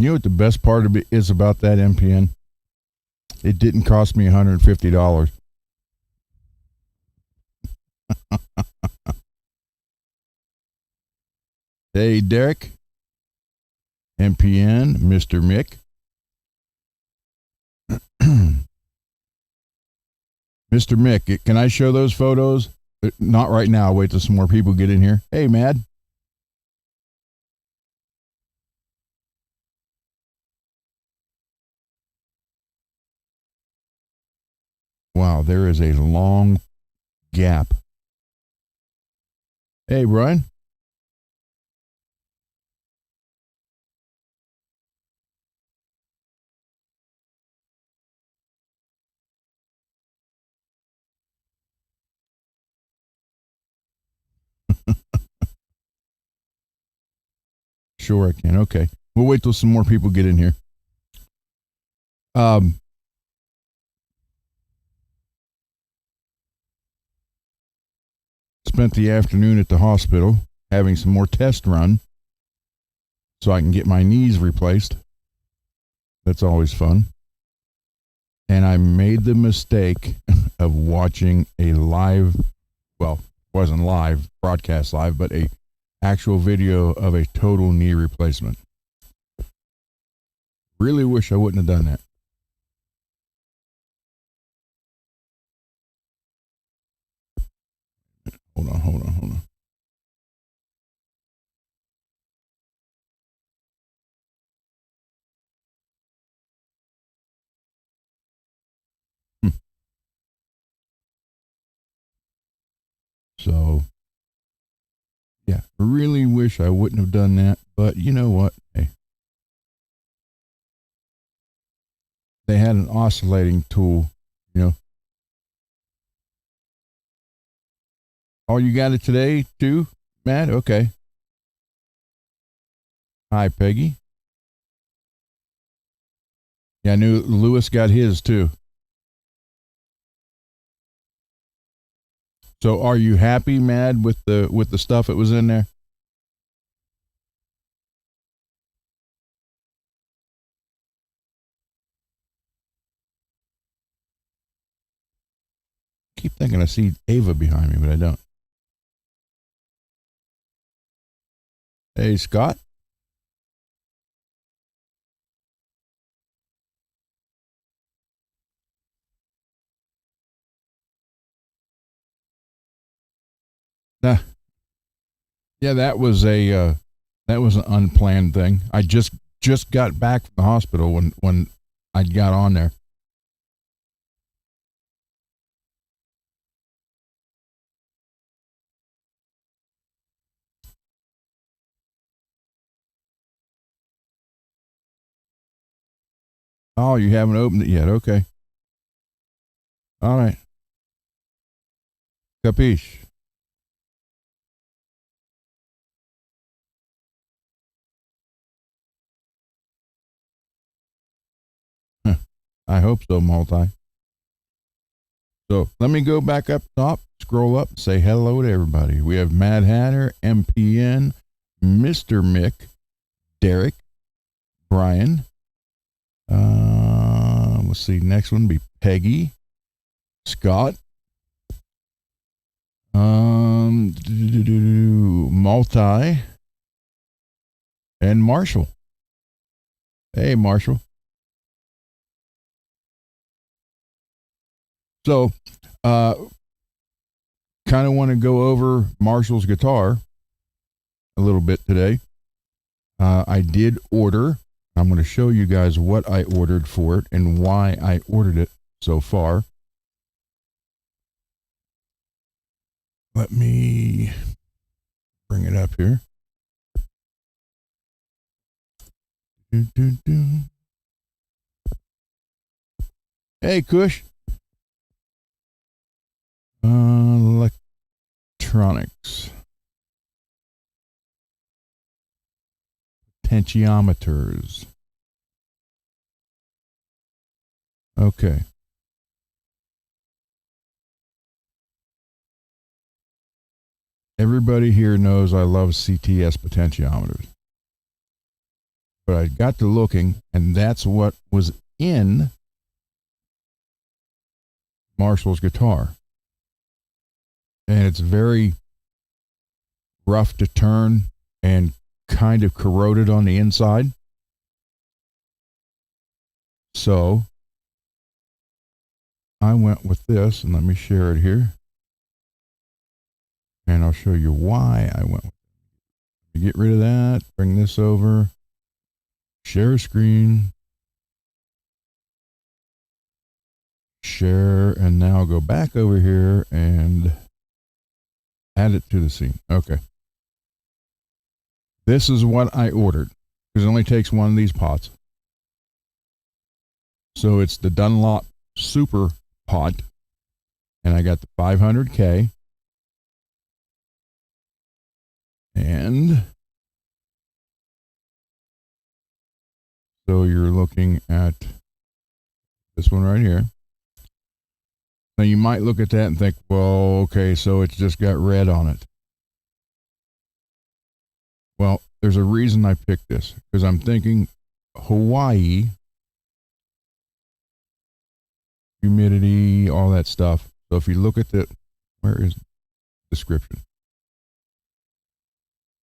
You know what the best part of it is about that MPN? It didn't cost me $150. Hey, Derek. MPN, Mr. Mick. Mr. Mick, can I show those photos? Not right now. Wait till some more people get in here. Hey, Mad. Wow, there is a long gap. Hey, Brian. Sure, I can. Okay. We'll wait till some more people get in here. Spent the afternoon at the hospital having some more tests run so I can get my knees replaced. That's always fun. And I made the mistake of watching a live, well, wasn't live, broadcast live, but a actual video of a total knee replacement. Really wish I wouldn't have done that. Hold on. So, yeah, really wish I wouldn't have done that, but you know what? Hey, they had an oscillating tool, you know. Oh, you got it today too, Matt? Okay. Hi, Peggy. Yeah, I knew Lewis got his too. So, are you happy, Mad, with the stuff that was in there? Keep thinking I see Ava behind me, but I don't. Hey, Scott. Nah. Yeah, that was an unplanned thing. I just got back from the hospital when I got on there. Oh, you haven't opened it yet? Okay. All right. Capiche. Huh. I hope so, multi. So let me go back up top, scroll up, and say hello to everybody. We have Mad Hatter, MPN, Mr. Mick, Derek, Brian. Let's see. Next one be Peggy, Scott, Multi, and Marshall. Hey, Marshall. So, kind of want to go over Marshall's guitar a little bit today. I did order. I'm going to show you guys what I ordered for it and why I ordered it so far. Let me bring it up here. Hey, Kush. Electronics. Potentiometers. Okay. Everybody here knows I love CTS potentiometers. But I got to looking, and that's what was in Marshall's guitar. And it's very rough to turn and kind of corroded on the inside. So I went with this, and let me share it here. And I'll show you why I went with it. Get rid of that, bring this over, share screen, share, and now go back over here and add it to the scene. Okay. This is what I ordered, because it only takes one of these pots. So it's the Dunlop Super Pot, and I got the 500K. And so you're looking at this one right here. Now you might look at that and think, well, okay, so it's just got red on it. Well, there's a reason I picked this, because I'm thinking Hawaii, humidity, all that stuff. So if you look at the, where is the description?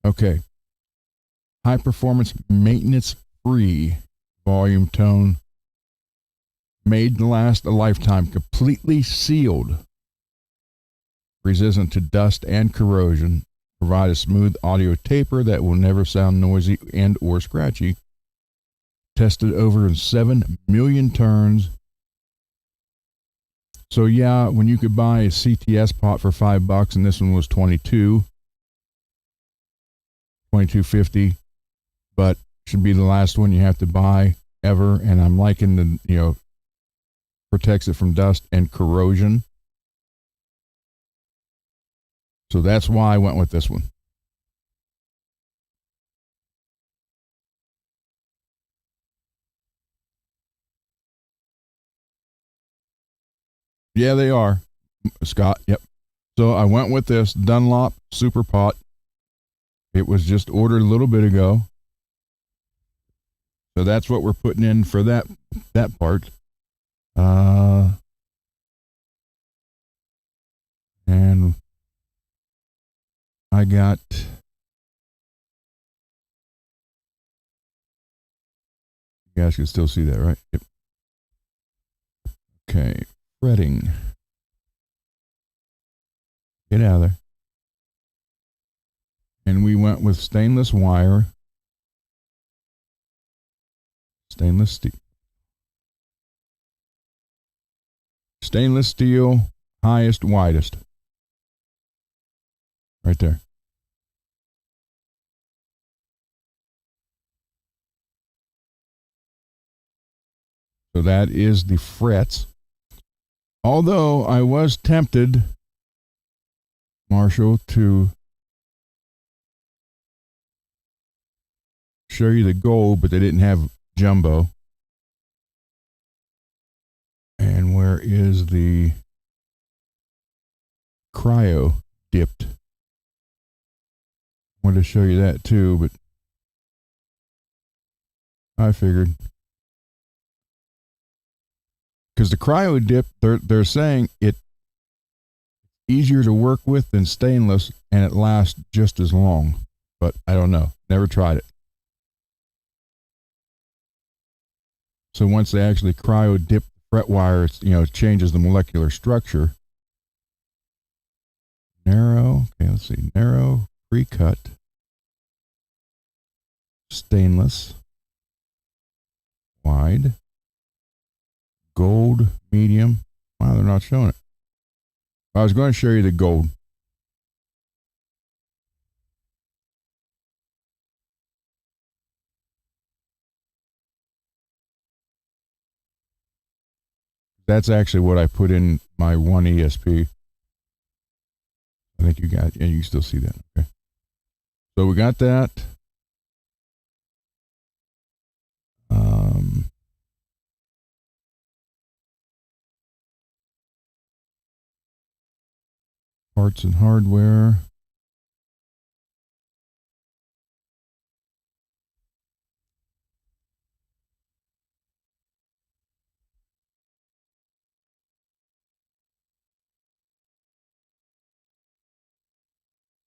Okay. High performance, maintenance free volume tone, made to last a lifetime, completely sealed, resistant to dust and corrosion, provide a smooth audio taper that will never sound noisy and or scratchy. Tested over 7 million turns. So yeah, when you could buy a CTS pot for $5 and this one was $22.50, but should be the last one you have to buy ever. And I'm liking the, protects it from dust and corrosion. So that's why I went with this one. Yeah, they are, Scott. Yep. So I went with this Dunlop Super Pot. It was just ordered a little bit ago. So that's what we're putting in for that part. And I got, you guys can still see that, right? Yep. Okay, fretting. Get out of there. And we went with stainless wire. Stainless steel. Stainless steel, highest, widest. Right there. So that is the frets. Although I was tempted, Marshall, to show you the gold, but they didn't have jumbo. And where is the cryo dipped? I wanted to show you that too, but I figured. Because the cryo dip, they're saying it's easier to work with than stainless, and it lasts just as long. But I don't know. Never tried it. So once they actually cryo dip the fret wire, it's, it changes the molecular structure. Narrow. Okay, let's see. Narrow, pre-cut, stainless, wide, gold, medium. Wow, they're not showing it. I was going to show you the gold. That's actually what I put in my one ESP. I think you got, and you can still see that. Okay. So we got that. Parts and hardware.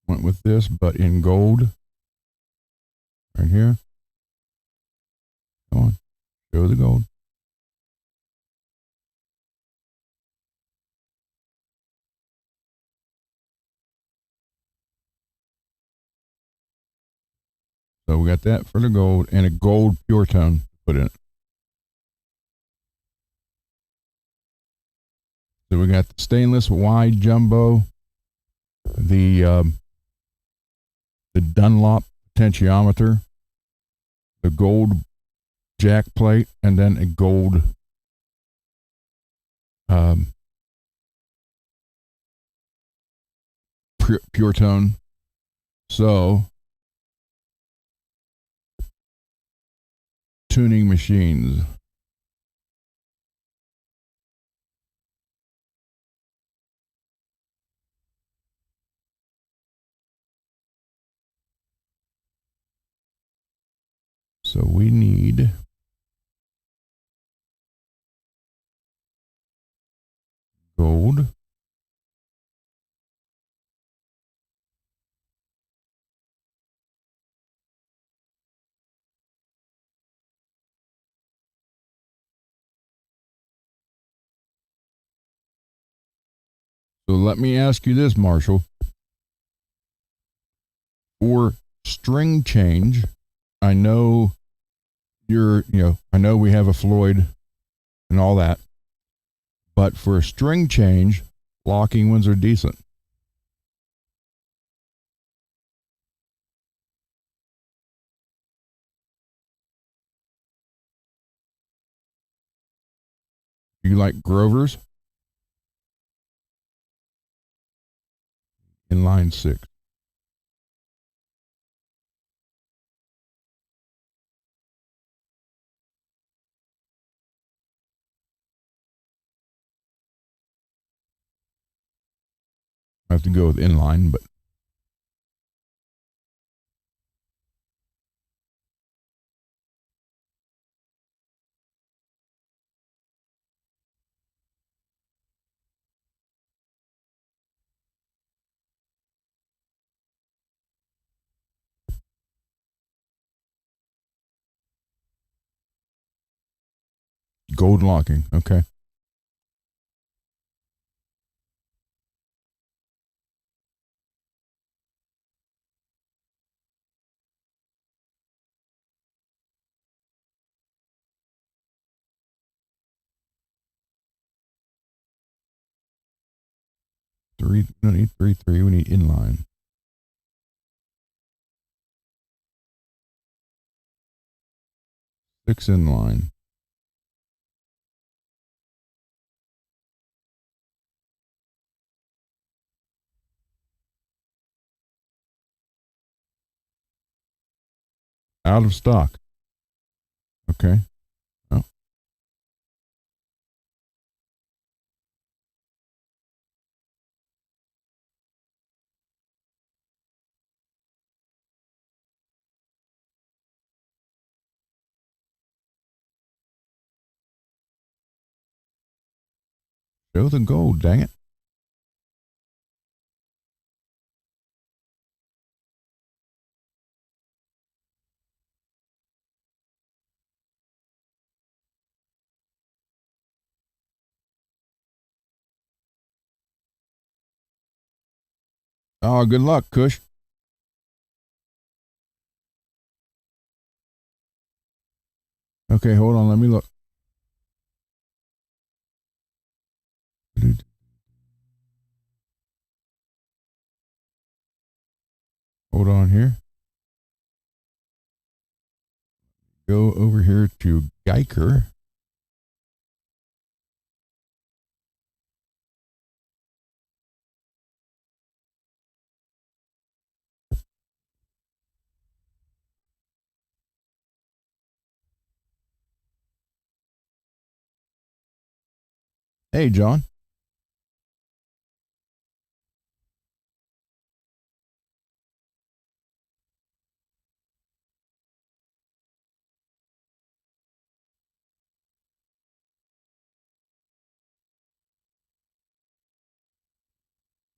Went with this, but in gold. Right here. Come on. Show the gold. So we got that for the gold and a gold pure tone to put in it. So we got the stainless wide jumbo, the Dunlop potentiometer, the gold jack plate, and then a gold pure tone. So tuning machines. So we need gold, so let me ask you this, Marshall. For string change, I know I know we have a Floyd and all that, but for a string change, locking ones are decent. You like Grover's? In line 6. I have to go with inline, but gold locking. Okay. We don't need 3-3. We need inline. Six inline. Out of stock. Okay. Oh. Show the gold, dang it. Oh, good luck, Kush. Okay, hold on. Let me look. Hold on here. Go over here to Geiker. Hey, John.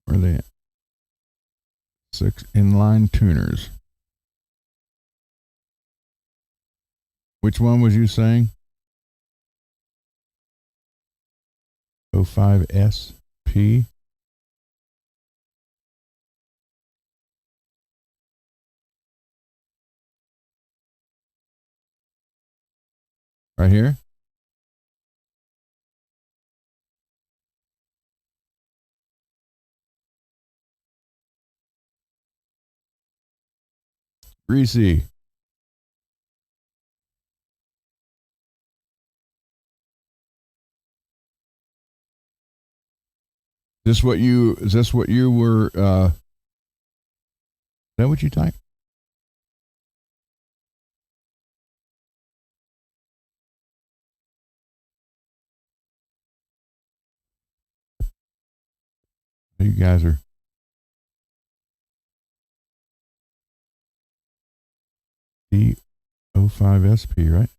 Where are they at? 6 inline tuners. Which one was you saying? 05SP. Right here? Greasy. Is this what you were, is that what you typed? You guys are D05SP, right?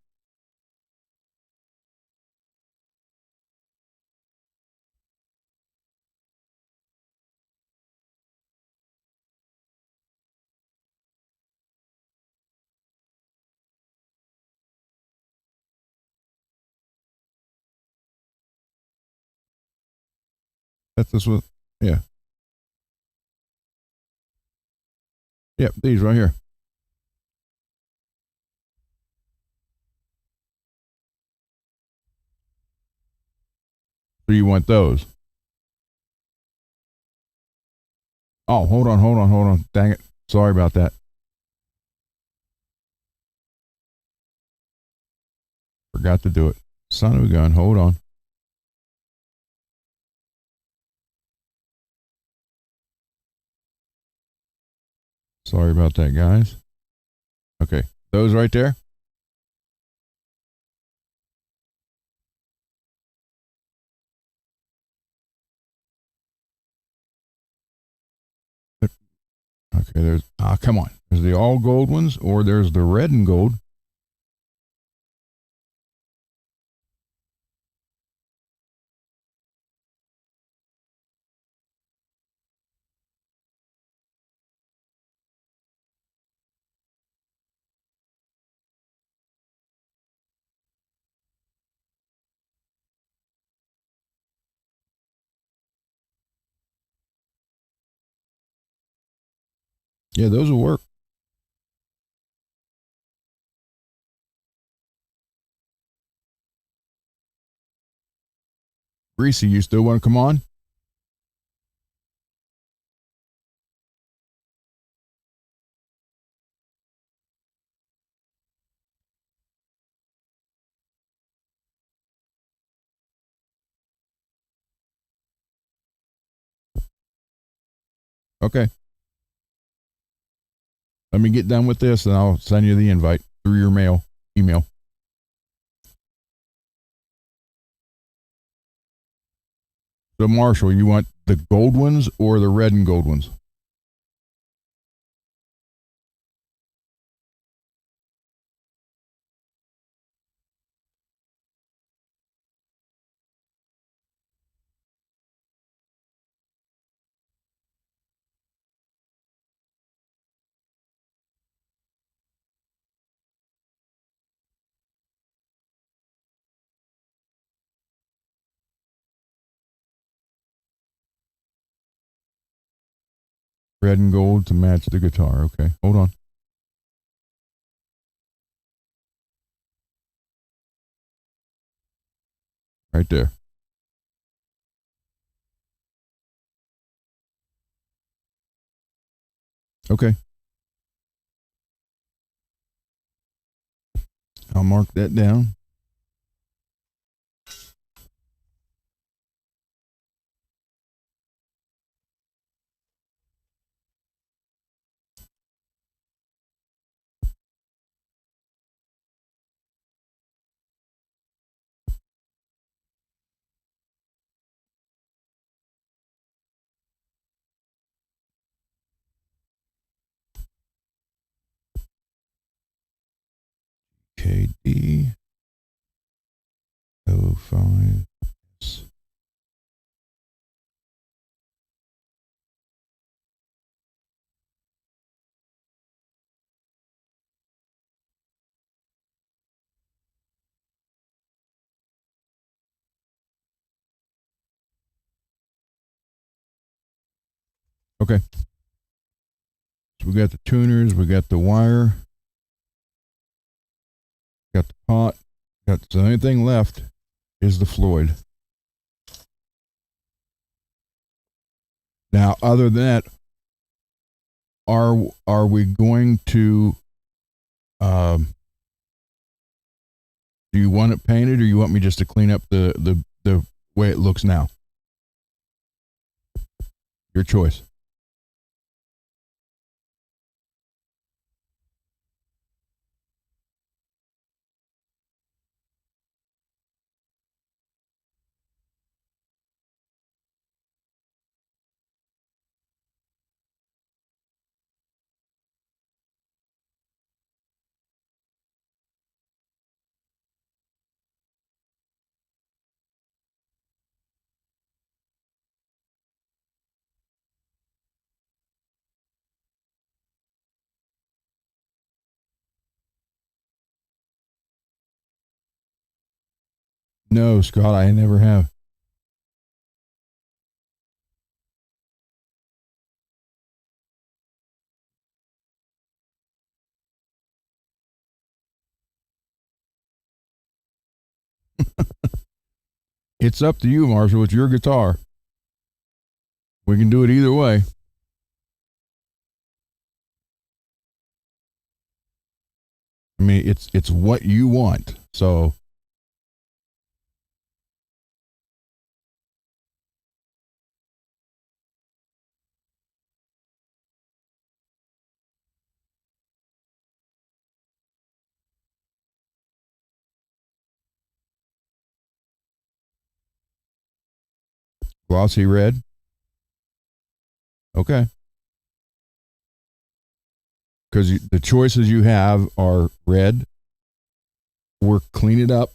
That's this one. Yeah. Yep, these right here. So you want those? Oh, hold on. Dang it. Sorry about that. Forgot to do it. Son of a gun. Hold on. Sorry about that, guys. Okay. Those right there? Okay, there's come on. There's the all gold ones, or there's the red and gold. Yeah, those will work. Greasy, you still want to come on? Okay. Let me get done with this and I'll send you the invite through your email. So Marshall, you want the gold ones or the red and gold ones? Red and gold to match the guitar. Okay, hold on. Right there. Okay. I'll mark that down. KD 05. Okay. So we got the tuners, we got the wire, got the pot, got the only thing left is the Floyd. Now, other than that, are we going to? Do you want it painted, or you want me just to clean up the way it looks now? Your choice. No, Scott, I never have. It's up to you, Marshall. It's your guitar. We can do it either way. I mean, it's what you want. So glossy red. Okay. Because the choices you have are red, or clean it up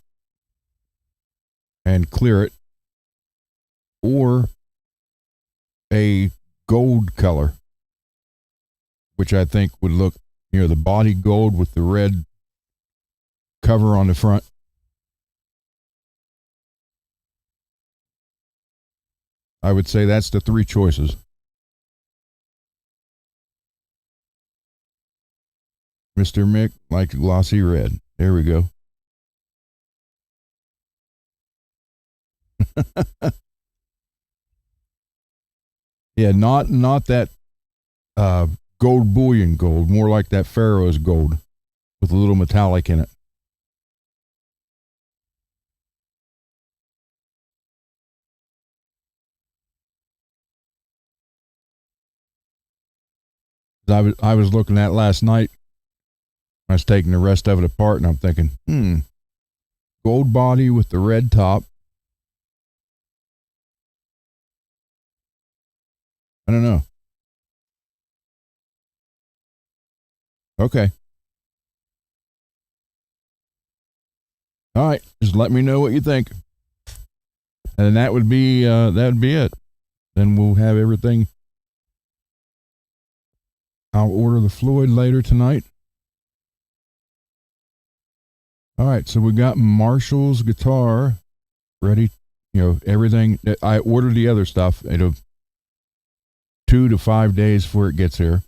and clear it, or a gold color, which I think would look, the body gold with the red cover on the front. I would say that's the three choices. Mr. Mick likes glossy red. There we go. Yeah, not that gold bullion gold, more like that Pharaoh's gold with a little metallic in it. I was looking at last night. I was taking the rest of it apart, and I'm thinking, gold body with the red top. I don't know. Okay. All right. Just let me know what you think. And that would be it. Then we'll have everything. I'll order the Floyd later tonight. All right, so we got Marshall's guitar ready. Everything. I ordered the other stuff. It'll 2 to 5 days before it gets here.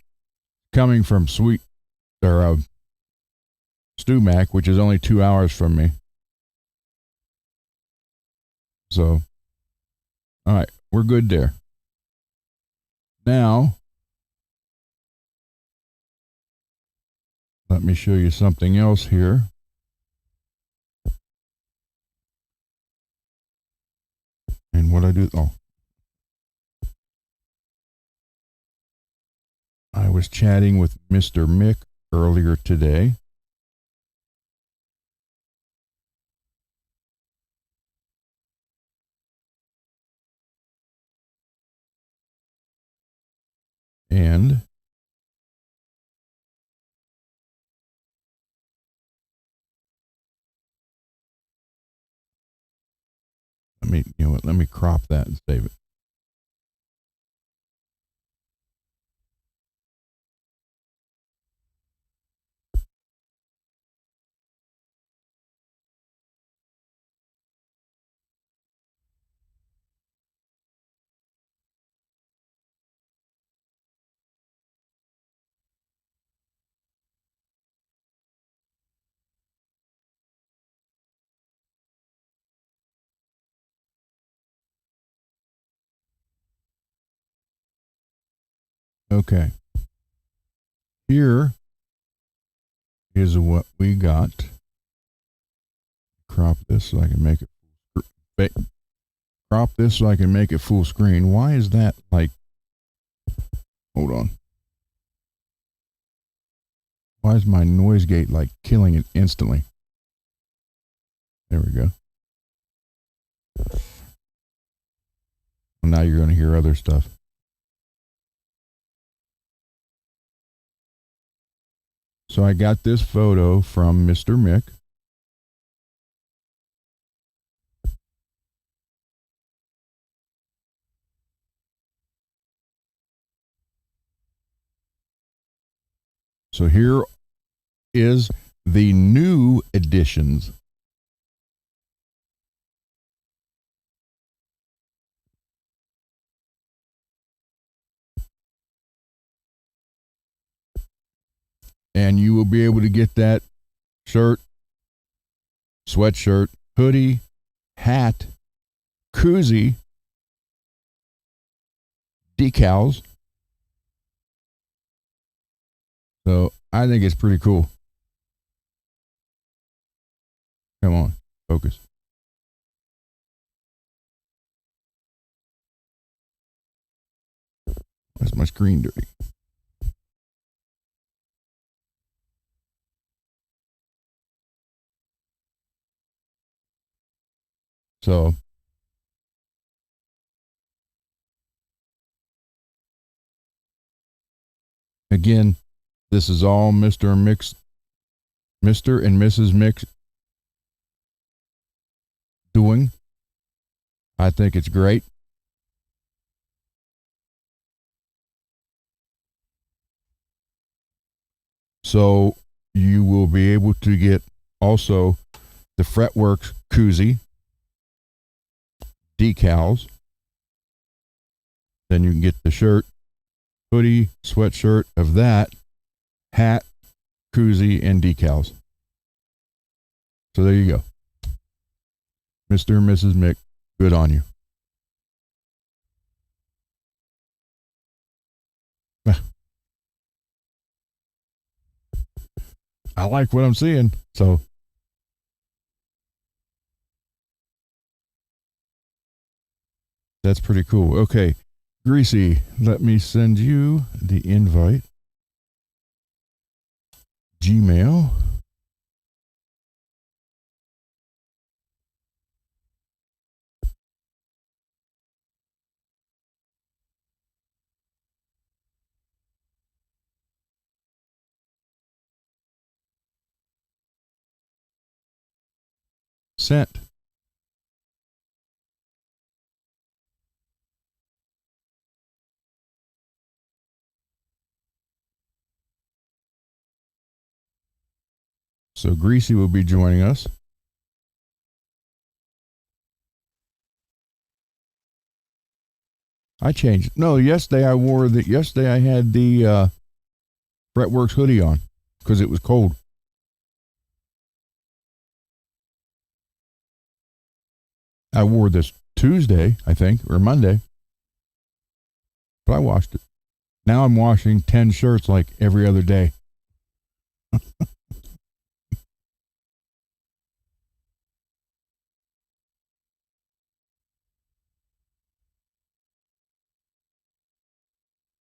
Coming from Stu Mac, which is only 2 hours from me. So, all right, we're good there. Now, let me show you something else here. And what I do, I was chatting with Mr. Mick earlier today. And let me crop that and save it. Okay. Here is what we got. Crop this so I can make it. Crop this so I can make it full screen. Why is that like? Hold on. Why is my noise gate like killing it instantly? There we go. Well, now you're going to hear other stuff. So I got this photo from Mr. Mick. So here is the new editions. And you will be able to get that shirt, sweatshirt, hoodie, hat, koozie, decals. So I think it's pretty cool. Come on, focus. That's my screen dirty. So again, this is all Mr. and Mrs. Mick doing. I think it's great. So you will be able to get also the Fretworks koozie, decals. Then you can get the shirt, hoodie, sweatshirt of that, hat, koozie, and decals. So there you go. Mr. and Mrs. Mick, good on you. I like what I'm seeing, so that's pretty cool. Okay, Greasy, let me send you the invite. Gmail. Sent. So Greasy will be joining us. I changed. No, yesterday I wore the. Yesterday I had the Fretworks hoodie on because it was cold. I wore this Tuesday, I think, or Monday, but I washed it. Now I'm washing 10 shirts like every other day.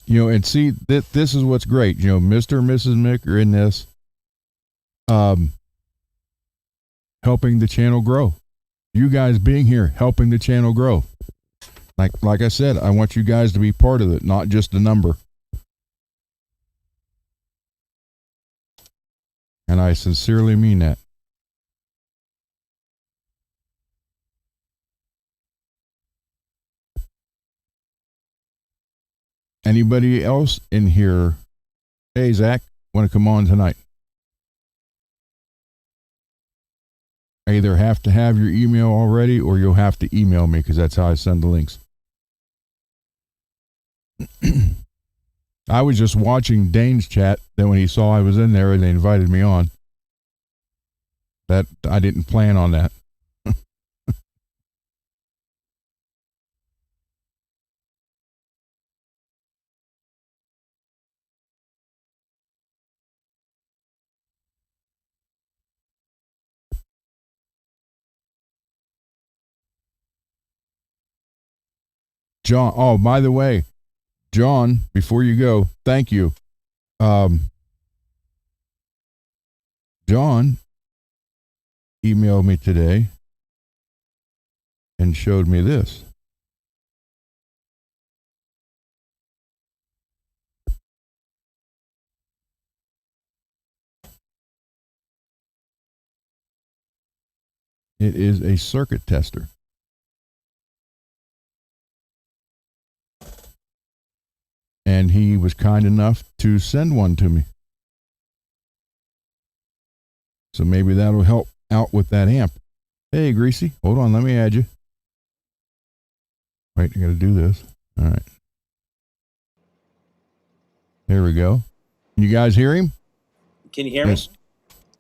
You know, and see that this is what's great. You know, Mr. and Mrs. Mick are in this, helping the channel grow. You guys being here, helping the channel grow. Like I said, I want you guys to be part of it, not just a number. And I sincerely mean that. Anybody else in here? Hey, Zach, want to come on tonight? I either have to have your email already or you'll have to email me because that's how I send the links. I was just watching Dane's chat. Then when he saw I was in there and they invited me on, that I didn't plan on that. John. Oh, by the way, John, before you go, thank you. John emailed me today and showed me this. It is a circuit tester. And he was kind enough to send one to me. So maybe that'll help out with that amp. Hey, Greasy, hold on, let me add you. Wait, I got to do this. All right. There we go. Can you guys hear him? Can you hear me? Yes,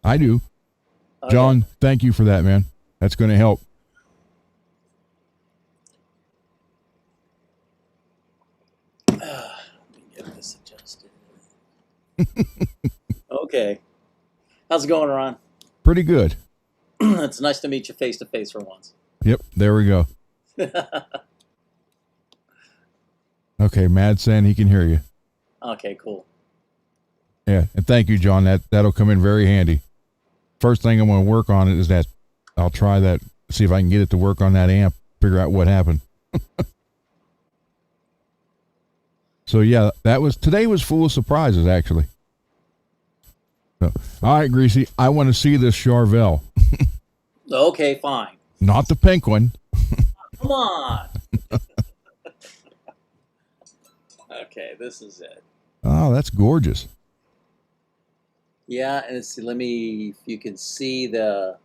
I do. Okay. John, thank you for that, man. That's going to help. Let me get this adjusted. Okay. How's it going, Ron? Pretty good. It's nice to meet you face to face for once. Yep, there we go. Okay, Mad's saying he can hear you. Okay, cool. Yeah, and thank you, John. That'll come in very handy. First thing I'm going to work on it is that I'll try that, see if I can get it to work on that amp, figure out what happened. So yeah, today was full of surprises, actually. So, all right, Greasy, I want to see this Charvel. Okay, fine. Not the pink one. Come on. Okay, this is it. Oh, that's gorgeous. Yeah, and let's see, if you can see the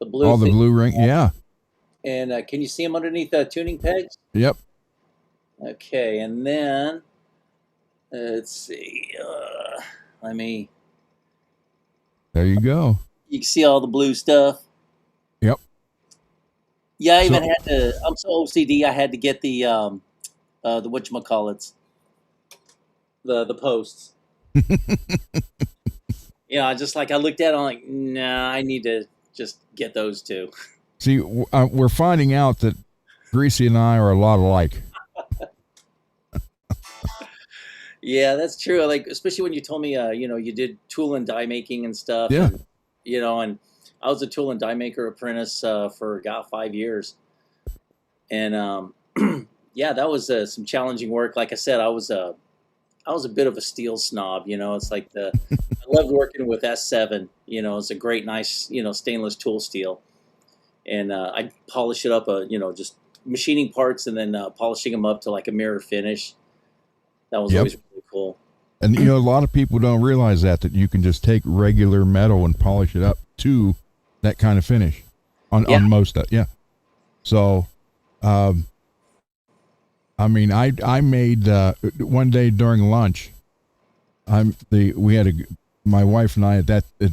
blue. Oh, the blue ring, yeah. And can you see them underneath the tuning pegs? Yep. Okay, and then let's see. There you go. You can see all the blue stuff. Yep. Yeah, I even had to. I'm so OCD. I had to get the whatchamacallits, the posts. I just I looked at it, I'm like, nah, I need to just get those two. See, we're finding out that Greasy and I are a lot alike. Yeah, that's true. Especially when you told me, you did tool and die making and stuff. Yeah. And I was a tool and die maker apprentice for 5 years. And yeah, that was some challenging work. Like I said, I was a bit of a steel snob. It's like I loved working with S7. It's a great, nice, stainless tool steel. And I polish it up, just machining parts and then polishing them up to like a mirror finish. That was always really cool. And a lot of people don't realize that you can just take regular metal and polish it up to that kind of finish on most stuff. Yeah. So, I made one day during lunch. My wife and I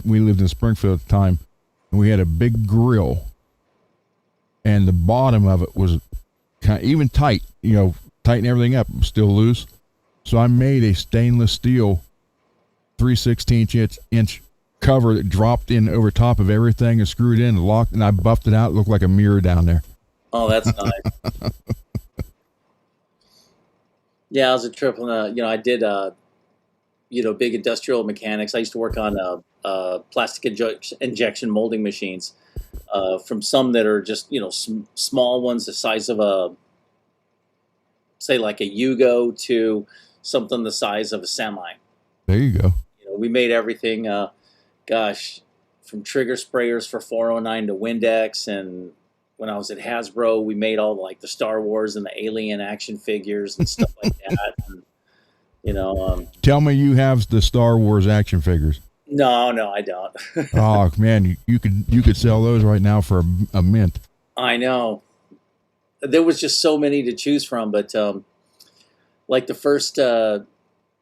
we lived in Springfield at the time, and we had a big grill, and the bottom of it was kind of even tight. Tighten everything up, still loose. So I made a stainless steel 3/16 inch cover that dropped in over top of everything and screwed in and locked, and I buffed it out. It looked like a mirror down there. Oh, that's nice. Yeah, I was a triple. I did big industrial mechanics. I used to work on plastic injection molding machines, from some that are just small ones the size of say like a Yugo to something the size of a semi. There you go. We made everything, from trigger sprayers for 409 to Windex. And when I was at Hasbro, we made all the Star Wars and the Alien action figures and stuff like that. And, tell me you have the Star Wars action figures. No, I don't. Oh man, you could sell those right now for a mint. I know. There was just so many to choose from, but the first, I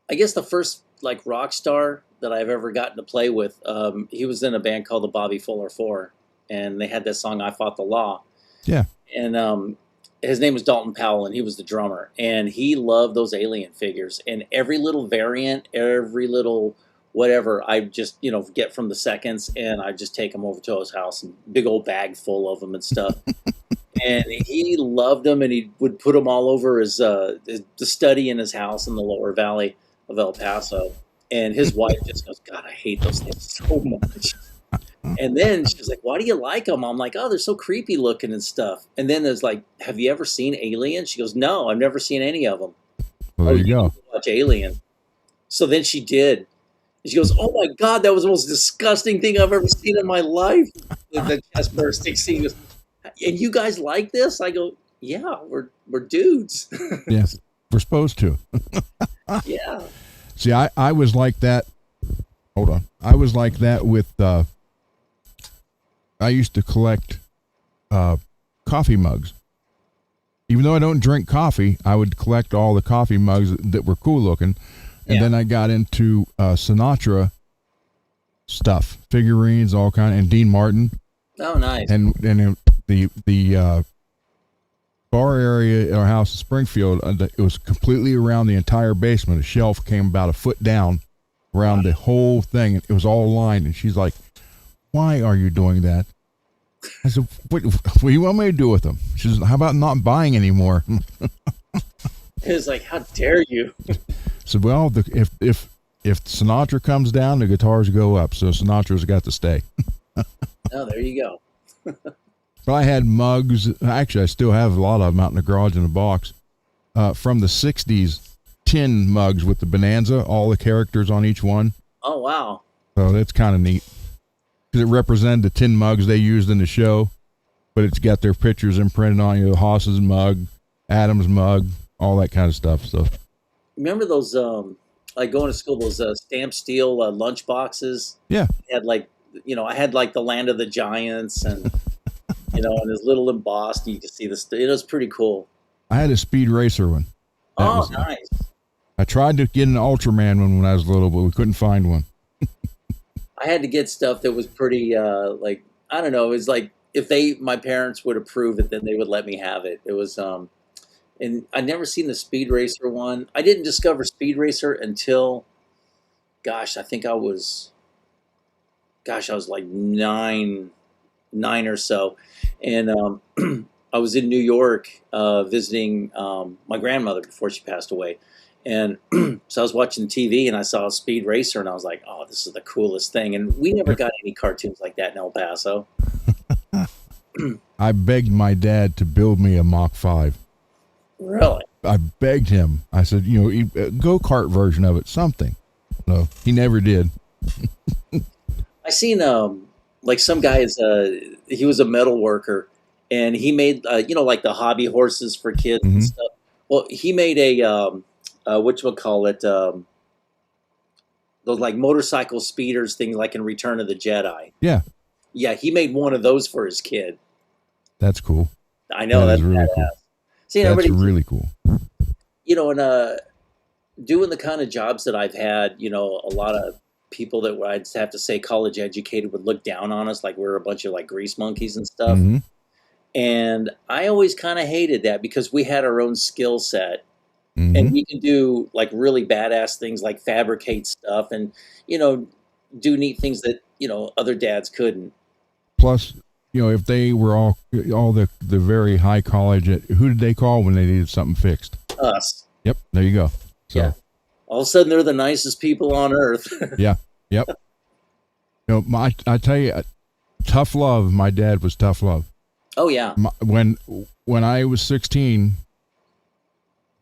guess the first rock star that I've ever gotten to play with, he was in a band called the Bobby Fuller Four, and they had that song "I Fought the Law." Yeah. And his name was Dalton Powell, and he was the drummer, and he loved those Alien figures, and every little variant, every little whatever, I just, get from the seconds, and I just take them over to his house, and big old bag full of them and stuff. And he loved them, and he would put them all over the study in his house in the lower valley of El Paso. And his wife just goes, God, I hate those things so much. And then she's like, why do you like them? I'm like, oh, they're so creepy looking and stuff. And then there's like, have you ever seen Alien? She goes, no, I've never seen any of them. Well, there you go. Watch Alien. So then she did. And she goes, oh my God, that was the most disgusting thing I've ever seen in my life. The chest bursting scene. Goes, and you guys like this? I go, yeah, we're dudes. Yes, we're supposed to. Yeah. See, I was like that. Hold on. I was like that with, I used to collect coffee mugs. Even though I don't drink coffee, I would collect all the coffee mugs that were cool looking. And then I got into Sinatra stuff, figurines, all kind, and Dean Martin. Oh, nice. And the bar area at our house in Springfield, it was completely around the entire basement. A shelf came about a foot down around the whole thing. It was all lined. And she's like, why are you doing that? I said, what do you want me to do with them? She says, how about not buying anymore? It's like, how dare you? So, well, if Sinatra comes down, the guitars go up. So Sinatra's got to stay. Oh, there you go. But I had mugs. Actually, I still have a lot of them out in the garage in a box from the 60s tin mugs with the Bonanza, all the characters on each one. Oh, wow. So that's kind of neat. Because it represented the tin mugs they used in the show, but it's got their pictures imprinted on you, Haas's mug, Adam's mug, all that kind of stuff. So remember those, like going to school, those stamp steel lunch boxes? Yeah. Had like, I had like the Land of the Giants and, and it's little embossed. You can see it was pretty cool. I had a Speed Racer one. Nice. I tried to get an Ultraman one when I was little, but we couldn't find one. I had to get stuff that was pretty, like, I don't know. It was like, if my parents would approve it, then they would let me have it. It was, and I'd never seen the Speed Racer one. I didn't discover Speed Racer until, I think I was like nine or so. And I was in New York visiting my grandmother before she passed away. And so I was watching TV and I saw a Speed Racer and I was like, oh, this is the coolest thing. And we never got any cartoons like that in El Paso. I begged my dad to build me a Mach 5. Really? I begged him. I said, go-kart version of it, something. No, he never did. I seen like some guy he was a metal worker and he made like the hobby horses for kids and stuff. Well, he made a those like motorcycle speeders things like in Return of the Jedi. Yeah. Yeah, he made one of those for his kid. That's cool. I know that's really badass. cool. See, that's really cool. And doing the kind of jobs that I've had, a lot of people that I'd have to say college educated would look down on us like we're a bunch of like grease monkeys and stuff. Mm-hmm. And I always kind of hated that because we had our own skill set. Mm-hmm. And we can do like really badass things like fabricate stuff and, do neat things that, other dads couldn't. Plus, if they were all the very high college, who did they call when they needed something fixed? Us. Yep. There you go. So, yeah. All of a sudden they're the nicest people on earth. Yeah. Yep. I tell you, tough love. My dad was tough love. Oh yeah. When I was 16,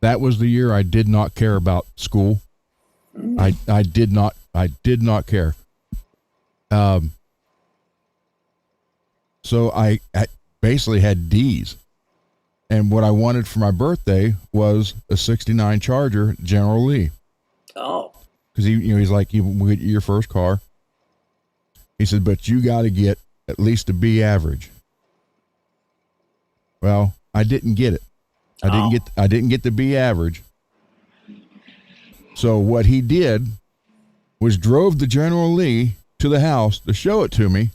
that was the year I did not care about school. I did not care. So I basically had D's. And what I wanted for my birthday was a 69 Charger General Lee. Oh. Because he's like, we'll get you your first car. He said, but you got to get at least a B average. Well, I didn't get it. I didn't get the B average. So what he did was drove the General Lee to the house to show it to me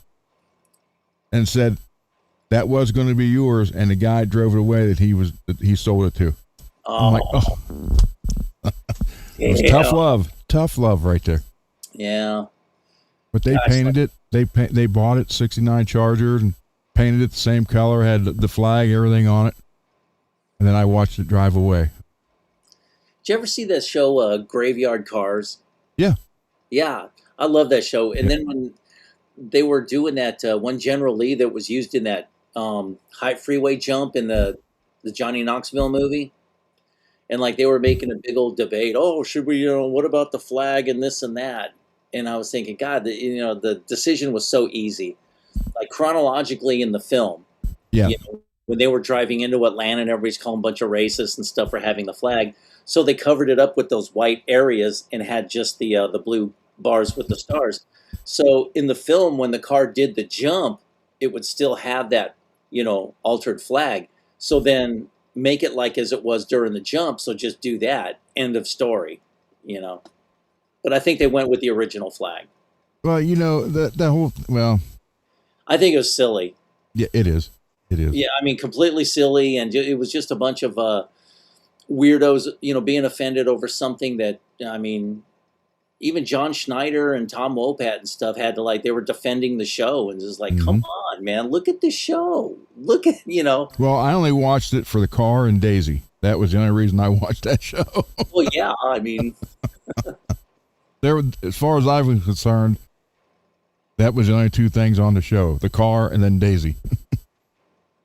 and said that was going to be yours, and the guy drove it away that he sold it to. Oh. I'm like, oh. It was tough love right there. Yeah. But they Gosh, painted it. They bought it 69 Charger and painted it the same color, had the flag, everything on it. And then I watched it drive away. did you ever see that show, Graveyard Cars? Yeah. Yeah, I love that show. And Yeah. then when they were doing that one General Lee that was used in that high freeway jump in the Johnny Knoxville movie, and like they were making a big old debate. Oh, should we? What about the flag and this and that? And I was thinking, God, the decision was so easy. Like chronologically in the film, Yeah. when they were driving into Atlanta and everybody's calling a bunch of racists and stuff for having the flag, so they covered it up with those white areas and had just the blue bars with the stars. So in the film, when the car did the jump, it would still have that altered flag. So then make it like as it was during the jump. So just do that. End of story. You know. But I think they went with the original flag. Well, that whole, well, I think it was silly. yeah, it is. It is. Yeah, I mean, completely silly, and it was just a bunch of weirdos, being offended over something that, I mean, even John Schneider and Tom Wopat and stuff had to they were defending the show and just like, come on, man, look at the show, look at. Well, I only watched it for the car and Daisy. That was the only reason I watched that show. Well, yeah, I mean, As far as I was concerned, that was the only two things on the show: the car and then Daisy.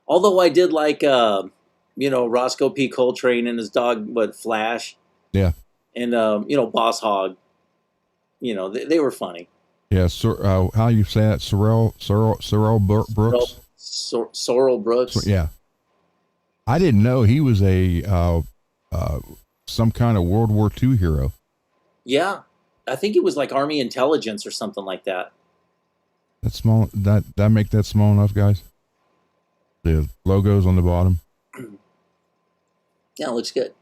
although I did like, Roscoe P. Coltrane and his dog, Flash, Yeah. and Boss Hog. They were funny. Yeah. How you say that? Sorrel Brooks. Sorrel Brooks. Yeah. I didn't know he was a some kind of World War II hero. Yeah, I think it was like Army intelligence or something like that. That small. That make that small enough, guys. The logos on the bottom. Yeah, it looks good.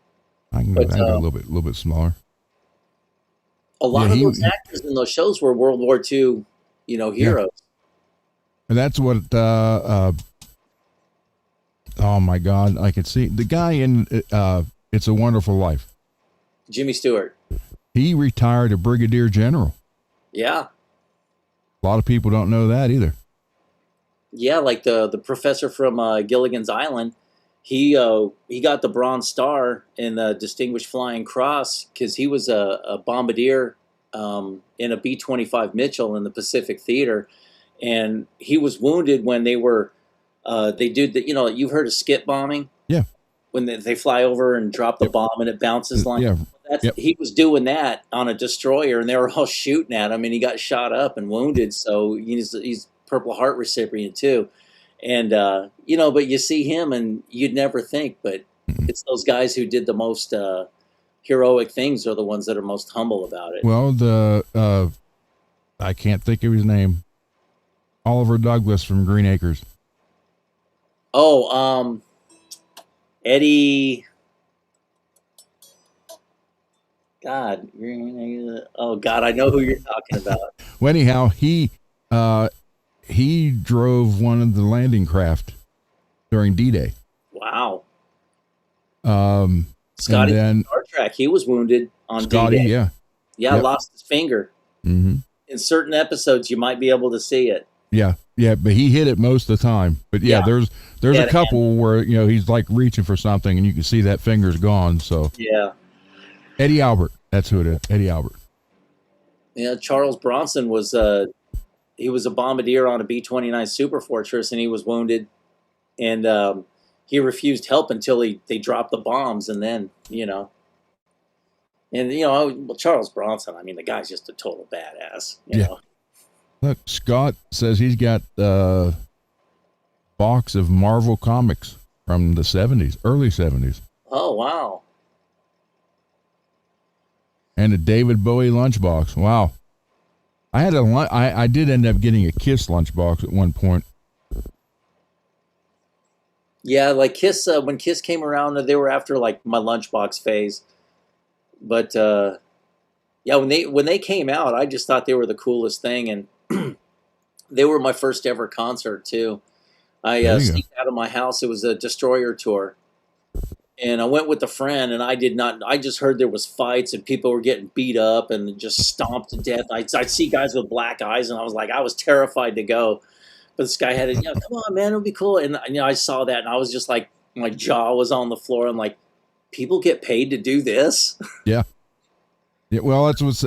I can go a little bit smaller. A lot of those actors in those shows were World War II, heroes. Yeah. And that's what. Oh my God! I could see the guy in It's a Wonderful Life. Jimmy Stewart. He retired a brigadier general. Yeah. A lot of people don't know that either. Yeah, like the professor from Gilligan's Island, he got the Bronze Star and the Distinguished Flying Cross because he was a bombardier in a B-25 Mitchell in the Pacific Theater, and he was wounded when they were they did the you've heard of skip bombing. Yeah. When they fly over and drop the bomb and it bounces like. Yeah. He was doing that on a destroyer, and they were all shooting at him, and he got shot up and wounded. So he's Purple Heart recipient too, and but you see him, and you'd never think, but it's those guys who did the most heroic things are the ones that are most humble about it. Well, I can't think of his name. Oliver Douglas from Green Acres. Oh, Eddie. God, oh God, I know who you're talking about. Well, anyhow, he drove one of the landing craft during D-Day. Wow. Scotty from Star Trek, he was wounded on Scotty, D-Day. yeah, yep. Lost his finger. Mm-hmm. In certain episodes, you might be able to see it. Yeah, but he hit it most of the time. But there's a couple where he's like reaching for something, and you can see that finger's gone. So yeah. Eddie Albert, that's who it is. Eddie Albert. Yeah, Charles Bronson was he was a bombardier on a B-29 Superfortress, and he was wounded, and he refused help until they dropped the bombs, and then Charles Bronson. I mean, the guy's just a total badass. You know? Look, Scott says he's got a box of Marvel comics from the '70s, early '70s. Oh wow. And a David Bowie lunchbox. Wow. I did end up getting a Kiss lunchbox at one point. Yeah, like Kiss, when Kiss came around, they were after like my lunchbox phase. But when they came out, I just thought they were the coolest thing, and they were my first ever concert too. I sneaked out of my house. It was a Destroyer tour, and I went with a friend, and I did not. I just heard there was fights and people were getting beat up and just stomped to death. I'd see guys with black eyes, and I was terrified to go. But this guy had it. Come on, man, it'll be cool. And I saw that, and I was just like, my jaw was on the floor. I'm like, people get paid to do this? Yeah. Yeah. Well, that's what's,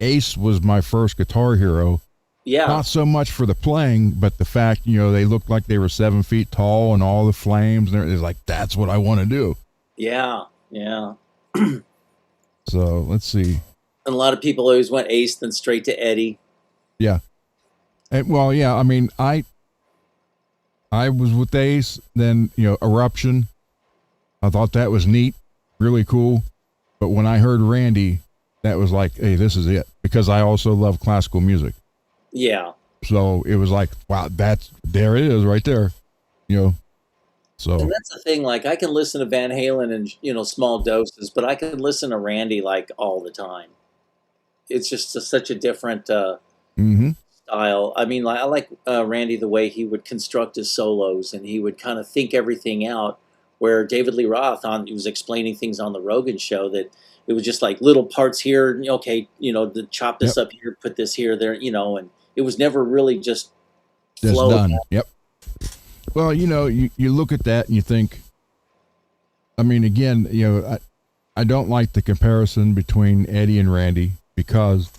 Ace was my first Guitar Hero. Yeah, Not so much for the playing, but the fact, they looked like they were 7 feet tall and all the flames. And it's like, that's what I want to do. yeah, yeah. So let's see. And a lot of people always went Ace, then straight to Eddie. Yeah. And, well, yeah, I mean, I was with Ace, then, Eruption. I thought that was neat, really cool. But when I heard Randy, that was like, hey, this is it. Because I also love classical music. Yeah. So it was like, wow, there it is right there. So. And that's the thing, like I can listen to Van Halen in, small doses, but I can listen to Randy like all the time. It's just such a different style. I mean, I like Randy the way he would construct his solos, and he would kind of think everything out, where David Lee Roth he was explaining things on the Rogan show that it was just like little parts here. Okay, chop this up here, put this here, there, and it was never really just done. Yep. Well, you look at that and you think, I mean, again, I don't like the comparison between Eddie and Randy because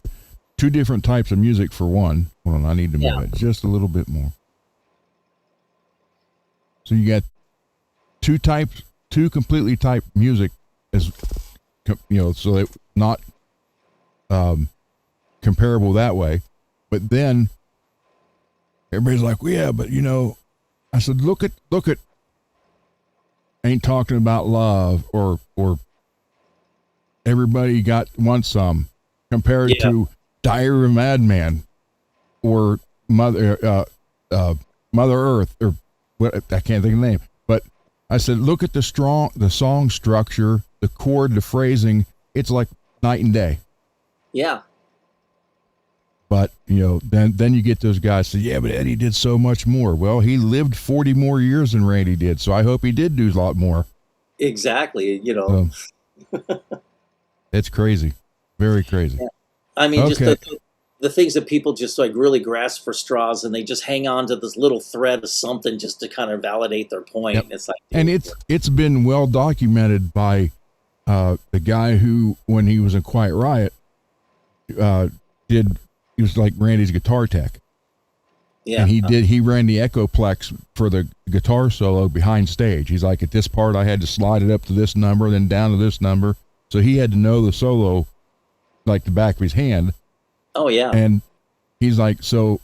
two different types of music for one. Hold on, I need to move it just a little bit more. So you got two completely type music as, so they're not comparable that way. But then everybody's like, well, yeah, but I said, look at, ain't talking about love or everybody wants some compared to Diary Madman or Mother Earth or what, I can't think of the name, but I said, look at the song structure, the chord, the phrasing. It's like night and day. Yeah. But, then you get those guys say, yeah, but Eddie did so much more. Well, he lived 40 more years than Randy did. So I hope he did do a lot more. Exactly. It's crazy. Very crazy. Yeah. I mean, just the things that people just like really grasp for straws, and they just hang on to this little thread of something just to kind of validate their point. Yep. It's like, and it's been well documented by the guy who, when he was in Quiet Riot, he was like Randy's guitar tech. Yeah. And he ran the Echoplex for the guitar solo behind stage. He's like, at this part, I had to slide it up to this number, then down to this number. So he had to know the solo like the back of his hand. Oh yeah. And he's like, so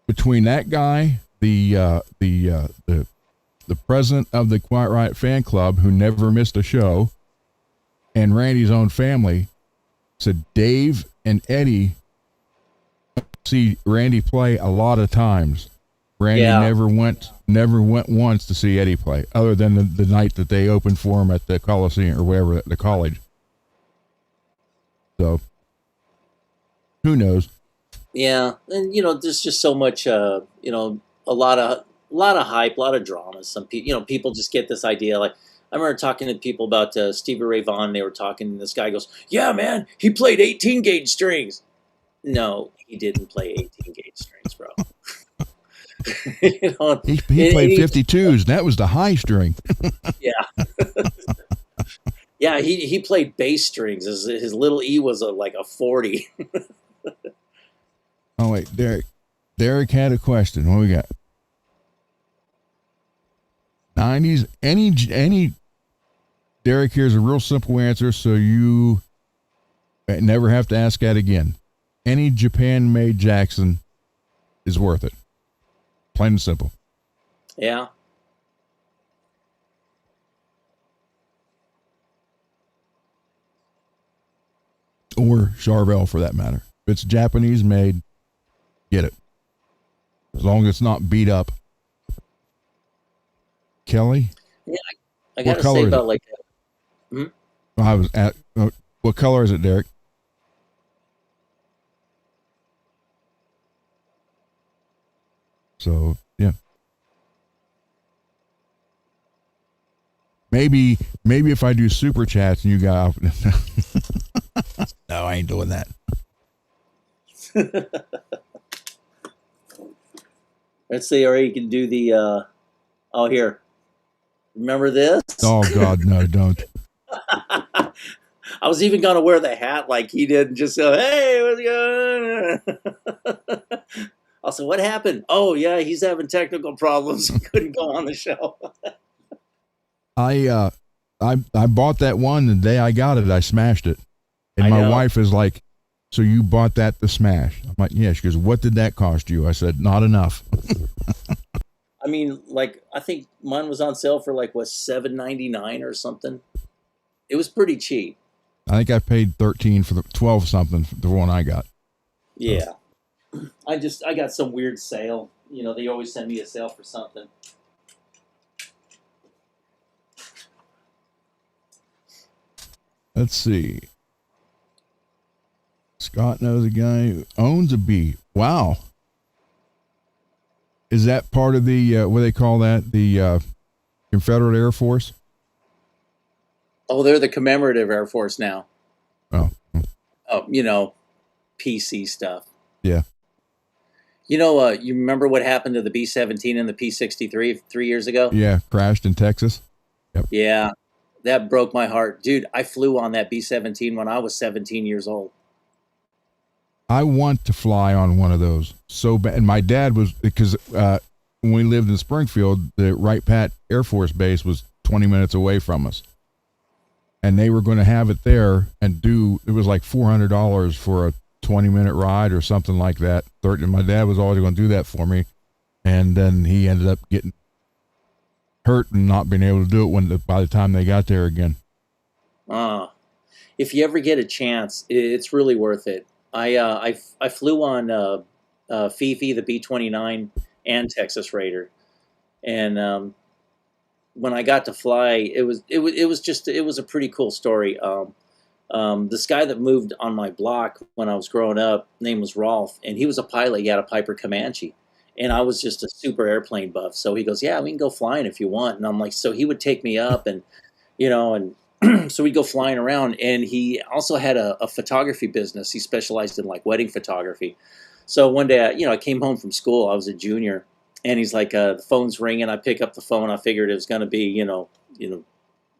between that guy, the president of the Quiet Riot fan club who never missed a show, and Randy's own family, said Dave and Eddie see Randy play a lot of times. Randy never went once to see Eddie play, other than the night that they opened for him at the Coliseum or wherever at the college. So who knows? Yeah, and there's just so much, a lot of hype, a lot of drama. Some people, people just get this idea. Like I remember talking to people about Stevie Ray Vaughan. They were talking, and this guy goes, "Yeah, man, he played 18 gauge strings." No, he didn't play 18 gauge strings, bro. He played 52s. That was the high string. Yeah. Yeah, he played bass strings. His little E was like a 40. Oh wait, Derek had a question. What we got? 90s. Any Derek, here's a real simple answer, so you never have to ask that again. Any Japan-made Jackson is worth it. Plain and simple. Yeah. Or Charvel, for that matter. If it's Japanese made, get it. As long as it's not beat up. Kelly? Yeah, I gotta say about like. I was at. What color is it, Derek? So yeah. Maybe if I do super chats and you got no, I ain't doing that. Let's see, or you can do the oh, here. Remember this? Oh God, no, don't. I was even gonna wear the hat like he did and just go, hey, what's going on? Also, what happened? Oh yeah, he's having technical problems. Couldn't go on the show. I bought that one the day I got it. I smashed it, and my wife is like, "So you bought that to smash?" I'm like, "Yeah." She goes, "What did that cost you?" I said, "Not enough." I mean, like I think mine was on sale for like what $7.99 or something. It was pretty cheap. I think I paid 13 for the 12 something for the one I got. Yeah, I got some weird sale. You know, they always send me a sale for something. Let's see. Scott knows a guy who owns a bee. Wow. Is that part of the, what do they call that? The Confederate Air Force? Oh, they're the commemorative Air Force now. Oh. Oh, you know, PC stuff. Yeah. You know, you remember what happened to the B-17 and the P-63 3 years ago? Yeah, crashed in Texas. Yep. Yeah, that broke my heart. Dude, I flew on that B-17 when I was 17 years old. I want to fly on one of those so bad. And my dad was, because when we lived in Springfield, the Wright Pat Air Force Base was 20 minutes away from us. And they were going to have it there and it was like $400 for a 20-minute ride or something like that. And my dad was always going to do that for me. And then he ended up getting hurt and not being able to do it by the time they got there again. If you ever get a chance, it's really worth it. I flew on Fifi, the B-29, and Texas Raider, and when I got to fly, it was a pretty cool story. This guy that moved on my block when I was growing up, name was Rolf, and he was a pilot. He had a Piper Comanche, and I was just a super airplane buff. So he goes, "Yeah, we can go flying if you want." And I'm like, so he would take me up, and so we'd go flying around. And he also had a photography business. He specialized in like wedding photography. So one day, I came home from school. I was a junior, and he's like, the phone's ringing. I pick up the phone. I figured it was going to be,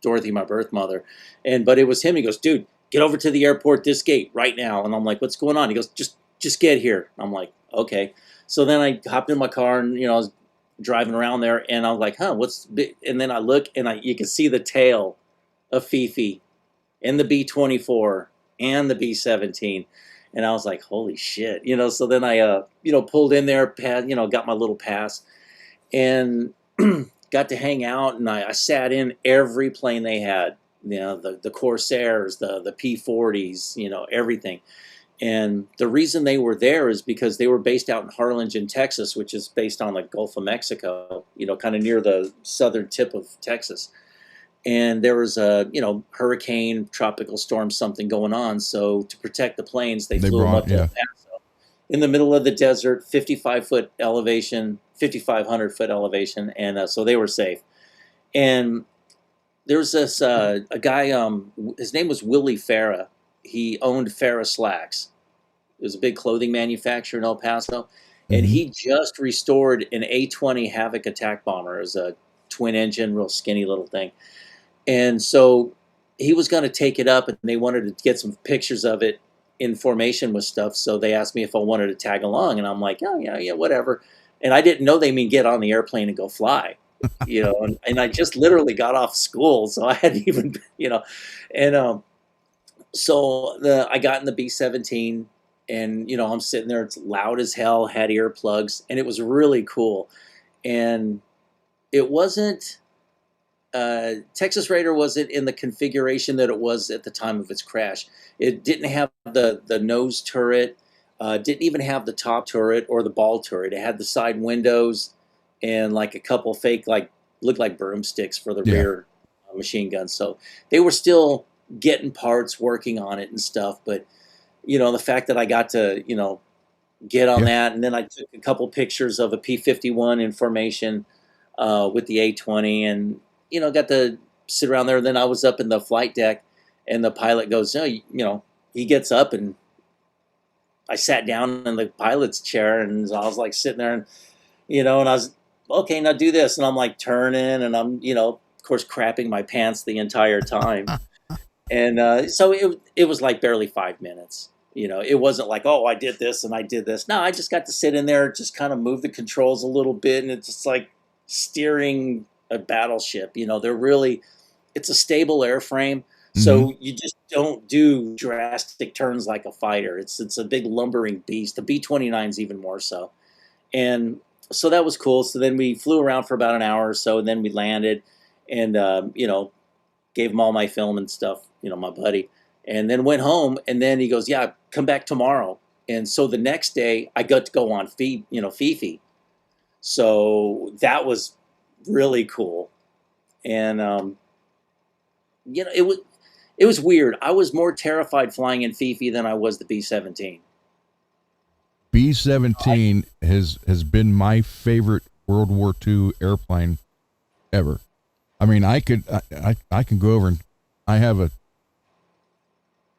Dorothy, my birth mother, but it was him. He goes, "Dude, get over to the airport, this gate right now." And I'm like, "What's going on?" He goes, just get here. I'm like, "Okay." So then I hopped in my car and, I was driving around there and I was like, "Huh, and then I look and you can see the tail of Fifi and the B-24 and the B-17. And I was like, "Holy shit." So then I, pulled in there, got my little pass and got to hang out, and I sat in every plane they had, the Corsairs, the P-40s, everything. And the reason they were there is because they were based out in Harlingen, Texas, which is based on the Gulf of Mexico, kind of near the southern tip of Texas. And there was a, hurricane, tropical storm, something going on. So to protect the planes, they flew them up to El Paso in the middle of the desert, 55-foot elevation, 5,500-foot elevation. And so they were safe. And there was this a guy, his name was Willie Farah. He owned Farah Slacks. It was a big clothing manufacturer in El Paso. And he just restored an A-20 Havoc attack bomber. It was a twin engine, real skinny little thing. And so he was going to take it up, and they wanted to get some pictures of it in formation with stuff. So they asked me if I wanted to tag along, and I'm like, "Oh, yeah, whatever." And I didn't know they mean get on the airplane and go fly, and I just literally got off school, so I hadn't even, and so I got in the B-17, and I'm sitting there. It's loud as hell, had earplugs, and it was really cool. And it wasn't. Texas Raider wasn't in the configuration that it was at the time of its crash. It didn't have the nose turret, didn't even have the top turret or the ball turret. It had the side windows and like a couple fake, looked like broomsticks for the rear machine guns. So they were still getting parts, working on it and stuff. But, the fact that I got to, get on that, and then I took a couple pictures of a P-51 in formation with the A-20 and, got to sit around there. Then I was up in the flight deck, and the pilot goes, "No, he gets up, and I sat down in the pilot's chair, and I was like sitting there, and and I was okay. Now do this, and I'm like turning, and I'm of course crapping my pants the entire time, and so it was like barely 5 minutes. It wasn't like, oh, I did this and I did this. No, I just got to sit in there, just kind of move the controls a little bit, and it's just like steering a battleship. It's a stable airframe, so you just don't do drastic turns like a fighter. It's a big lumbering beast. The B-29 is even more so. And so that was cool. So then we flew around for about an hour or so, and then we landed, and gave him all my film and stuff, my buddy, and then went home. And then he goes, "Yeah, come back tomorrow." And so the next day I got to go on Fifi. So that was really cool. And it was weird. I was more terrified flying in Fifi than I was the B-17. B-17 has been my favorite World War II airplane ever. I mean, I can go over and I have I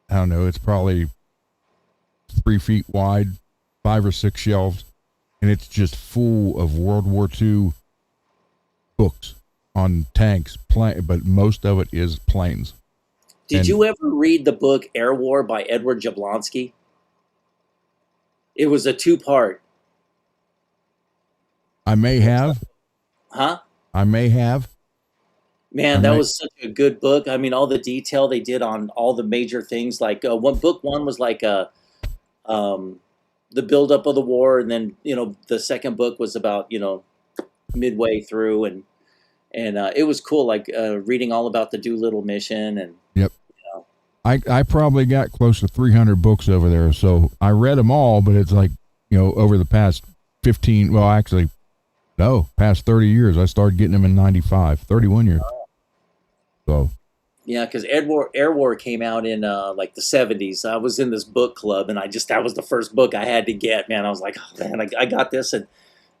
don't know, it's probably 3 feet wide, 5 or 6 shelves, and it's just full of World War II books on tanks, but most of it is planes. Did you ever read the book Air War by Edward Jablonski? It was a 2-part. I may have. Huh? I may have. Man, that was such a good book. I mean, all the detail they did on all the major things. Like book one was like the buildup of the war, and then the second book was about midway through, and it was cool. Like reading all about the Doolittle mission, and yep. I probably got close to 300 books over there, so I read them all. But it's like over the past 15, well, actually, no, past 30 years. I started getting them in 95, 31 years. So, yeah, because Air War came out in like the 70s. I was in this book club, and that was the first book I had to get. Man, I was like, oh man, I got this, and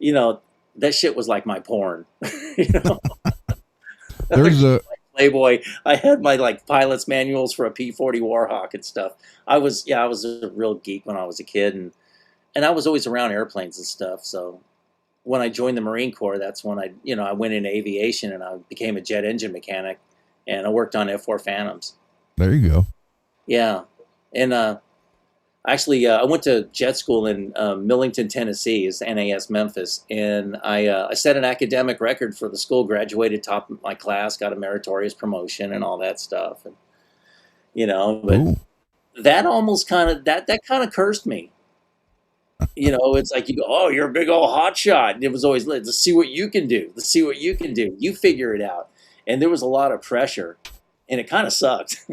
that shit was like my porn. There's a Playboy. I had my like pilot's manuals for a P-40 Warhawk and stuff. I was a real geek when I was a kid, and I was always around airplanes and stuff. So when I joined the Marine Corps, that's when I went into aviation, and I became a jet engine mechanic. And I worked on F-4 Phantoms. There you go. Yeah. And actually, I went to jet school in Millington, Tennessee, is NAS Memphis. And I set an academic record for the school, graduated top of my class, got a meritorious promotion and all that stuff. And, but Ooh. that almost that kind of cursed me. It's like you go, oh, you're a big old hotshot. And it was always, let's see what you can do. Let's see what you can do. You figure it out. And there was a lot of pressure, and it kind of sucked.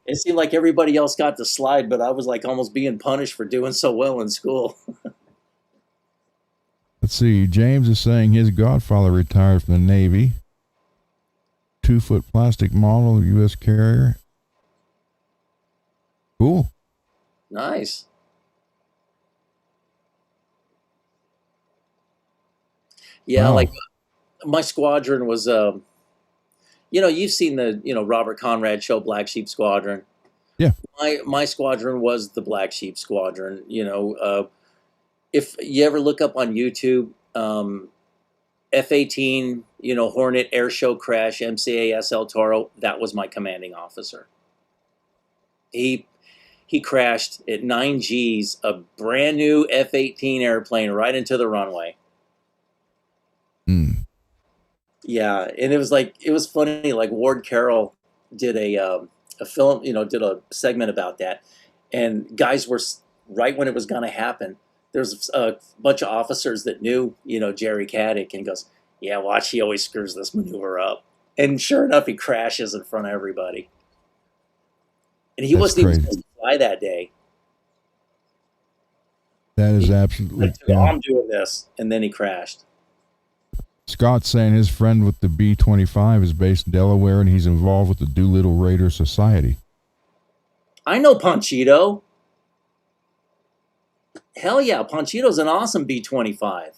It seemed like everybody else got the slide, but I was like almost being punished for doing so well in school. Let's see. James is saying his godfather retired from the Navy. 2-foot plastic model, U.S. carrier. Cool. Nice. Yeah, wow. Like my squadron was, you've seen the, Robert Conrad show Black Sheep Squadron. Yeah. My squadron was the Black Sheep Squadron. If you ever look up on YouTube, F-18, Hornet Air Show Crash, MCAS El Toro, that was my commanding officer. He crashed at 9 Gs, a brand new F-18 airplane right into the runway. Yeah, and it was funny. Like Ward Carroll did a film, did a segment about that, and guys were right when it was going to happen. There's a bunch of officers that knew, Jerry Caddick, and goes, "Yeah, watch, he always screws this maneuver up." And sure enough, he crashes in front of everybody. And he wasn't even supposed to fly that day. That is absolutely. I'm doing this, and then he crashed. Scott's saying his friend with the B-25 is based in Delaware, and he's involved with the Doolittle Raider Society. I know Panchito. Hell yeah, Panchito's an awesome B-25.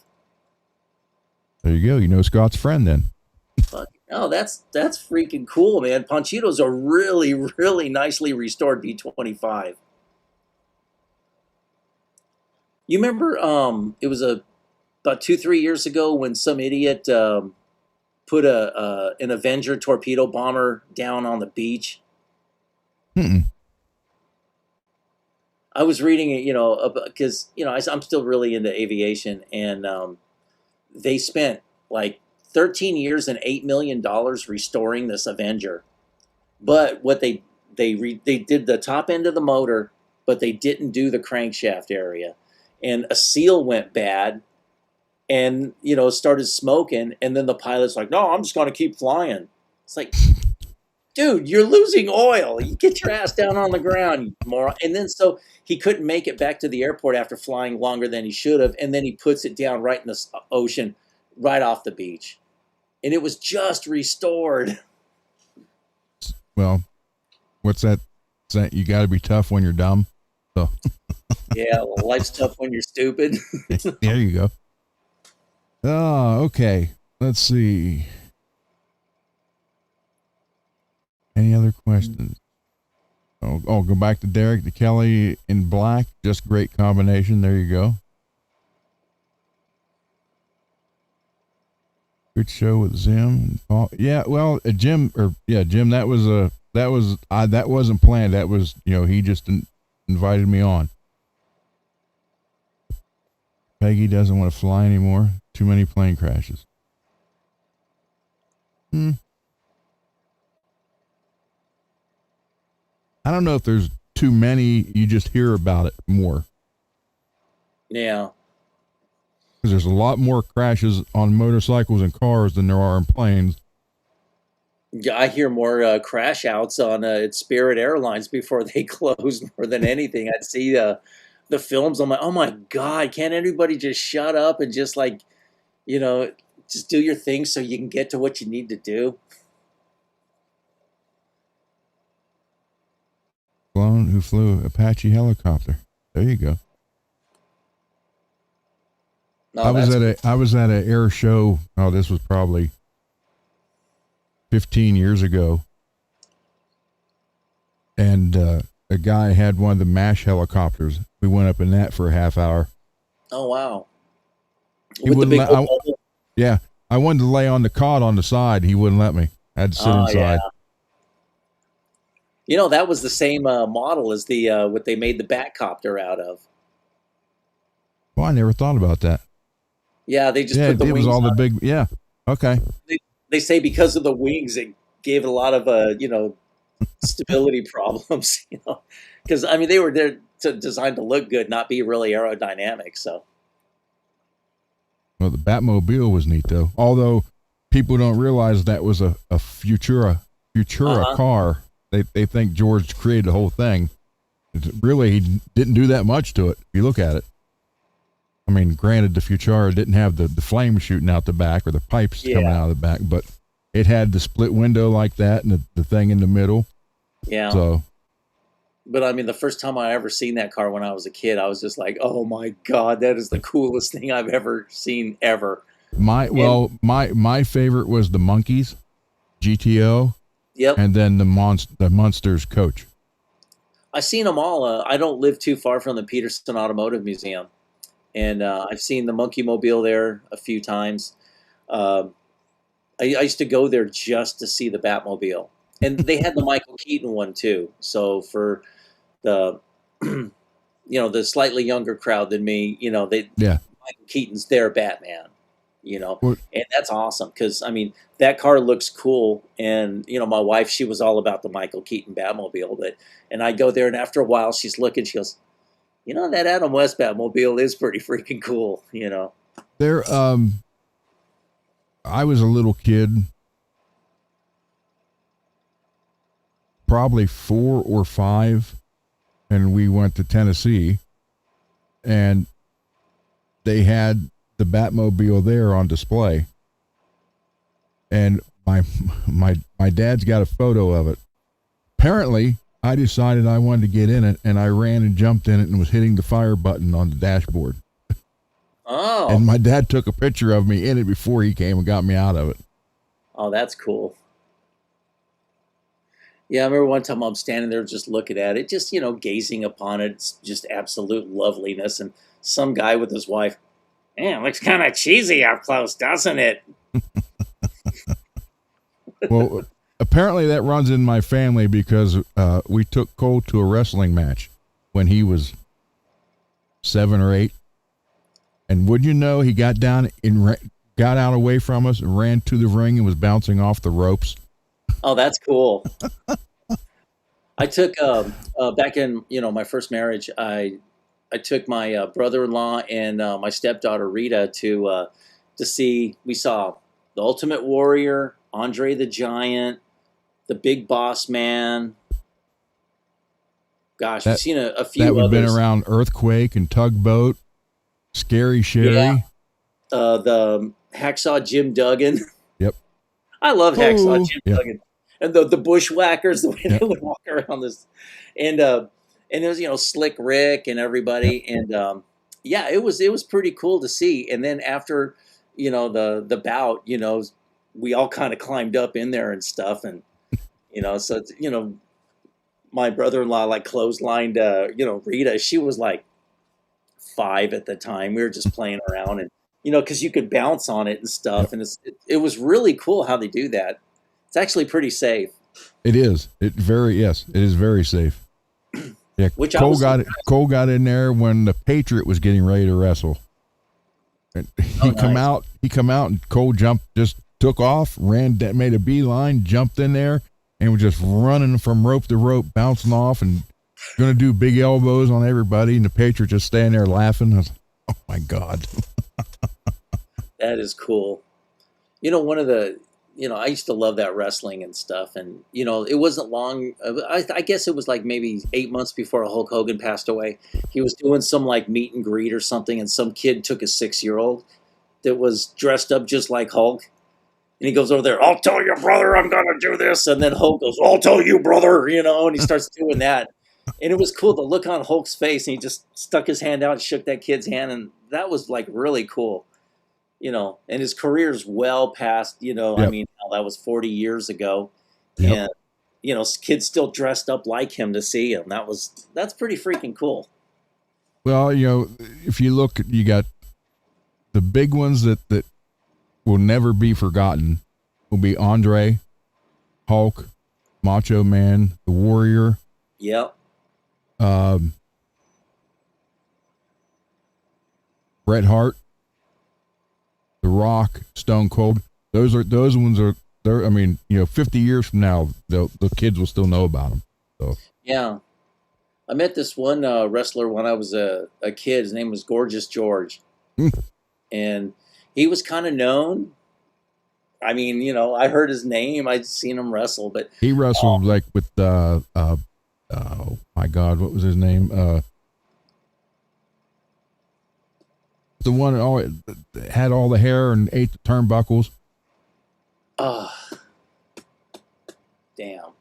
There you go. You know Scott's friend then. Fuck. Oh, that's freaking cool, man. Panchito's a really, really nicely restored B-25. You remember, it was about 2, 3 years ago when some idiot put an Avenger torpedo bomber down on the beach. Mm-mm. I was reading it, because I'm still really into aviation, and they spent like 13 years and $8 million restoring this Avenger. But what they did the top end of the motor, but they didn't do the crankshaft area, and a seal went bad, and started smoking, and then the pilot's like, "No, I'm just going to keep flying." It's like, dude, you're losing oil. You get your ass down on the ground, you moron. And then so he couldn't make it back to the airport after flying longer than he should have, and then he puts it down right in the ocean, right off the beach, and it was just restored. Well, what's that? You got to be tough when you're dumb. So Yeah, well, life's tough when you're stupid. there you go. Oh, okay. Let's see. Any other questions? Oh, go back to Derek, to Kelly in black. Just great combination. There you go. Good show with Zim and Paul. Yeah, well, Jim, that wasn't planned. That was, he just invited me on. Peggy doesn't want to fly anymore. Too many plane crashes. I don't know if there's too many. You just hear about it more. Yeah. Because there's a lot more crashes on motorcycles and cars than there are in planes. Yeah, I hear more crash outs on Spirit Airlines before they close more than anything. I'd see the films. I'm like, oh my God, can't anybody just shut up and just just do your thing so you can get to what you need to do? Clone who flew Apache helicopter. There you go. No, I was at a air show. Oh, this was probably 15 years ago. And a guy had one of the MASH helicopters. We went up in that for a half hour. Oh, wow. With the big yeah. I wanted to lay on the cot on the side. He wouldn't let me. I had to sit inside. Yeah. That was the same model as the what they made the Batcopter out of. Well, I never thought about that. Yeah, they just put the wings was all on the big, yeah. Okay. They say because of the wings, it gave it a lot of, stability problems, because, they were there designed to look good, not be really aerodynamic. So. Well, the Batmobile was neat, though. Although people don't realize that was a Futura car. They think George created the whole thing. Really, he didn't do that much to it, if you look at it. I mean, granted, the Futura didn't have the flame shooting out the back or the pipes coming out of the back, but it had the split window like that and the thing in the middle. Yeah. So. But the first time I ever seen that car when I was a kid, I was just like, oh my God, that is the coolest thing I've ever seen ever. My favorite was the Monkeys GTO. Yep. And then the Munsters coach. I've seen them all. I don't live too far from the Peterson Automotive Museum. And I've seen the Monkey Mobile there a few times. I used to go there just to see the Batmobile. And they had the Michael Keaton one too. So for the, the slightly younger crowd than me, Michael Keaton's their Batman, and that's awesome. Cause that car looks cool. And, my wife, she was all about the Michael Keaton Batmobile, and I go there and after a while she's looking, she goes, that Adam West Batmobile is pretty freaking cool, There, I was a little kid, probably 4 or 5, and we went to Tennessee, and they had the Batmobile there on display, and my dad's got a photo of it. Apparently, I decided I wanted to get in it, and I ran and jumped in it and was hitting the fire button on the dashboard. Oh. And my dad took a picture of me in it before he came and got me out of it. Oh, that's cool. Yeah, I remember one time I'm standing there just looking at it, just, gazing upon it. It's just absolute loveliness. And some guy with his wife, man, looks kind of cheesy up close, doesn't it? Well, apparently that runs in my family because we took Cole to a wrestling match when he was 7 or 8. And would you know, he got down and got out away from us and ran to the ring and was bouncing off the ropes. Oh, that's cool. I took back in my first marriage. I took my brother-in-law and my stepdaughter Rita to see. We saw the Ultimate Warrior, Andre the Giant, the Big Boss Man. Gosh, we've seen a few. That would have been others. around Earthquake and Tugboat, Scary Sherry. Yeah. The Hacksaw Jim Duggan. Yep. I love Hacksaw Jim Yep. Duggan. And the bushwhackers, the way Yep. they would walk around this, and it was Slick Rick and everybody, Yep. and it was pretty cool to see. And then after the bout, we all kind of climbed up in there and stuff, and so it's, my brother-in-law like clotheslined Rita. She was like 5 at the time. We were just playing around, and because you could bounce on it and stuff, and it was really cool how they do that. It's actually pretty safe. It is. It is very safe. Yeah, Which Cole got in there when the Patriot was getting ready to wrestle. And he come out, and Cole just took off, made a beeline, jumped in there, and was just running from rope to rope, bouncing off and going to do big elbows on everybody. And the Patriot just standing there laughing. I was like, oh my God. That is cool. One of the, I used to love that wrestling and stuff. And, it wasn't long. I guess it was like maybe 8 months before Hulk Hogan passed away. He was doing some like meet and greet or something. And some kid took a 6-year-old that was dressed up just like Hulk. And he goes over there, I'll tell your brother I'm going to do this. And then Hulk goes, I'll tell you, brother, and he starts doing that. And it was cool to look on Hulk's face. And he just stuck his hand out and shook that kid's hand. And that was like really cool. And his career's well past, Yep. I mean, that was 40 years ago. Yep. And, kids still dressed up like him to see him. That's pretty freaking cool. Well, if you look, you got the big ones that will never be forgotten will be Andre, Hulk, Macho Man, the Warrior. Yep. Bret Hart, The Rock, Stone Cold. Those ones are there. I mean, 50 years from now, the kids will still know about them. So Yeah. I met this one wrestler when I was a kid. His name was Gorgeous George. And he was kind of known. I mean, I heard his name. I'd seen him wrestle, but he wrestled like with oh my God, what was his name? The one that had all the hair and ate the turnbuckles. Damn.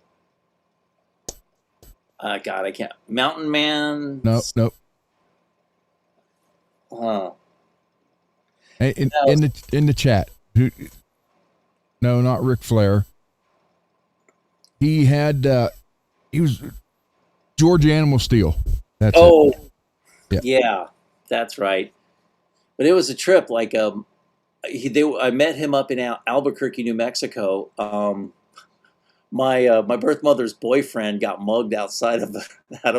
God, I can't. Mountain Man. Nope. Huh. Hey, in the chat, no, not Ric Flair. He was George Animal Steel. That's it. Yeah, that's right. But it was a trip. Like I met him up in Albuquerque, New Mexico. My birth mother's boyfriend got mugged outside of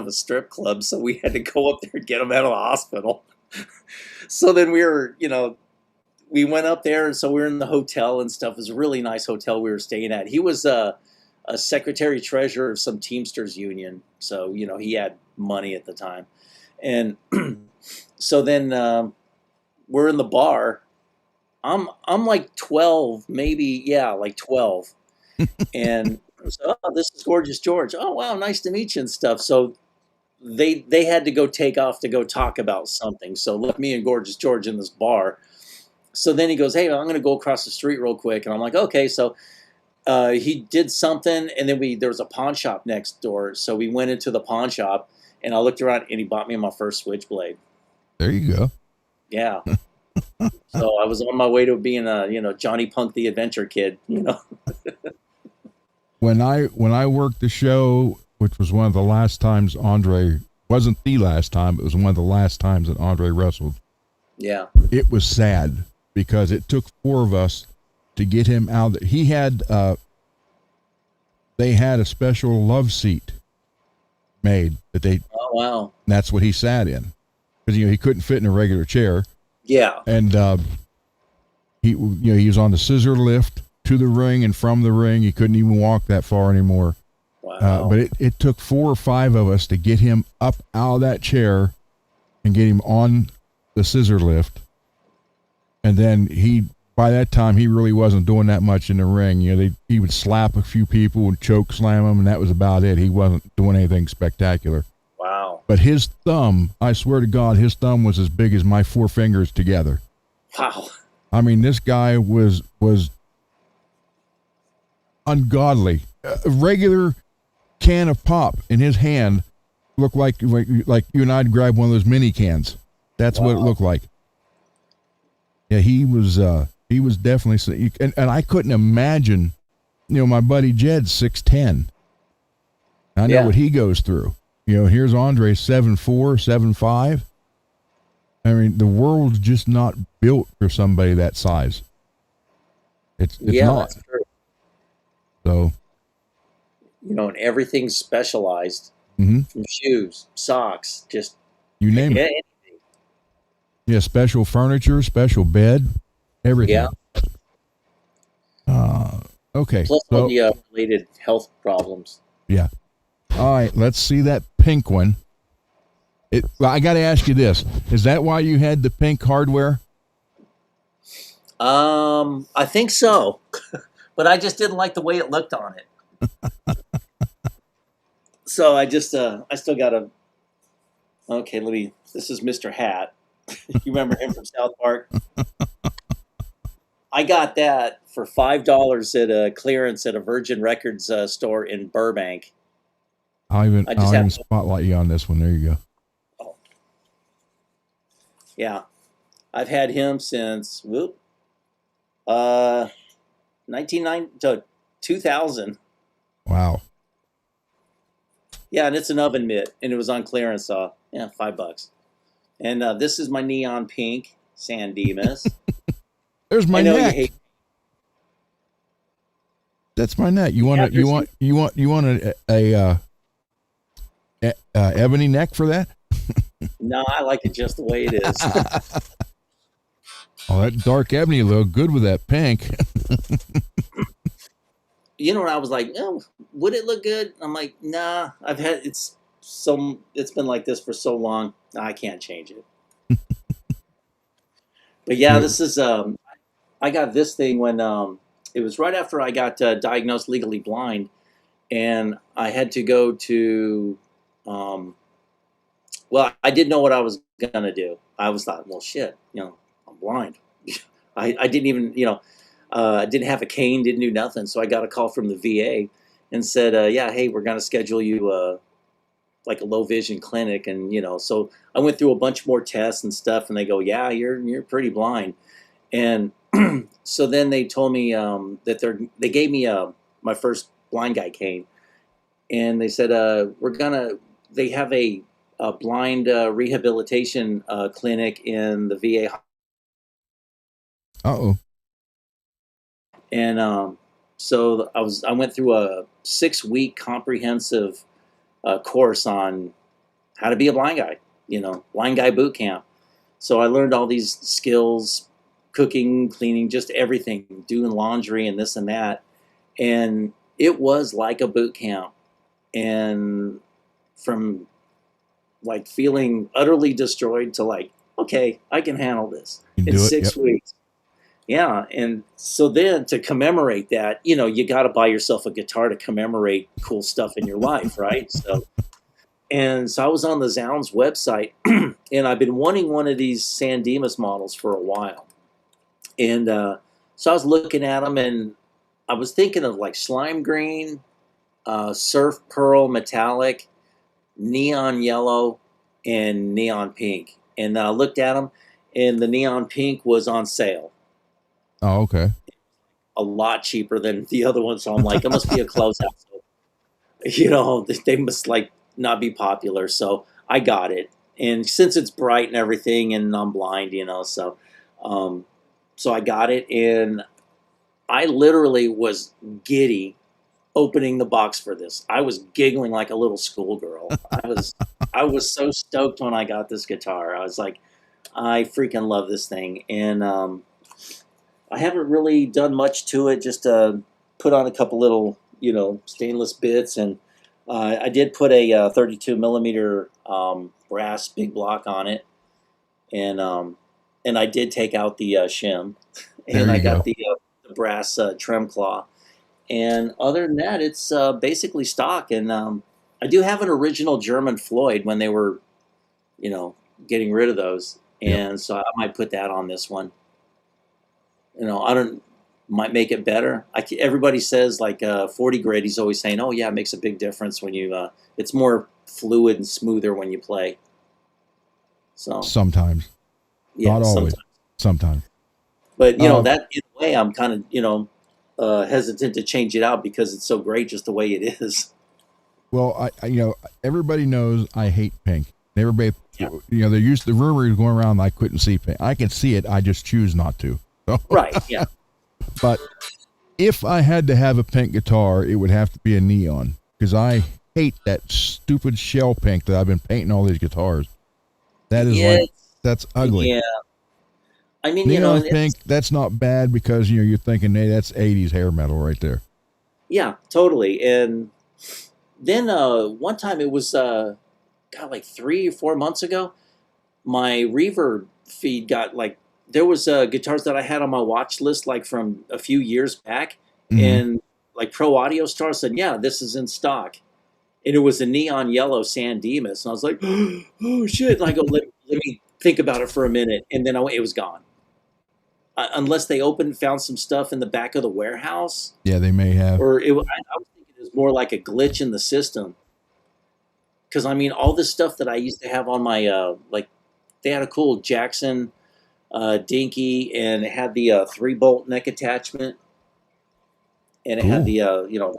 a strip club, so we had to go up there and get him out of the hospital. So then we went up there, and so we were in the hotel and stuff. It was a really nice hotel we were staying at. He was a secretary treasurer of some Teamsters union, so he had money at the time. And so then we're in the bar. I'm like 12, maybe, like 12. And so, this is Gorgeous George. Oh wow, nice to meet you and stuff. So they had to go take off to go talk about something. So left me and Gorgeous George in this bar. So then he goes, hey, I'm going to go across the street real quick. And I'm like, okay. So he did something, and then there was a pawn shop next door. So we went into the pawn shop, and I looked around, and he bought me my first switchblade. There you go. Yeah. So I was on my way to being a, Johnny Punk the Adventure Kid, When I worked the show, which was one of the last times Andre wasn't the last time, it was one of the last times that Andre wrestled. Yeah. It was sad because it took 4 of us to get him out. He had they had a special love seat made that they. Oh wow. That's what he sat in because he couldn't fit in a regular chair. Yeah. And he was on the scissor lift to the ring and from the ring. He couldn't even walk that far anymore. Wow. But it took 4 or 5 of us to get him up out of that chair and get him on the scissor lift. And then by that time, he really wasn't doing that much in the ring. He would slap a few people and choke slam them, and that was about it. He wasn't doing anything spectacular. Wow. But his thumb, I swear to God, his thumb was as big as my 4 fingers together. Wow. I mean, this guy was ungodly. A regular can of pop in his hand looked like you and I'd grab one of those mini cans. That's what it looked like. Yeah, he was definitely, and I couldn't imagine, my buddy Jed's 6'10". I know what he goes through. Here's Andre 7'4", 7'5". I mean, the world's just not built for somebody that size. It's not. That's true. So, and everything's specialized. Mm-hmm. From shoes, socks, just you name it. Anything. Yeah, special furniture, special bed, everything. Yeah. Okay. Plus all the related health problems. Yeah. All right, let's see that pink one. I got to ask you this. Is that why you had the pink hardware? I think so. But I just didn't like the way it looked on it. So I just, I still got to, okay, this is Mr. Hat. You remember him from South Park? I got that for $5 at a clearance at a Virgin Records store in Burbank. I'll even spotlight you on this one. There you go. Oh. Yeah. I've had him since, 1990 to 2000. Wow. Yeah, and it's an oven mitt, and it was on clearance, so yeah, $5. And this is my neon pink San Dimas. There's my neck. That's my neck. You want a ebony neck for that? No, I like it just the way it is. Oh, that dark ebony look good with that pink. I was like, oh, would it look good? I'm like, nah. It's been like this for so long. I can't change it. But yeah, this is I got this thing when it was right after I got diagnosed legally blind, and I had to go to well, I didn't know what I was gonna do. I was thought, well, shit, I'm blind. I didn't even, I didn't have a cane, didn't do nothing. So I got a call from the VA and said, yeah, hey, we're going to schedule you like a low vision clinic. And, so I went through a bunch more tests and stuff, and they go, yeah, you're pretty blind. And so then they told me that they gave me my first blind guy cane. And they said, they have a blind rehabilitation clinic in the VA. Uh-oh. And so I went through a 6-week comprehensive course on how to be a blind guy, blind guy boot camp. So I learned all these skills, cooking, cleaning, just everything, doing laundry and this and that. And it was like a boot camp. And from like feeling utterly destroyed to like, okay, I can handle this in 6 weeks. Yeah, and so then to commemorate that, you got to buy yourself a guitar to commemorate cool stuff in your life, right? So I was on the Zounds website, and I've been wanting one of these San Dimas models for a while. And so I was looking at them, and I was thinking of like slime green, surf pearl metallic, neon yellow, and neon pink. And I looked at them, and the neon pink was on sale. Oh, okay. A lot cheaper than the other one. So I'm like, it must be a closeout. So, you know, they must like not be popular. So I got it. And since it's bright and everything, and I'm blind, you know, um, so I got it, and I literally was giddy opening the box for this. I was giggling like a little schoolgirl. I was so stoked when I got this guitar. I was like, I freaking love this thing, and I haven't really done much to it. Just put on a couple little, you know, stainless bits, and I did put a 32 millimeter brass big block on it, and I did take out the shim, There and I you got go. the brass trim claw. And other than that, it's basically stock. And I do have an original German Floyd when they were, you know, getting rid of those, Yep. and so I might put that on this one. You know, I don't might make it better. Everybody says like 40 grade. He's always saying, "Oh yeah, it makes a big difference when you. It's more fluid and smoother when you play." So Sometimes, yeah, not always. sometimes. Sometimes. But you know that in a way, I'm kind of hesitant to change it out because it's so great just the way it is. Well, you know, everybody knows I hate pink. Everybody, Yeah. you know, the rumor is going around I couldn't see pink. I can see it. I just choose not to. So, Right. Yeah. but if I had to have a pink guitar, it would have to be a neon because I hate that stupid shell pink that I've been painting all these guitars. That is Yeah. that's ugly. Yeah. I mean, Neon you know, pink, that's not bad because, you know, you're thinking, hey, that's 80s hair metal right there. yeah, totally. And then one time it was, God, like 3 or 4 months ago, my reverb feed got like, there was guitars that I had on my watch list like from a few years back, Mhm. and like Pro Audio Star said, yeah, this is in stock. And it was a neon yellow San Dimas. And I was like, oh shit. And I go, let me think about it for a minute. And then it was gone. Unless they found some stuff in the back of the warehouse, Yeah, they may have. or I was thinking it was more like a glitch in the system. Because I mean, all this stuff that I used to have on my like, they had a cool Jackson Dinky, and it had the 3-bolt neck attachment, and it had Cool. the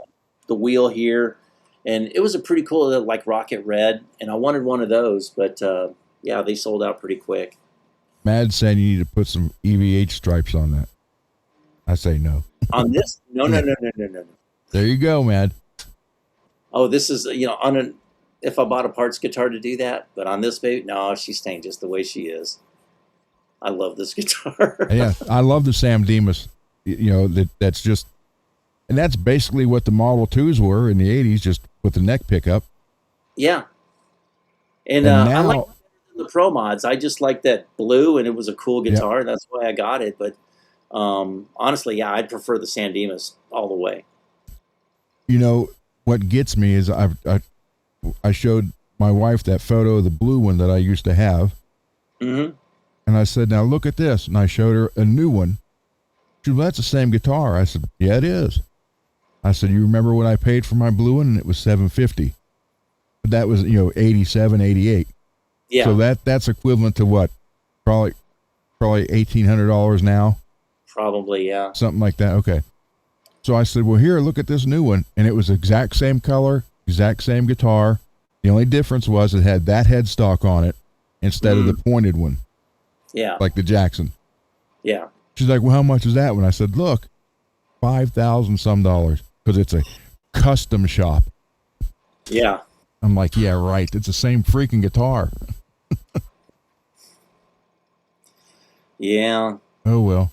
the wheel here, and it was a pretty cool like rocket red, and I wanted one of those, but yeah, they sold out pretty quick. Mad saying you need to put some EVH stripes on that. I say no. On this, no, no, Yeah. no, no, no, no, no. There you go, Mad. Oh, this is on an if I bought a parts guitar to do that, but on this baby, no, she's staying just the way she is. I love this guitar. Yeah, I love the Sam Demas. You know, that's just, and that's basically what the Model 2s were in the 80s, just with the neck pickup. Yeah, and And I like now, the Pro Mods. I just like that blue, and it was a cool yeah, guitar. That's why I got it. But honestly, yeah, I'd prefer the San Dimas all the way. you know, what gets me is I showed my wife that photo of the blue one that I used to have. Mm-hmm. And I said, now look at this. And I showed her a new one. She said, well, that's the same guitar. I said, yeah, it is. I said, you remember what I paid for my blue one? And it was $750. But that was, you know, 87, 88. Yeah. So that's equivalent to what? Probably $1,800 now. Probably, yeah. Something like that. Okay. So I said, well, here, look at this new one. And it was exact same color, exact same guitar. The only difference was it had that headstock on it instead of the pointed one. Yeah. Like the Jackson. Yeah. She's like, well, how much is that one? I said, look, $5,000 some because it's a custom shop. Yeah. I'm like, yeah, right. It's the same freaking guitar. Yeah. Oh, well.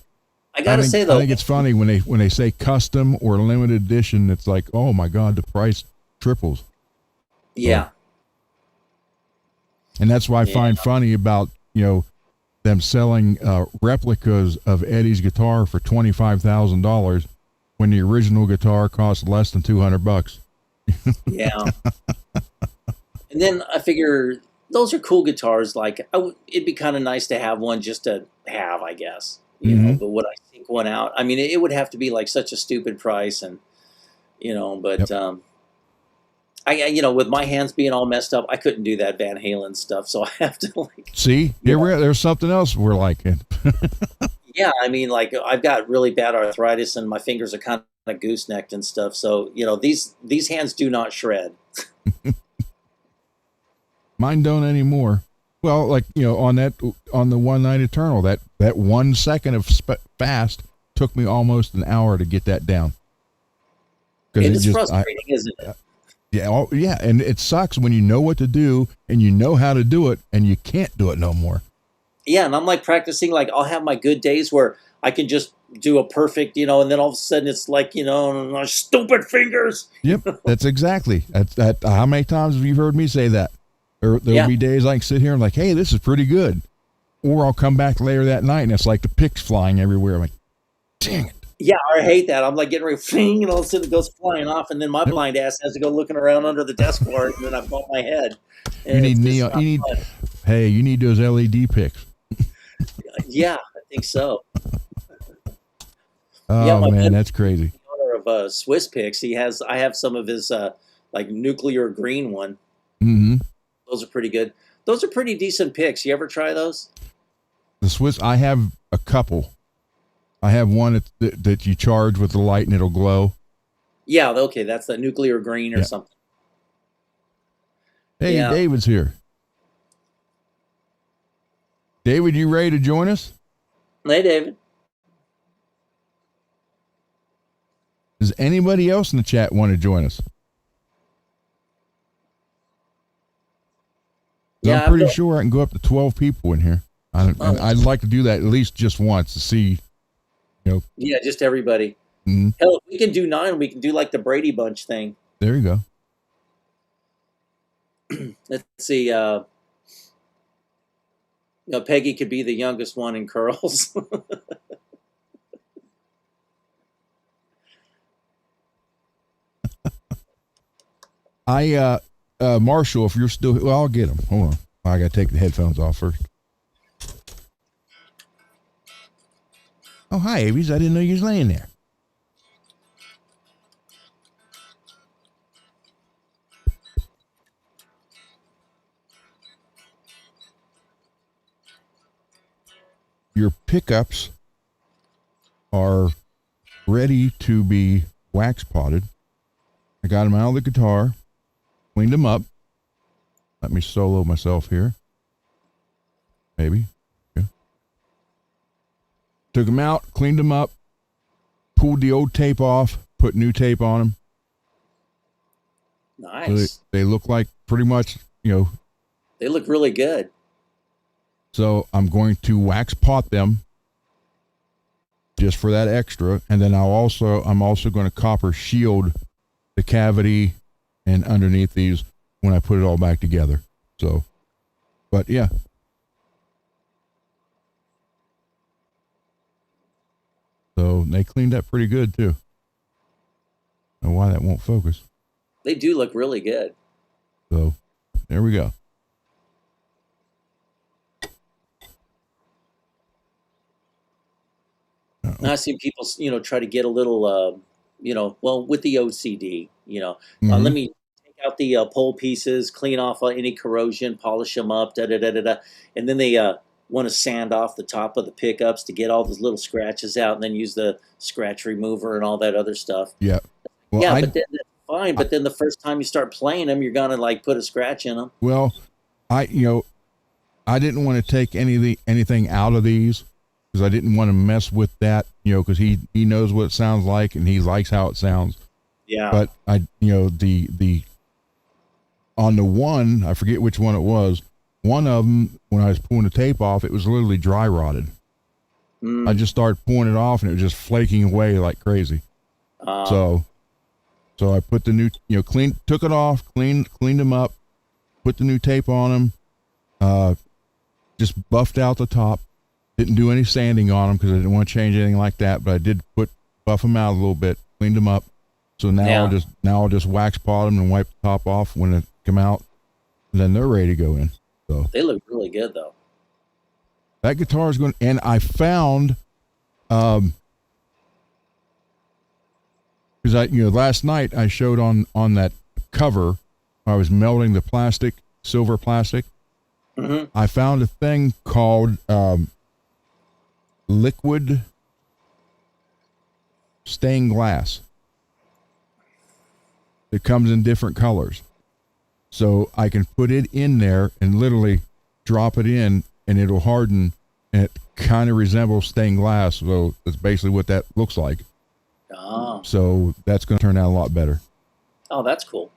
I gotta say though, I think it's funny when they say custom or limited edition. It's like, oh my God, the price triples. yeah. So, and that's why I find funny about, you know, them selling replicas of Eddie's guitar for $25,000 when the original guitar costs less than $200. Yeah. And then I figure those are cool guitars. Like it'd be kind of nice to have one just to have, I guess. You know, but would I seek one out? I mean, it would have to be like such a stupid price, and but Yep. with my hands being all messed up, I couldn't do that Van Halen stuff. So I have to like, See, there's something else we're liking. yeah, I mean, like I've got really bad arthritis and my fingers are kind of goosenecked and stuff. So, these hands do not shred. Mine don't anymore. Well, like, on the One Night Eternal, that 1 second of fast took me almost an hour to get that down. It is frustrating, isn't it? Yeah, and it sucks when you know what to do and you know how to do it and you can't do it no more. Yeah, and I'm like practicing, like I'll have my good days where I can just do a perfect, and then all of a sudden it's like, my stupid fingers. Yep, that's exactly. That. How many times have you heard me say that? There'll be days I can sit here and like, hey, this is pretty good. Or I'll come back later that night and it's like the picks flying everywhere. I'm like, dang it. Yeah, I hate that. I'm like getting ready, and all of a sudden it goes flying off, and then my blind ass has to go looking around under the desk for it, and then I bump my head. You need neon. You need those LED picks. Yeah, I think so. Oh man, that's crazy. The owner of Swiss Picks, I have some of his like nuclear green one. Mm-hmm. Those are pretty good. Those are pretty decent picks. You ever try those? The Swiss, I have a couple. I have one that you charge with the light and it'll glow. Yeah, okay, that's the nuclear green or something. Hey, yeah. David's here. David, you ready to join us? Hey, David. Does anybody else in the chat want to join us? Yeah, I'm pretty sure I can go up to 12 people in here. I'd like to do that at least just once to see, Yeah, just everybody. Mm-hmm. Hell, if we can do 9, we can do like the Brady Bunch thing. There you go. Let's see. Peggy could be the youngest one in curls. Marshall, if you're still, well, I'll get them. Hold on. I got to take the headphones off first. Oh, hi, Avies. I didn't know you was laying there. Your pickups are ready to be wax potted. I got them out of the guitar, cleaned them up. Let me solo myself here. Maybe. Yeah. Took them out, cleaned them up, pulled the old tape off, put new tape on them. Nice. So they look like pretty much, They look really good. So I'm going to wax pot them just for that extra. And then I'm also going to copper shield the cavity and underneath these when I put it all back together. So, but yeah. So they cleaned up pretty good too. I don't know why that won't focus. They do look really good. So there we go. I've seen people, try to get a little, with the OCD, Mm-hmm. Let me take out the pole pieces, clean off any corrosion, polish them up, and then they want to sand off the top of the pickups to get all those little scratches out, and then use the scratch remover and all that other stuff. Yeah. Well, but then that's fine. But then the first time you start playing them, you're gonna like put a scratch in them. Well, I didn't want to take anything out of these, because I didn't want to mess with that, because he knows what it sounds like and he likes how it sounds. Yeah. But the on the one, I forget which one it was. One of them, when I was pulling the tape off, it was literally dry rotted. I just started pulling it off and it was just flaking away like crazy. So I put the new, took it off, cleaned them up, put the new tape on them, just buffed out the top. Didn't do any sanding on them because I didn't want to change anything like that, but I did buff them out a little bit, cleaned them up. So now I'll just wax pot them and wipe the top off when it come out, and then they're ready to go in. So they look really good though. That guitar is going, and I found, because last night I showed on that cover I was melting the plastic, silver plastic. Mm-hmm. I found a thing called liquid stained glass. It comes in different colors. So I can put it in there and literally drop it in and it'll harden, and it kind of resembles stained glass. So that's basically what that looks like. Oh. So that's going to turn out a lot better. Oh, that's cool.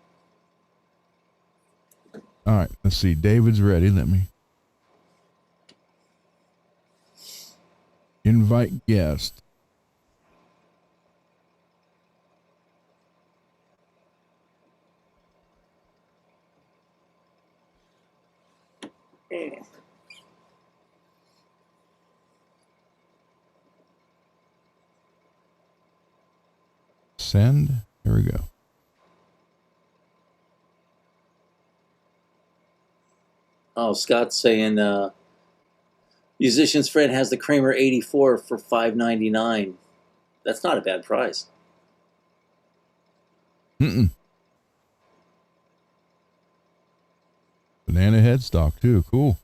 All right, let's see. David's ready. Let me invite guest. Send. Here we go. Oh, Scott's saying musician's friend has the Kramer 84 for $5.99. That's not a bad price. Mm-mm. Banana headstock too. Cool.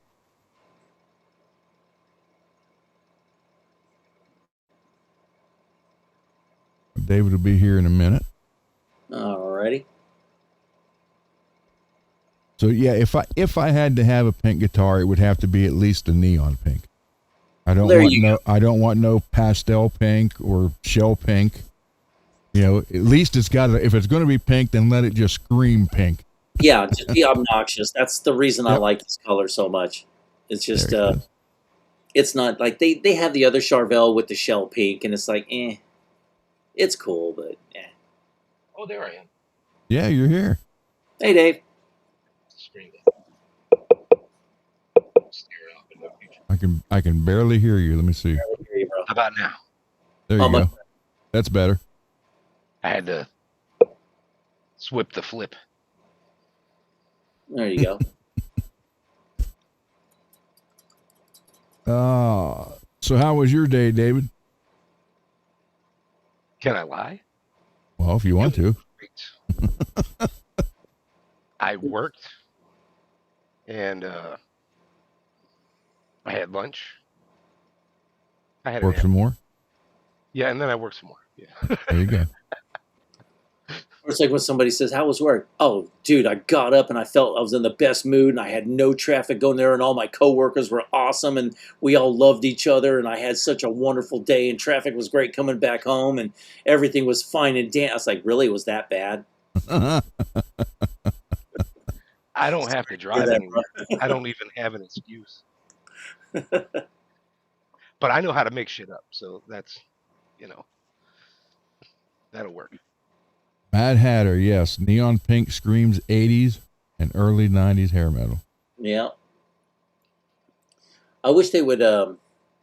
David will be here in a minute. Alrighty. So yeah, if I had to have a pink guitar, it would have to be at least a neon pink. I don't want no pastel pink or shell pink. You know, at least it's got to, if it's going to be pink, then let it just scream pink. Yeah, just be obnoxious. That's the reason I like this color so much. It's just it's not like they have the other Charvel with the shell pink, and it's like, it's cool, but Oh, there I am. Yeah, you're here. Hey, Dave. I can barely hear you. Let me see. How about now? There you go. That's better. I had to swip the flip. There you go. So how was your day, David? Can I lie? Well, if you want to. I worked and I had lunch. I had work some more. Yeah, and then I worked some more. Yeah. There you go. It's like when somebody says, "How was work?" Oh, dude, I got up and I felt I was in the best mood, and I had no traffic going there, and all my coworkers were awesome, and we all loved each other, and I had such a wonderful day, and traffic was great coming back home, and everything was fine and I was like, really, it was that bad? I don't have to drive anymore. I don't even have an excuse. But I know how to make shit up, so that's, that'll work. Mad Hatter, yes. Neon pink screams 80s and early 90s hair metal. Yeah. I wish they would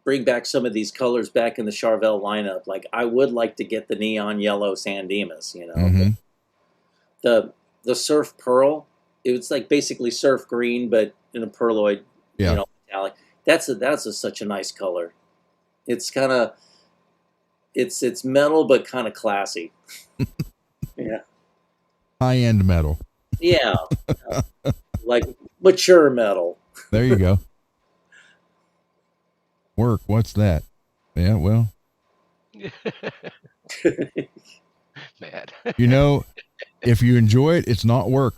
bring back some of these colors back in the Charvel lineup. Like, I would like to get the neon yellow San Dimas, Mm-hmm. The Surf Pearl, it was like basically surf green, but in a perloid, metallic. That's such a nice color. It's kind of, it's metal, but kind of classy. Yeah. High-end metal. Yeah. Like mature metal. There you go. Work. What's that? Yeah, well. Mad. If you enjoy it, it's not work.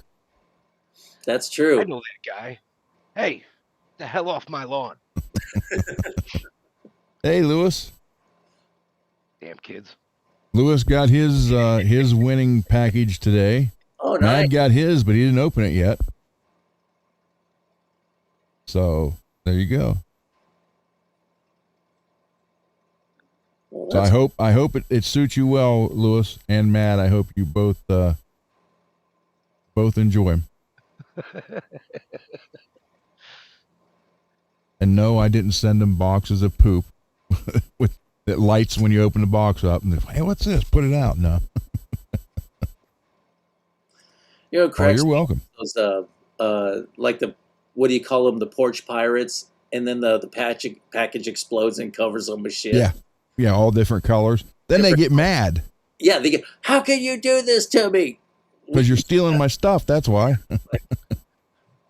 That's true. I know that guy. Hey, the hell off my lawn. Hey, Lewis. Damn kids. Lewis got his winning package today. Oh, nice. Mad got his, but he didn't open it yet. So there you go. Well, so I hope it suits you well, Lewis and Matt. I hope you both enjoy them. And no, I didn't send them boxes of poop with that lights when you open the box up and hey, what's this? Put it out. No. Craig, you're welcome. Those like the, what do you call them? The porch pirates, and then the package explodes and covers them with shit. Yeah, all different colors. Then they get mad. Yeah, they get, how can you do this to me? Because you're stealing my stuff. That's why.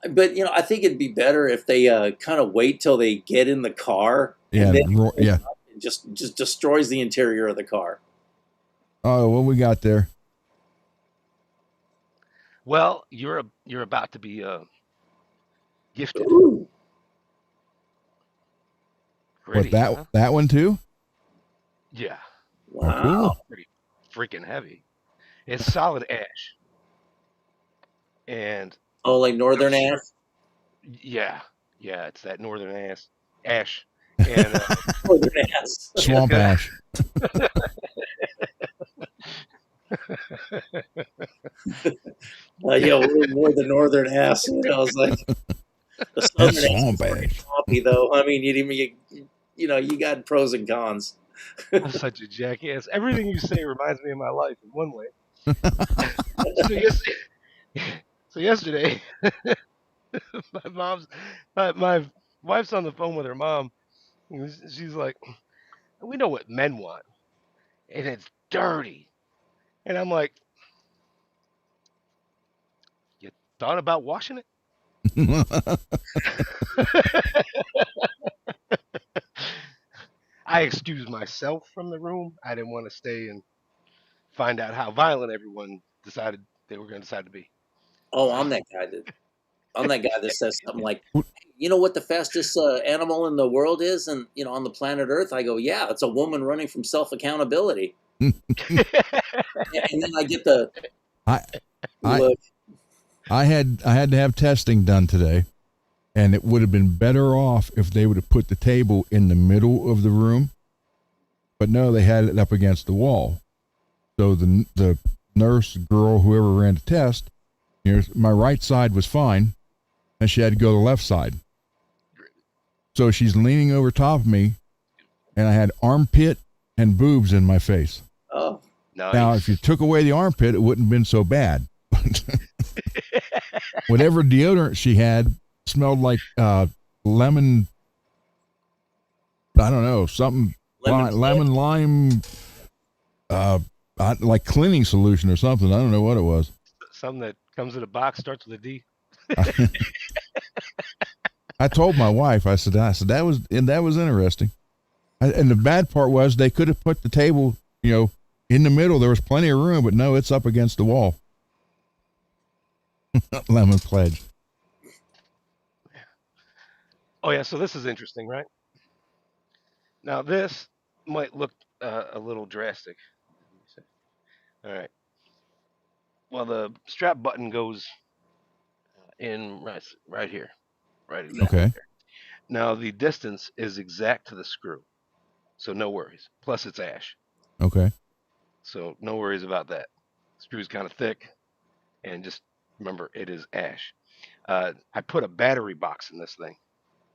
But I think it'd be better if they kind of wait till they get in the car Yeah. and then Yeah. it just destroys the interior of the car. Oh, what we got there? Well, you're about to be gifted. Ooh. What, Gritty, huh? that one too? Yeah, Oh, Wow. cool. pretty freaking heavy. It's solid ash, and Oh, like Northern I'm Ash? sure. Yeah, yeah, it's that northern ash, and Northern Ash. Swamp yeah, ash. Yeah, we're more the Northern Ash. I was like, the That's Southern Ash swamp is pretty ash. choppy, though. I mean, you got pros and cons. I'm such a jackass. Everything you say reminds me of my life in one way. So yesterday, so yesterday, my mom's, my wife's on the phone with her mom. And she's like, "We know what men want, and it's dirty." And I'm like, "You thought about washing it?" I excused myself from the room. I didn't want to stay and find out how violent everyone decided they were going to decide to be. Oh, I'm that guy that says something like, you know what the fastest animal in the world is, and on the planet Earth. I go, yeah, it's a woman running from self accountability. And then I get the I look. I had to have testing done today, and it would have been better off if they would have put the table in the middle of the room. But no, they had it up against the wall. So the nurse girl, whoever ran the test, my right side was fine, and she had to go to the left side. So she's leaning over top of me, and I had armpit and boobs in my face. Oh, Nice. Now, if you took away the armpit, it wouldn't have been so bad. Whatever deodorant she had smelled like lemon. I don't know, something lemon lime, like cleaning solution or something. I don't know what it was. Something that comes in a box starts with a D. I told my wife. I said that was interesting. And the bad part was they could have put the table, in the middle. There was plenty of room, but no, it's up against the wall. Lemon pledge. Oh yeah, so this is interesting, right? Now this might look a little drastic. All right. Well, the strap button goes in right here, right exactly Okay. there. Now the distance is exact to the screw, so no worries. Plus it's ash, Okay. so no worries about that. Screw's kind of thick, and just remember it is ash. I put a battery box in this thing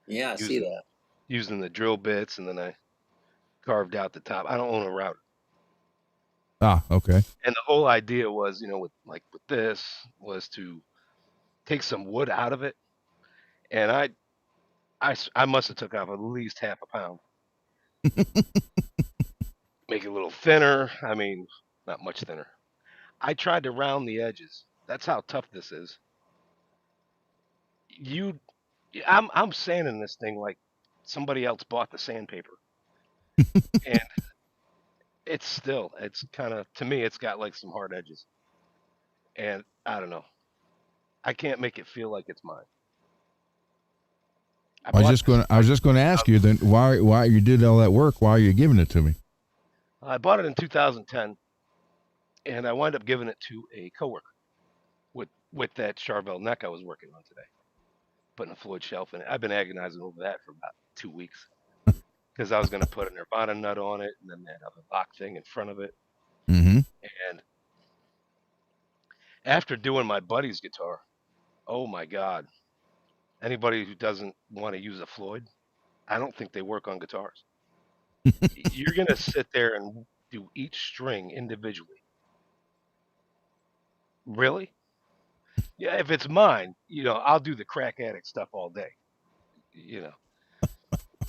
yeah, I see using that. using the drill bits, and then I carved out the top. I don't own a router. Ah, okay. And the whole idea was, with this, was to take some wood out of it, and I must have took off at least half a pound, make it a little thinner. I mean, not much thinner. I tried to round the edges. That's how tough this is. You, I'm sanding this thing like somebody else bought the sandpaper, and it's kind of, to me, it's got like some hard edges, and I don't know. I can't make it feel like it's mine. I I was bought just this. going. I was just going to ask you then why you did all that work. Why are you giving it to me? I bought it in 2010, and I wound up giving it to a coworker with that Charvel neck I was working on today, putting a Floyd shelf in it. I've been agonizing over that for about 2 weeks because I was going to put a Nirvana nut on it and then that other lock thing in front of it. Mm-hmm. And after doing my buddy's guitar, oh my God, anybody who doesn't want to use a Floyd, I don't think they work on guitars. You're going to sit there and do each string individually. Really? Yeah, if it's mine, I'll do the crack addict stuff all day. You know,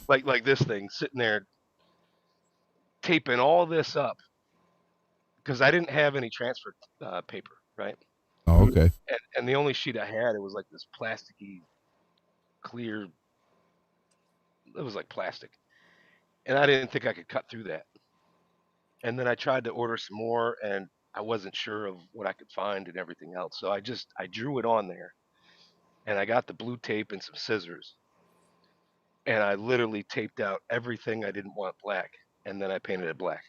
like this thing sitting there taping all this up because I didn't have any transfer paper, right? Oh, okay. And the only sheet I had, it was like this plasticky, clear. It was like plastic, and I didn't think I could cut through that. And then I tried to order some more, and I wasn't sure of what I could find and everything else. So I drew it on there, and I got the blue tape and some scissors, and I literally taped out everything I didn't want black, and then I painted it black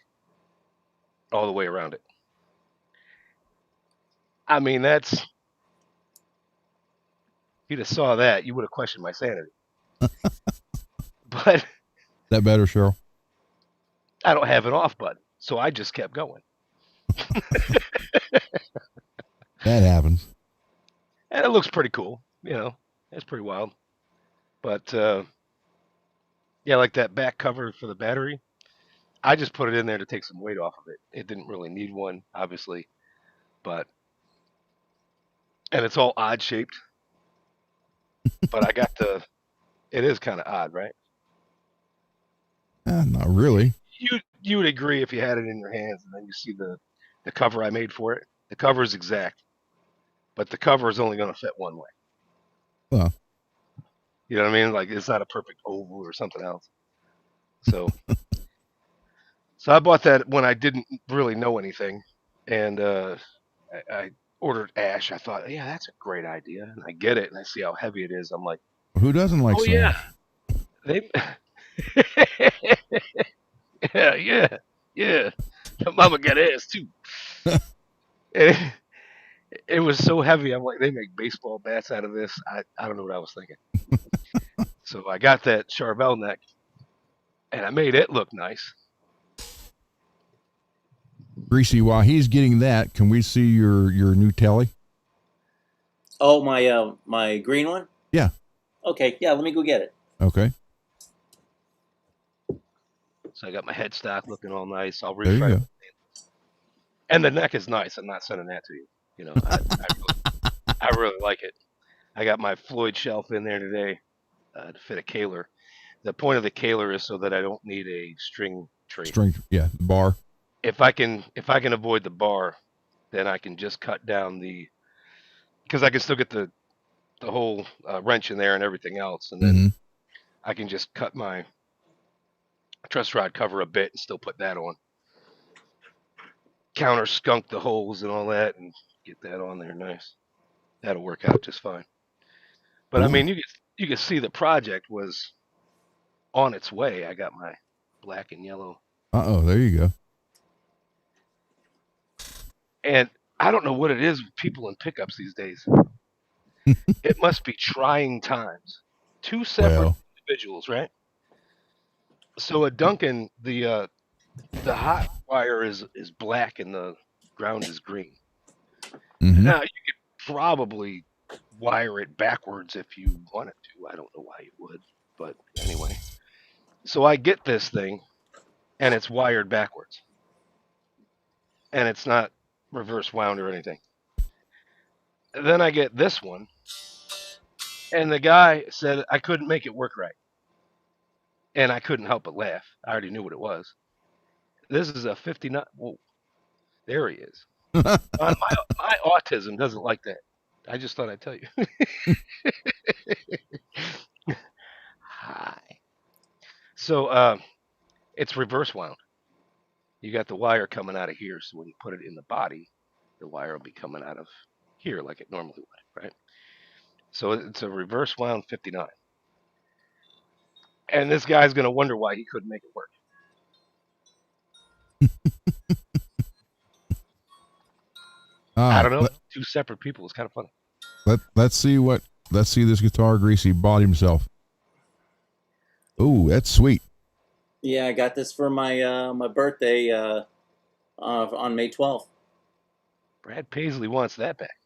all the way around it. I mean, that's if you'd have saw that, you would have questioned my sanity. But That better, Cheryl? I don't have an off button, so I just kept going. That happens. And it looks pretty cool, you know. It's pretty wild. But yeah, like that back cover for the battery, I just put it in there to take some weight off of it. It didn't really need one, obviously, but and it's all odd shaped. But I got the. It is kind of odd, right? Not really. You would agree if you had it in your hands and then you see the cover I made for it. The cover is exact, but the cover is only going to fit one way. Well, You know what I mean? Like it's not a perfect oval or something else. So so I bought that when I didn't really know anything, and I ordered ash. I thought, yeah, that's a great idea. And I get it, and I see how heavy it is. I'm like, who doesn't like oh sand? yeah, they. yeah. Mama got ass too. it, it was so heavy. I'm like, they make baseball bats out of this. I don't know what I was thinking. So I got that Charvel neck, and I made it look nice. Greasy, while he's getting that, can we see your new telly? Oh, my green one? Yeah. Okay, yeah, let me go get it. Okay. So I got my headstock looking all nice. I'll There you refresh. go. And the neck is nice. I'm not sending that to you. You know, I really like it. I got my Floyd shelf in there today to fit a caler. The point of the caler is so that I don't need a string tray. String, yeah, bar. If I can avoid the bar, then I can just cut down because I can still get the whole wrench in there and everything else, and then I can just cut my truss rod cover a bit and still put that on. Counter skunk the holes and all that, and get that on there nice. That'll work out just fine. But I mean, you can see the project was on its way. I got my black and yellow. There you go. And I don't know what it is with people in pickups these days. It must be trying times. Two separate individuals, right? So a Duncan, the hot wire is black and the ground is green. Now you could probably wire it backwards if you wanted to. I don't know why you would, but anyway. So I get this thing, and it's wired backwards, and it's not reverse wound or anything. And then I get this one, and the guy said I couldn't make it work right, and I couldn't help but laugh. I already knew what it was. This is a 59. Whoa, there he is. My autism doesn't like that. I just thought I'd tell you. Hi. So it's reverse wound. You got the wire coming out of here, so when you put it in the body, the wire will be coming out of here like it normally would, right? So it's a reverse wound 59. And this guy's going to wonder why he couldn't make it work. I don't know. Two separate people is kind of funny. Let's see this guitar Greasy bought himself. Ooh, that's sweet. Yeah, I got this for my my birthday on May 12th. Brad Paisley wants that back.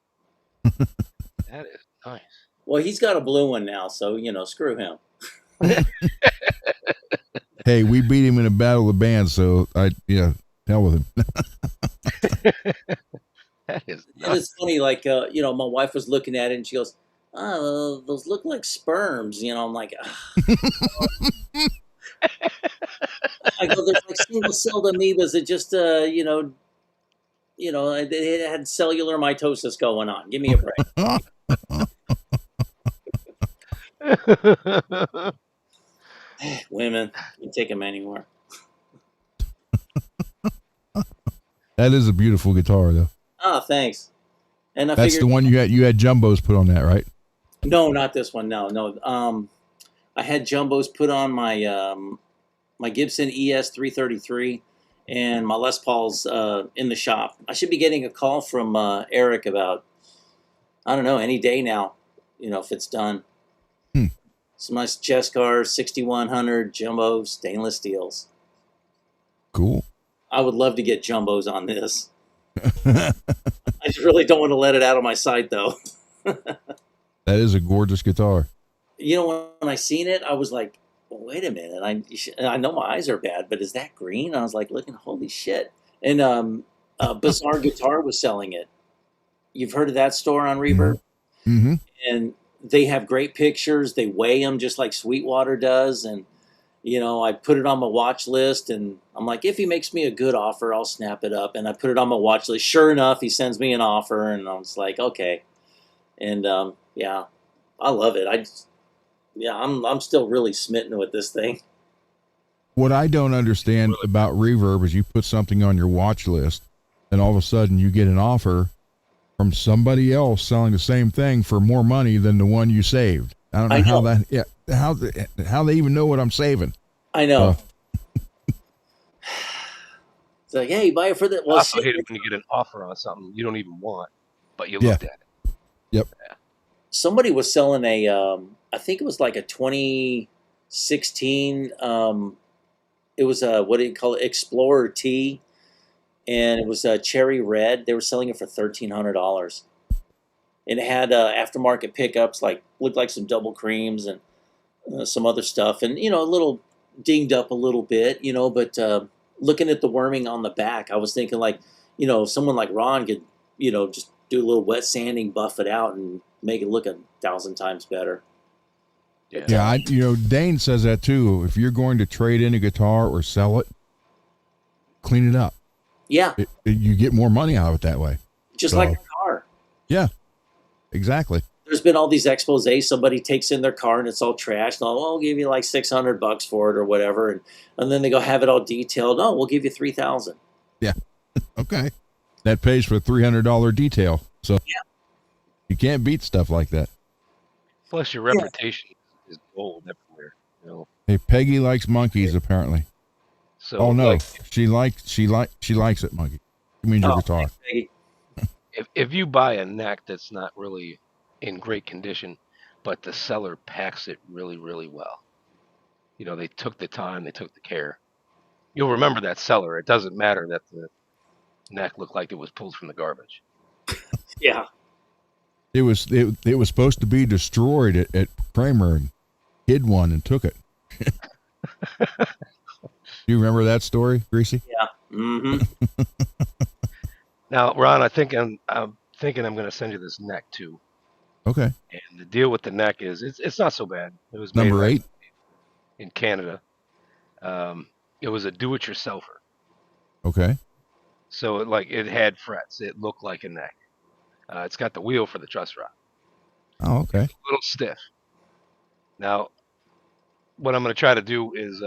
That is nice. Well, he's got a blue one now, so screw him. Hey, we beat him in a battle of the bands, so hell with him. That is nuts. It's funny, like my wife was looking at it and she goes, "Oh, those look like sperms." I'm like, I go, "There's like single-celled amoebas that just it had cellular mitosis going on. Give me a break. Women, can't take them anymore. That is a beautiful guitar, though. Oh, thanks. And I That's figured, the one you had jumbos put on that, right? no, not this one. No, no. I had jumbos put on my Gibson ES 333 and my Les Paul's in the shop. I should be getting a call from Eric about, I don't know, any day now, if it's done. Some nice Jescar 6100 jumbo stainless steels. Cool. I would love to get jumbos on this. I just really don't want to let it out of my sight, though. That is a gorgeous guitar. When I seen it, I was like, well, wait a minute. I know my eyes are bad, but is that green? I was like, looking, holy shit. And Bizarre Guitar was selling it. You've heard of that store on Reverb? Mm-hmm. And they have great pictures. They weigh them just like Sweetwater does. And, I put it on my watch list. And I'm like, if he makes me a good offer, I'll snap it up. And I put it on my watch list. Sure enough, he sends me an offer. And I was like, okay. And, yeah, I love it. I'm still really smitten with this thing. What I don't understand about Reverb is you put something on your watch list and all of a sudden you get an offer from somebody else selling the same thing for more money than the one you saved. I don't know how they even know what I'm saving. I know. It's like, hey, buy it for that. Well, I hate it when you get an offer on something you don't even want, but you looked at it. Yep. Yeah. Somebody was selling I think it was like a 2016, it was a, what do you call it, Explorer T, and it was a cherry red. They were selling it for $1,300. And it had aftermarket pickups, looked like some double creams and some other stuff, and a little dinged up a little bit, but looking at the worming on the back, I was thinking someone like Ron could, just do a little wet sanding, buff it out, and make it look 1,000 times better. Yeah, Dane says that too. If you're going to trade in a guitar or sell it, clean it up. Yeah. You get more money out of it that way. Just like a car. Yeah, exactly. There's been all these exposes. Somebody takes in their car and it's all trashed. And I'll give you like $600 for it or whatever. And then they go have it all detailed. Oh, we'll give you $3,000. Yeah. Okay. That pays for a $300 detail. So you can't beat stuff like that. Plus, your reputation is gold everywhere. Hey, Peggy likes monkeys apparently. So, no, she likes it, monkey. You mean your guitar? Peggy. If you buy a neck that's not really in great condition, but the seller packs it really, really well. They took the time, they took the care. You'll remember that seller. It doesn't matter that the neck looked like it was pulled from the garbage. Yeah. It was supposed to be destroyed at Kramer, and hid one and took it. Do you remember that story, Greasy? Yeah. Mm-hmm. Now, Ron, I'm thinking I'm going to send you this neck too. Okay. And the deal with the neck is it's not so bad. It was number made 8 in Canada. It was a do-it-yourselfer. Okay. So it had frets. It looked like a neck. It's got the wheel for the truss rod. Oh, okay. It's a little stiff. Now, what I'm going to try to do is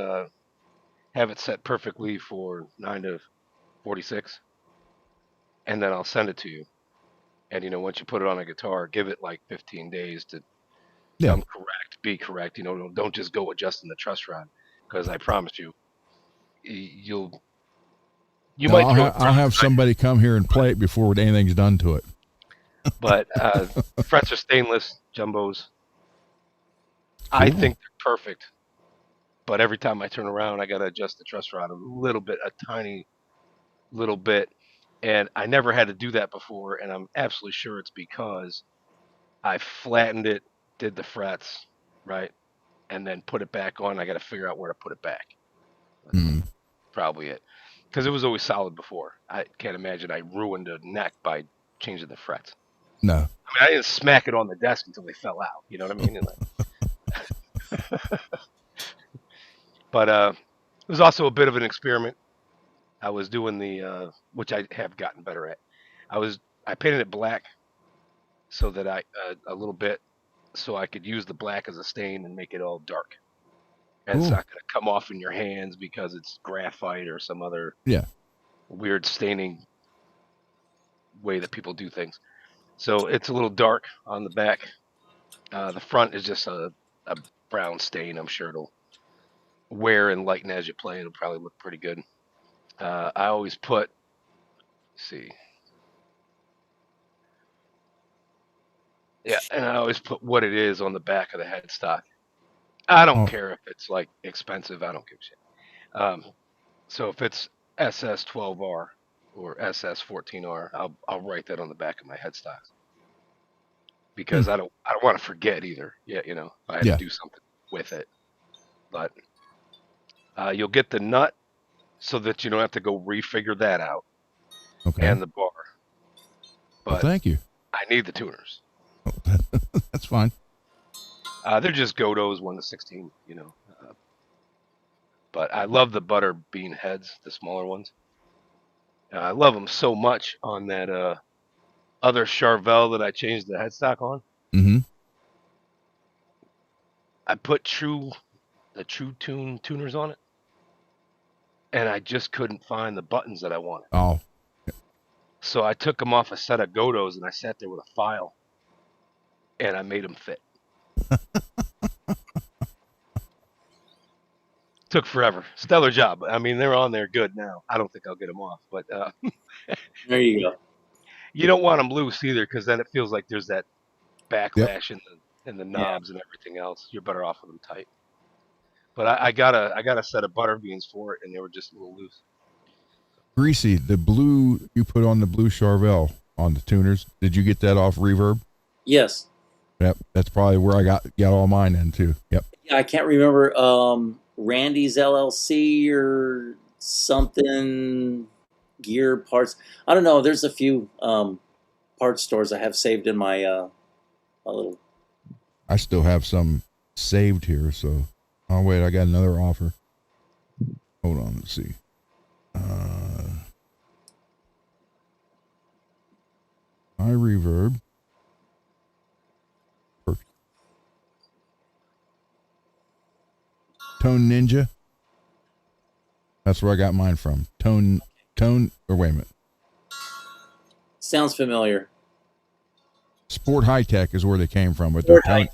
have it set perfectly for 9 to 46, and then I'll send it to you. And once you put it on a guitar, give it like 15 days to come correct, be correct. Don't just go adjusting the truss rod, because I promise you, might. I'll have somebody come here and play it before anything's done to it. But frets are stainless jumbos. Cool. I think they're perfect. But every time I turn around, I got to adjust the truss rod a tiny little bit. And I never had to do that before, and I'm absolutely sure it's because I flattened it, did the frets, right, and then put it back on. I got to figure out where to put it back. That's probably it. Because it was always solid before. I can't imagine I ruined a neck by changing the frets. No. I mean, I didn't smack it on the desk until they fell out. You know what I mean? But it was also a bit of an experiment. I was doing the which I have gotten better at. I painted it black so that I a little bit so I could use the black as a stain and make it all dark. And it's Cool. not going to come off in your hands because it's graphite or some other Yeah. weird staining way that people do things. So it's a little dark on the back. The front is just a brown stain. I'm sure it'll wear and lighten as you play. It'll probably look pretty good. I always put, let's see, yeah, and I always put what it is on the back of the headstock. I don't Oh, care if it's like expensive. I don't give a shit. So if it's SS12R or SS14R, I'll write that on the back of my headstocks because I don't want to forget either. Yeah, I had to do something with it. But you'll get the nut so that you don't have to go refigure that out okay. and the bar. But Well, thank you. I need the tuners. That's fine. They're just Godos 1/16, but I love the butter bean heads, the smaller ones. I love them so much on that other Charvel that I changed the headstock on. Mm-hmm. I put the True Tune tuners on it, and I just couldn't find the buttons that I wanted. Oh. So I took them off a set of Godos, and I sat there with a file, and I made them fit. Took forever. Stellar job. I mean, they're on there good now. I don't think I'll get them off, but There you go. you don't want them loose either, because then it feels like there's that backlash in the knobs and everything else. You're better off with them tight. But I got a set of butter beans for it, and they were just a little loose. Greasy, the blue you put on the blue Charvel on the tuners. Did you get that off Reverb? Yes. Yep. That's probably where I got all mine in too. Yep. Yeah, I can't remember Randy's LLC or something gear parts. I don't know. There's a few parts stores I have saved in my little. I still have some saved here, so oh wait, I got another offer. Hold on, let's see. My Reverb. Tone Ninja. That's where I got mine from. Tone, or wait a minute. Sounds familiar. Sport High Tech is where they came from with their Tone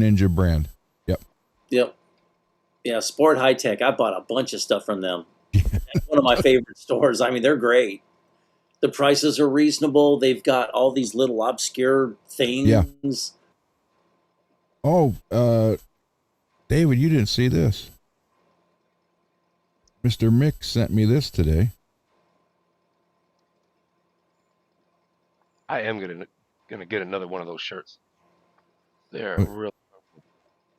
Ninja brand. Yep. Yeah, Sport High Tech. I bought a bunch of stuff from them. That's one of my favorite stores. I mean, they're great. The prices are reasonable. They've got all these little obscure things. Yeah. Oh, David, you didn't see this. Mr. Mick sent me this today. I am gonna get another one of those shirts. They're a real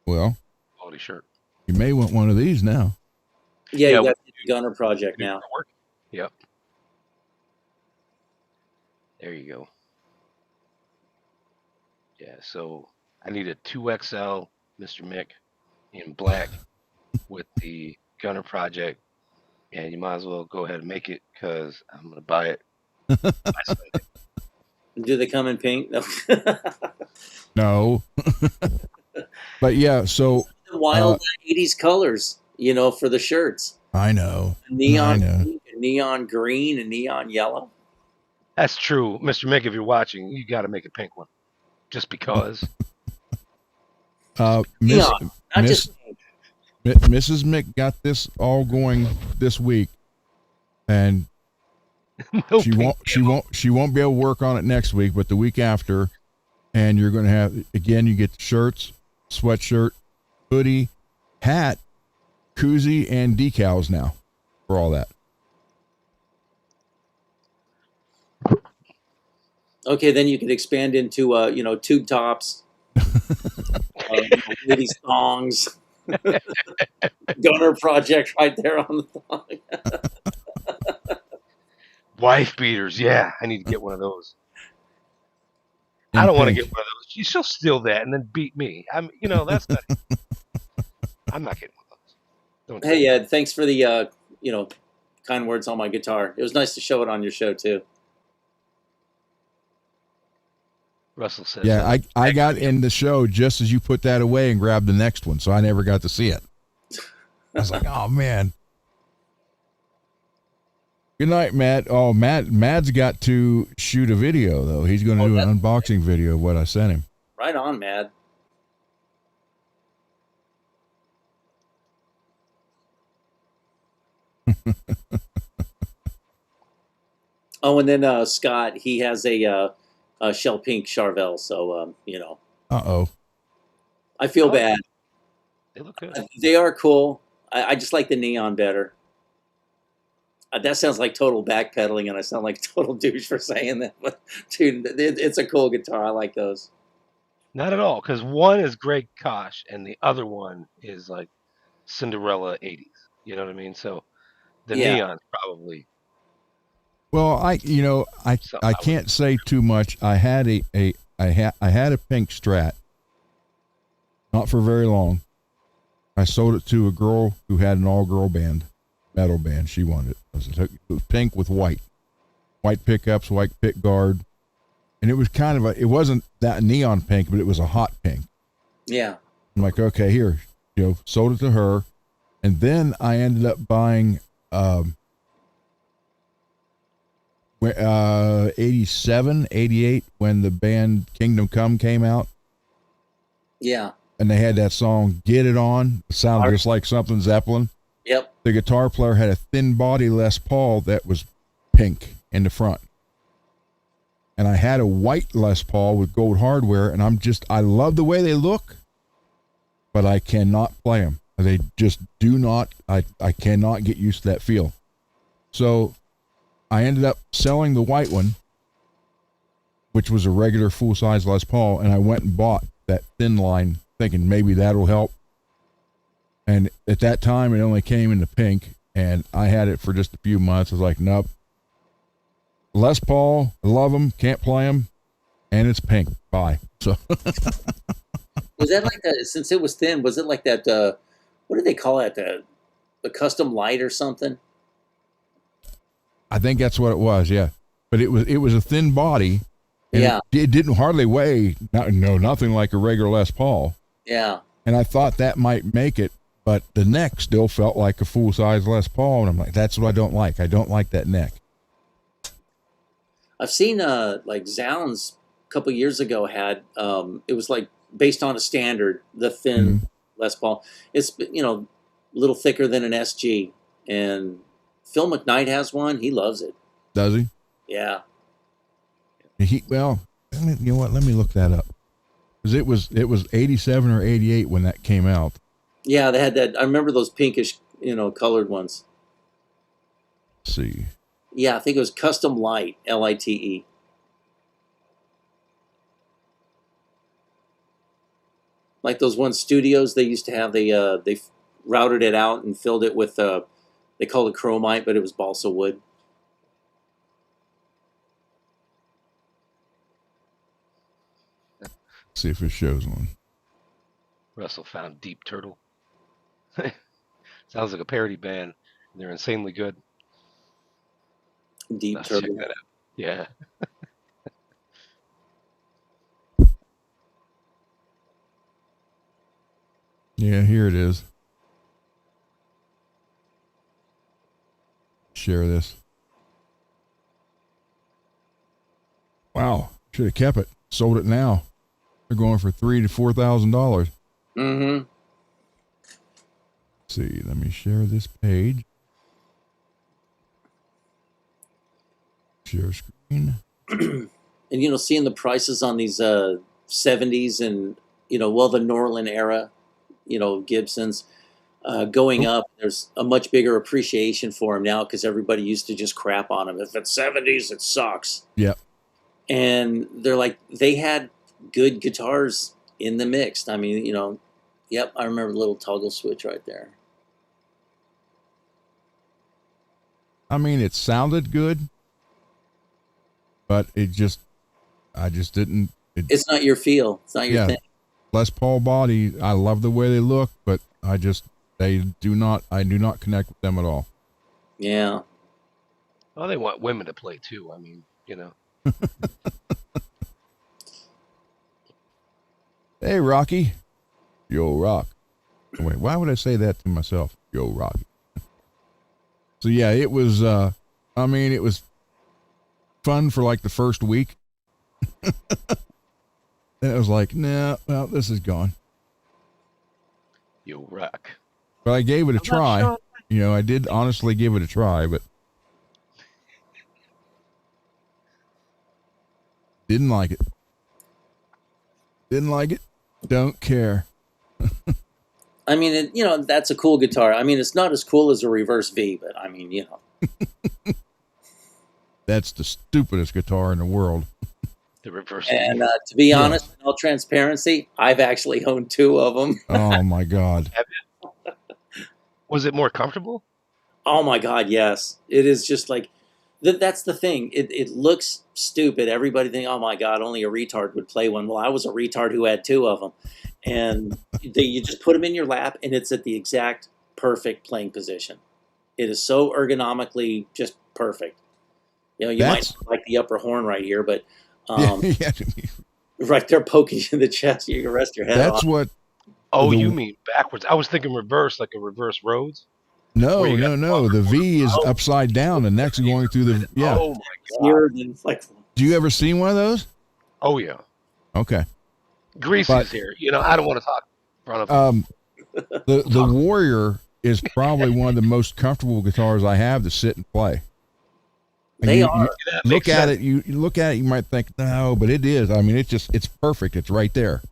Well, quality shirt. you may want one of these now. Yeah, you got the Gunner Project now. Yep. There you go. Yeah, so I need a 2XL Mr. Mick in black with the Gunner Project, and you might as well go ahead and make it because I'm going to buy it. Do they come in pink? No. But yeah, so wild 80s colors, for the shirts. I know. Neon pink, neon green, and neon yellow. That's true. Mr. Mick, if you're watching, you got to make a pink one. Just because. Mrs. Mick got this all going this week, and she won't be able to work on it next week, but the week after, and you're going to have, again, you get shirts, sweatshirt, hoodie, hat, koozie, and decals now for all that. Okay, then you could expand into tube tops, ladies thongs, Gunner Project right there on the thong. Wife beaters, yeah, I need to get one of those. I don't want to get one of those. She'll steal that and then beat me. That's not. I'm not getting one of those. Hey, Ed, thanks for the kind words on my guitar. It was nice to show it on your show too. Russell says. Yeah, I got in the show just as you put that away and grabbed the next one, so I never got to see it. I was like, oh man. Good night, Matt. Oh, Matt's got to shoot a video though. He's going to do an unboxing video of what I sent him. Right on, Matt. Oh, and then Scott, he has a shell pink Charvel, so you know. Uh-oh. I feel bad. They look good. They are cool. I just like the neon better. That sounds like total backpedaling, and I sound like a total douche for saying that. But dude, it's a cool guitar. I like those. Not at all, because one is Greg Koch and the other one is like Cinderella 80s. You know what I mean? So the neon's probably. Well, I can't say too much. I had a pink Strat, not for very long. I sold it to a girl who had an all-girl band, metal band. She wanted it. It was pink with white pickups, white pick guard, and it was kind of it wasn't that neon pink, but it was a hot pink. Yeah. I'm like, okay, here, sold it to her, and then I ended up buying 87, 88 when the band Kingdom Come came out. Yeah. And they had that song, Get It On. It sounded just like something Zeppelin. Yep. The guitar player had a thin body Les Paul that was pink in the front. And I had a white Les Paul with gold hardware, and I love the way they look, but I cannot play them. They just do not, I cannot get used to that feel. So I ended up selling the white one, which was a regular full-size Les Paul, and I went and bought that thin line, thinking maybe that'll help. And at that time, it only came in the pink, and I had it for just a few months. I was like, nope. Les Paul, I love them, can't play them, and it's pink. Bye. So was that like that? Since it was thin, was it like that? What do they call it? The custom light or something? I think that's what it was. Yeah, but it was a thin body. And yeah, it didn't hardly weigh. Nothing like a regular Les Paul. Yeah, and I thought that might make it, but the neck still felt like a full size Les Paul, and I'm like, that's what I don't like. I don't like that neck. I've seen like Zounds a couple years ago had it was like based on a standard, the thin Les Paul. It's a little thicker than an SG, and Phil McKnight has one. He loves it. Does he? Yeah. Well, you know what? Let me look that up, because it was 87 or 88 when that came out. Yeah, they had that. I remember those pinkish, colored ones. Let's see. Yeah, I think it was Custom Light, Lite. Like those one studios they used to have. They routed it out and filled it with they called it chromite, but it was balsa wood. See if it shows one. Russell found Deep Turtle. Sounds like a parody band. They're insanely good. Deep Turtle. Check that out. Yeah. Yeah, here it is. Share this. Wow, should have kept it. Sold it now. They're going for $3,000 to $4,000. Mm-hmm. Let's see, let me share this page. Share screen. And seeing the prices on these 70s and the Norland era, Gibsons going up, there's a much bigger appreciation for them now, because everybody used to just crap on them. If it's 70s, it sucks. Yep. And they're like, they had good guitars in the mix. I mean, yep, I remember the little toggle switch right there. I mean, it sounded good, but I just didn't. It's not your feel. It's not your thing. Les Paul body, I love the way they look, but I do not connect with them at all. Yeah. Well, they want women to play too. I mean, Hey, Rocky. Yo, Rock. Wait, why would I say that to myself? Yo, Rocky. So yeah, it was, it was fun for like the first week. Then it was like, nah, well, this is gone. you rock. But I gave it a I'm not try. sure. I did honestly give it a try, but didn't like it. Didn't like it. Don't care. I mean, that's a cool guitar. I mean, it's not as cool as a reverse V, but I mean, That's the stupidest guitar in the world. The reverse. And to be honest, in all transparency, I've actually owned 2 of them. Oh my God. Was it more comfortable? Oh my God, yes. It is just like that's the thing. It looks stupid. Everybody think, oh my God, only a retard would play one. Well, I was a retard who had 2 of them, and you just put them in your lap, and it's at the exact perfect playing position. It is so ergonomically just perfect. You might like the upper horn right here, but yeah. right there poking you in the chest, you can rest your head. That's on. what. Oh, you mean backwards? I was thinking reverse, like a reverse Rhodes. No. The V is upside down. The neck's going through the. Yeah. Oh my God. Do you ever seen one of those? Oh yeah. Okay. Greasy's here. I don't want to talk in front of him. The Warrior is probably one of the most comfortable guitars I have to sit and play. And They you are. look at it. You look at it. You might think no, but it is. I mean, it's perfect. It's right there.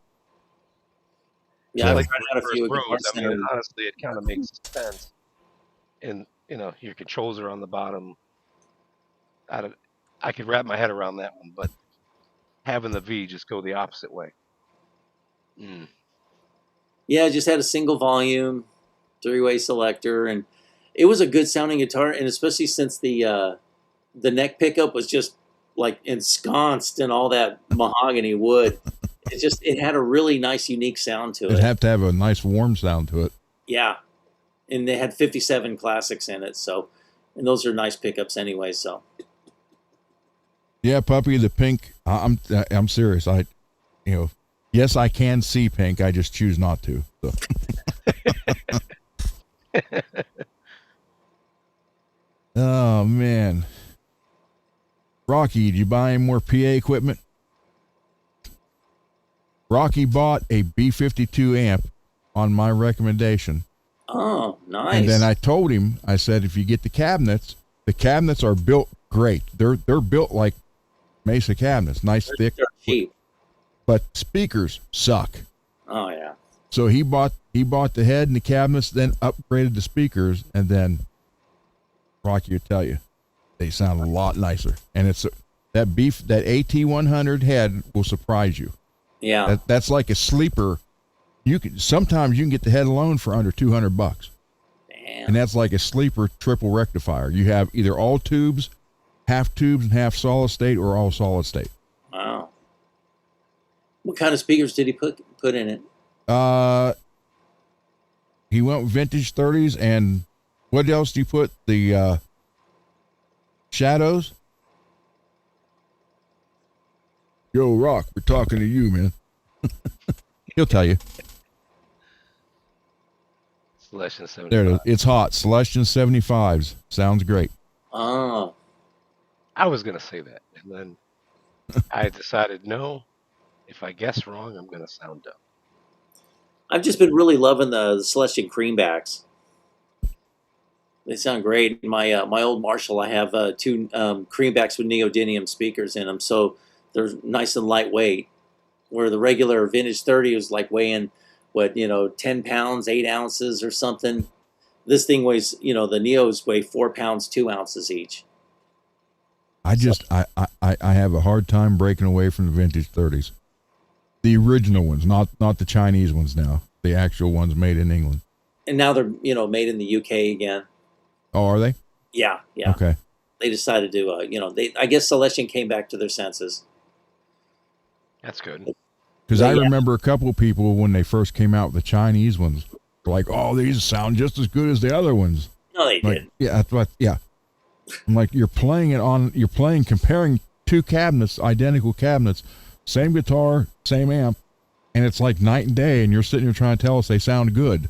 Yeah, So, I've tried out a few Reverse Guitar Rhodes. I mean, Center. honestly, it kind of makes sense. And your controls are on the bottom. I could wrap my head around that one, but having the V just go the opposite way. Yeah, I just had a single volume, 3-way selector, and it was a good sounding guitar. And especially since the neck pickup was just like ensconced in all that mahogany wood, it had a really nice, unique sound to it. It'd have to have a nice warm sound to it. Yeah, and they had 57 classics in it, and those are nice pickups anyway. So Yeah, puppy, the pink. I'm serious. Yes, I can see pink. I just choose not to. So. Oh man, Rocky, did you buy any more PA equipment? Rocky bought a B52 amp on my recommendation. oh, nice. And then I told him, I said, if you get the cabinets are built great. They're built like Mesa cabinets, nice, thick. They're cheap. But speakers suck. Oh yeah. So he bought the head and the cabinets, then upgraded the speakers, and then Rocky will tell you, they sound a lot nicer. And it's that AT100 head will surprise you. Yeah. That's like a sleeper. Sometimes you can get the head alone for under $200. Damn. And that's like a sleeper triple rectifier. You have either all tubes, half tubes and half solid state, or all solid state. Wow. What kind of speakers did he put in it? He went with vintage 30s, and what else do you put? The Shadows? Yo, Rock, we're talking to you, man. He'll tell you. Celestion 75. There it is. It's hot. Celestion 75s. Sounds great. Oh. I was going to say that. And then I decided, no, if I guess wrong, I'm going to sound dumb. I've just been really loving the Celestion creambacks. They sound great. My old Marshall, I have 2 creambacks with neodymium speakers in them, so they're nice and lightweight. Where the regular vintage 30 was like weighing 10 pounds, 8 ounces or something. This thing weighs, the Neos weigh 4 pounds, 2 ounces each. I have a hard time breaking away from the vintage 30s. The original ones, not the Chinese ones now. The actual ones made in England. And now they're, made in the UK again. Oh, are they? Yeah. Okay. They decided to, I guess Celestion came back to their senses. That's good. Because I remember a couple of people when they first came out with the Chinese ones, were like, oh, these sound just as good as the other ones. No, they didn't. Yeah, that's what, yeah. I'm like, you're playing comparing two cabinets, identical cabinets, same guitar, same amp, and it's like night and day, and you're sitting here trying to tell us they sound good.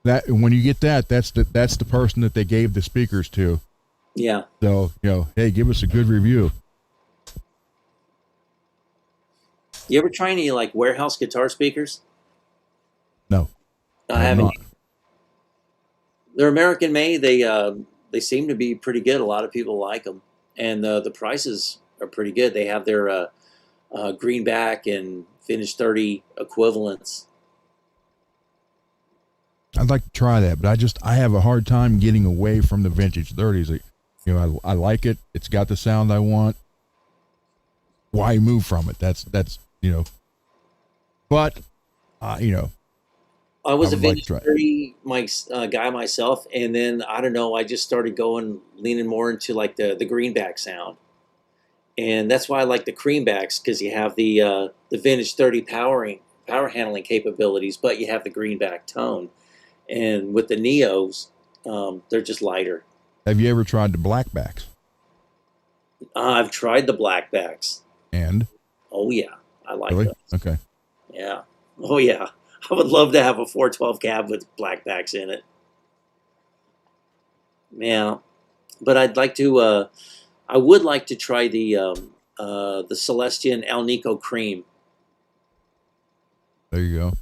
That when you get that's the person that they gave the speakers to. Yeah. So, hey, give us a good review. You ever try any like warehouse guitar speakers? No. I haven't. They're American made. They seem to be pretty good. A lot of people like them, and the prices are pretty good. They have their greenback and vintage 30 equivalents. I'd like to try that, but I have a hard time getting away from the vintage 30s. I like it. It's got the sound I want. Why move from it? That's but I was a vintage 30 guy myself, and then I don't know. I just started leaning more into like the greenback sound, and that's why I like the creambacks, because you have the vintage 30 power handling capabilities, but you have the greenback tone. And with the Neos, they're just lighter. Have you ever tried the blackbacks? I've tried the blackbacks. And? Oh, yeah. I like really? those. Okay. Yeah. Oh, yeah. I would love to have a 412 cab with blackbacks in it. Yeah. But I would like to try the Celestion Alnico Cream. There you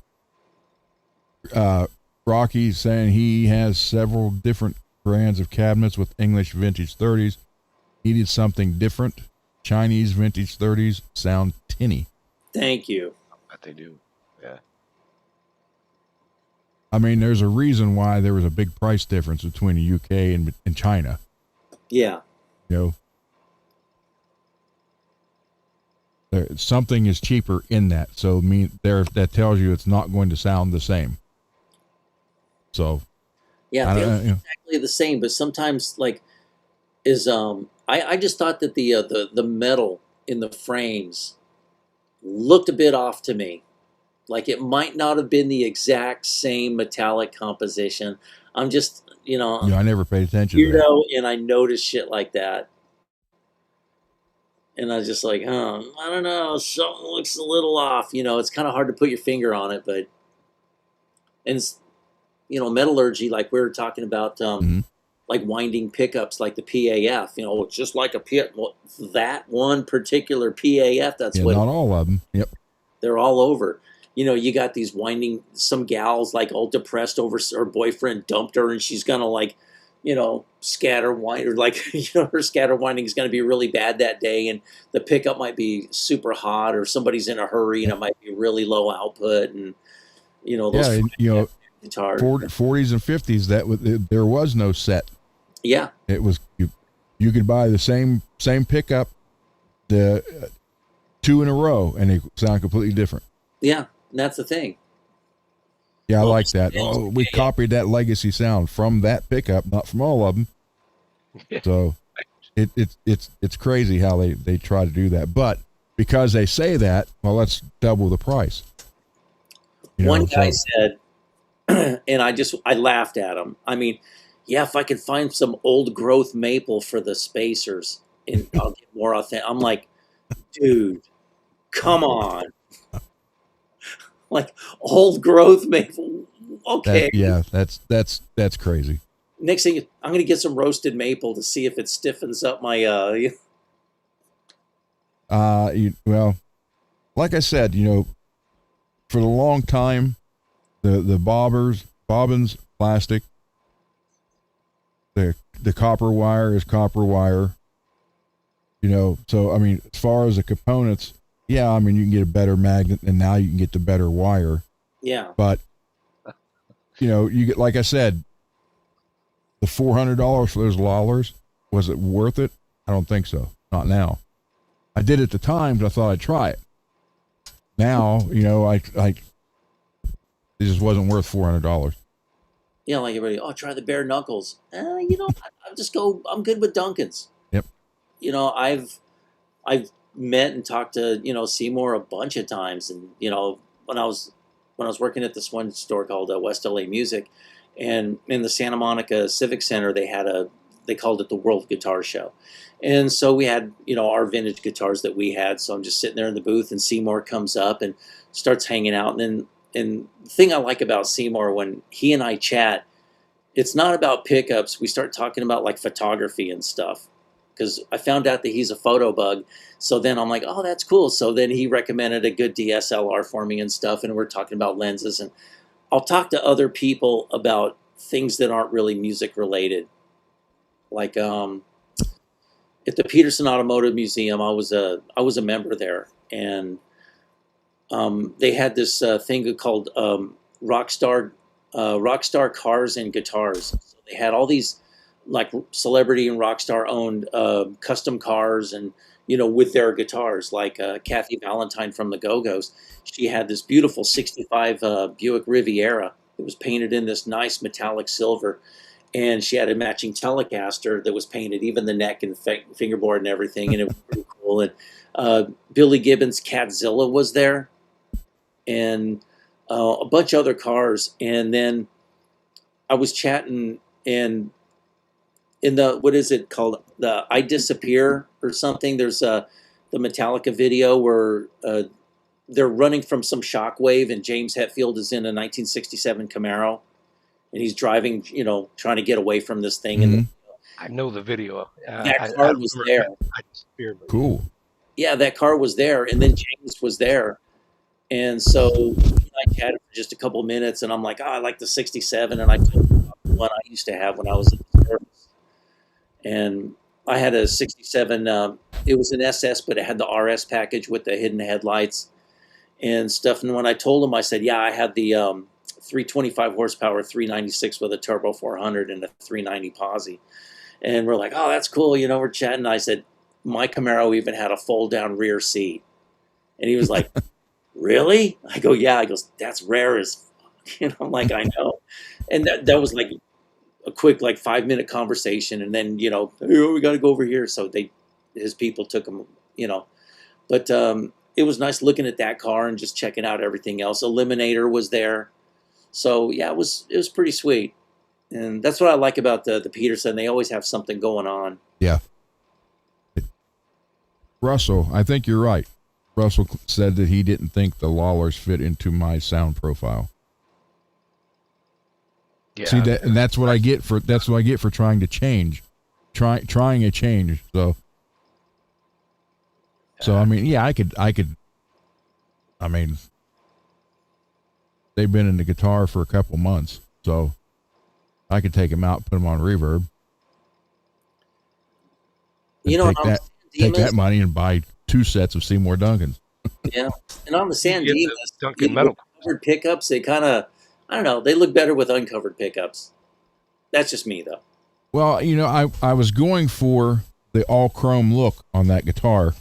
go. Rocky's saying he has several different brands of cabinets with English vintage 30s. Needed something different. Chinese vintage 30s sound tinny. Thank you. But they do. Yeah. I mean, there's a reason why there was a big price difference between the UK and China. Yeah. Something is cheaper in that. So that tells you it's not going to sound the same. So, yeah, they're exactly the same, but sometimes I just thought that the metal in the frames looked a bit off to me. Like it might not have been the exact same metallic composition. I'm just, I never paid attention to that. And I noticed shit like that. And I was just like, I don't know, something looks a little off. It's kind of hard to put your finger on it, but, and metallurgy, like we were talking about, like winding pickups, like the PAF, it's just like that one particular PAF. That's what. Not all of them. Yep. They're all over. You got these winding, some gals like all depressed over her boyfriend dumped her, and she's gonna like, scatter wind, or like, her scatter winding is gonna be really bad that day, and the pickup might be super hot, or somebody's in a hurry, and it might be really low output, and those guitars. 40s and 50s, there was no set. Yeah, it was you could buy the same pickup, the two in a row, and they sound completely different. Yeah, and that's the thing. Yeah, I like that. Oh, we copied that legacy sound from that pickup, not from all of them. So it's crazy how they try to do that, but because they say that, well, let's double the price. One guy said, and I laughed at him. I mean, yeah, if I could find some old growth maple for the spacers, and I'll get more authentic. I'm like, dude, come on. Like old growth maple. Okay. That's crazy. Next thing, I'm going to get some roasted maple to see if it stiffens up my, well, like I said, for the long time, the bobbins, plastic, the copper wire is copper wire, so, I mean, as far as the components, yeah, I mean, you can get a better magnet, and now you can get the better wire. Yeah. But, you get, like I said, the $400 for those Lawlers, was it worth it? I don't think so. Not now. I did at the time, but I thought I'd try it. Now, it just wasn't worth $400. Yeah, like everybody, try the bare knuckles. I'm good with Duncan's. Yep. I've met and talked to, Seymour a bunch of times. And, when I was working at this one store called West LA Music, and in the Santa Monica Civic Center, they had they called it the World Guitar Show. And so we had, our vintage guitars that we had. So I'm just sitting there in the booth, and Seymour comes up and starts hanging out. And the thing I like about Seymour, when he and I chat, it's not about pickups. We start talking about like photography and stuff, because I found out that he's a photo bug. So then I'm like, oh, that's cool. So then he recommended a good DSLR for me and stuff. And we're talking about lenses. And I'll talk to other people about things that aren't really music related. Like at the Peterson Automotive Museum, I was a member there. And they had this thing called Rockstar Cars and Guitars. So they had all these like celebrity and rock star owned custom cars, and with their guitars, like Kathy Valentine from the Go-Go's. She had this beautiful 65 Buick Riviera. It was painted in this nice metallic silver, and she had a matching Telecaster that was painted, even the neck and fingerboard and everything, and it was pretty cool. And Billy Gibbons' Catzilla was there, and a bunch of other cars. And then I was chatting, and in the, what is it called, the I Disappear or something, there's the Metallica video where they're running from some shockwave, and James Hetfield is in a 1967 Camaro, and he's driving, trying to get away from this thing. Mm-hmm. And I know the video. that car was there. Cool. Yeah, that car was there, and then James was there. And so I chatted for just a couple of minutes, and I'm like, I like the 67, and I told him about the one I used to have when I was in the service. And I had a 67, it was an SS, but it had the RS package with the hidden headlights and stuff. And when I told him, I said, yeah, I had the 325 horsepower 396 with a turbo 400 and a 390 posi. And we're like, oh, that's cool. We're chatting. I said, my Camaro even had a fold down rear seat. And he was like, really? I go, yeah. I goes, that's rare as fuck. I'm like, I know. And that was like a quick, like 5-minute conversation. And then, oh, we got to go over here. So his people took him, but it was nice looking at that car and just checking out everything else. Eliminator was there. So yeah, it was pretty sweet. And that's what I like about the Peterson. They always have something going on. Yeah. Russell, I think you're right. Russell said that he didn't think the Lawlers fit into my sound profile. Yeah. See that, and that's what I get for trying to change, trying a change. So I mean, yeah, I could. I mean, they've been in the guitar for a couple months, so I could take them out, put them on reverb. Take that money and buy 2 sets of Seymour Duncans. Yeah, and on the Sandimas, Duncan metal covered pickups, they kind of, I don't know, they look better with uncovered pickups. That's just me, though. Well, I was going for the all chrome look on that guitar,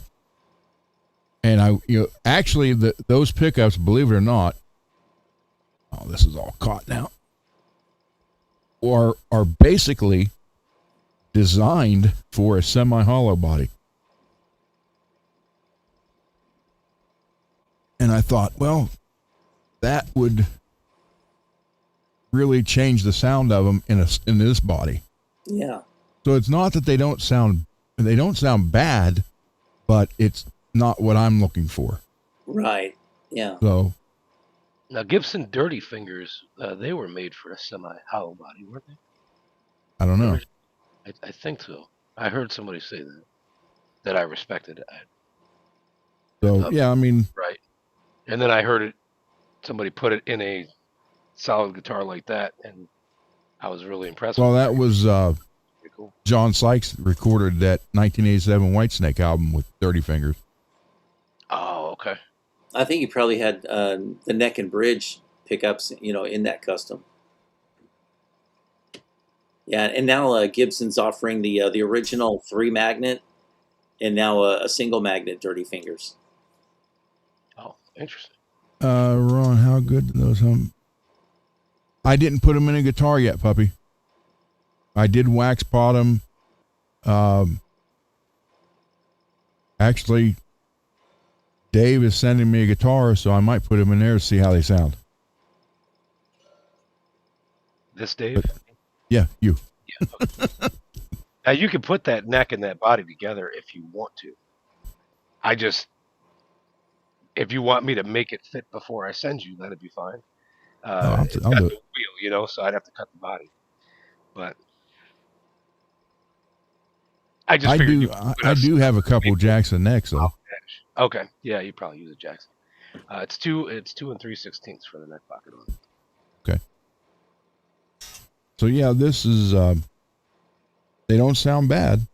and actually those pickups, believe it or not, oh, this is all caught now, are basically designed for a semi-hollow body. And I thought, well, that would really change the sound of them in this body. Yeah. So it's not that they don't sound bad, but it's not what I'm looking for. Right. Yeah. So now Gibson Dirty Fingers, they were made for a semi-hollow body, weren't they? I don't know. I think so. I heard somebody say that I respected it. So yeah, I mean, right. And then I heard somebody put it in a solid guitar like that, and I was really impressed. Well, that was cool. John Sykes recorded that 1987 Whitesnake album with Dirty Fingers. Oh, okay. I think he probably had the neck and bridge pickups, in that custom. Yeah, and now Gibson's offering the original 3-magnet, and now a single magnet Dirty Fingers. Oh, interesting. Ron, how good do those hum? I didn't put them in a guitar yet, puppy. I did wax pot them. Actually, Dave is sending me a guitar, so I might put them in there to see how they sound. This Dave? Yeah, you. Yeah. Okay. Now you can put that neck and that body together if you want to. I just, if you want me to make it fit before I send you, that'd be fine. No, It's I'll got do the it. wheel, so I'd have to cut the body. But I just figured you would I have do have a couple Jackson necks though. Okay, yeah, you probably use a Jackson. It's 2 and 3/16 for the neck pocket on it. Okay. So yeah, this is they don't sound bad.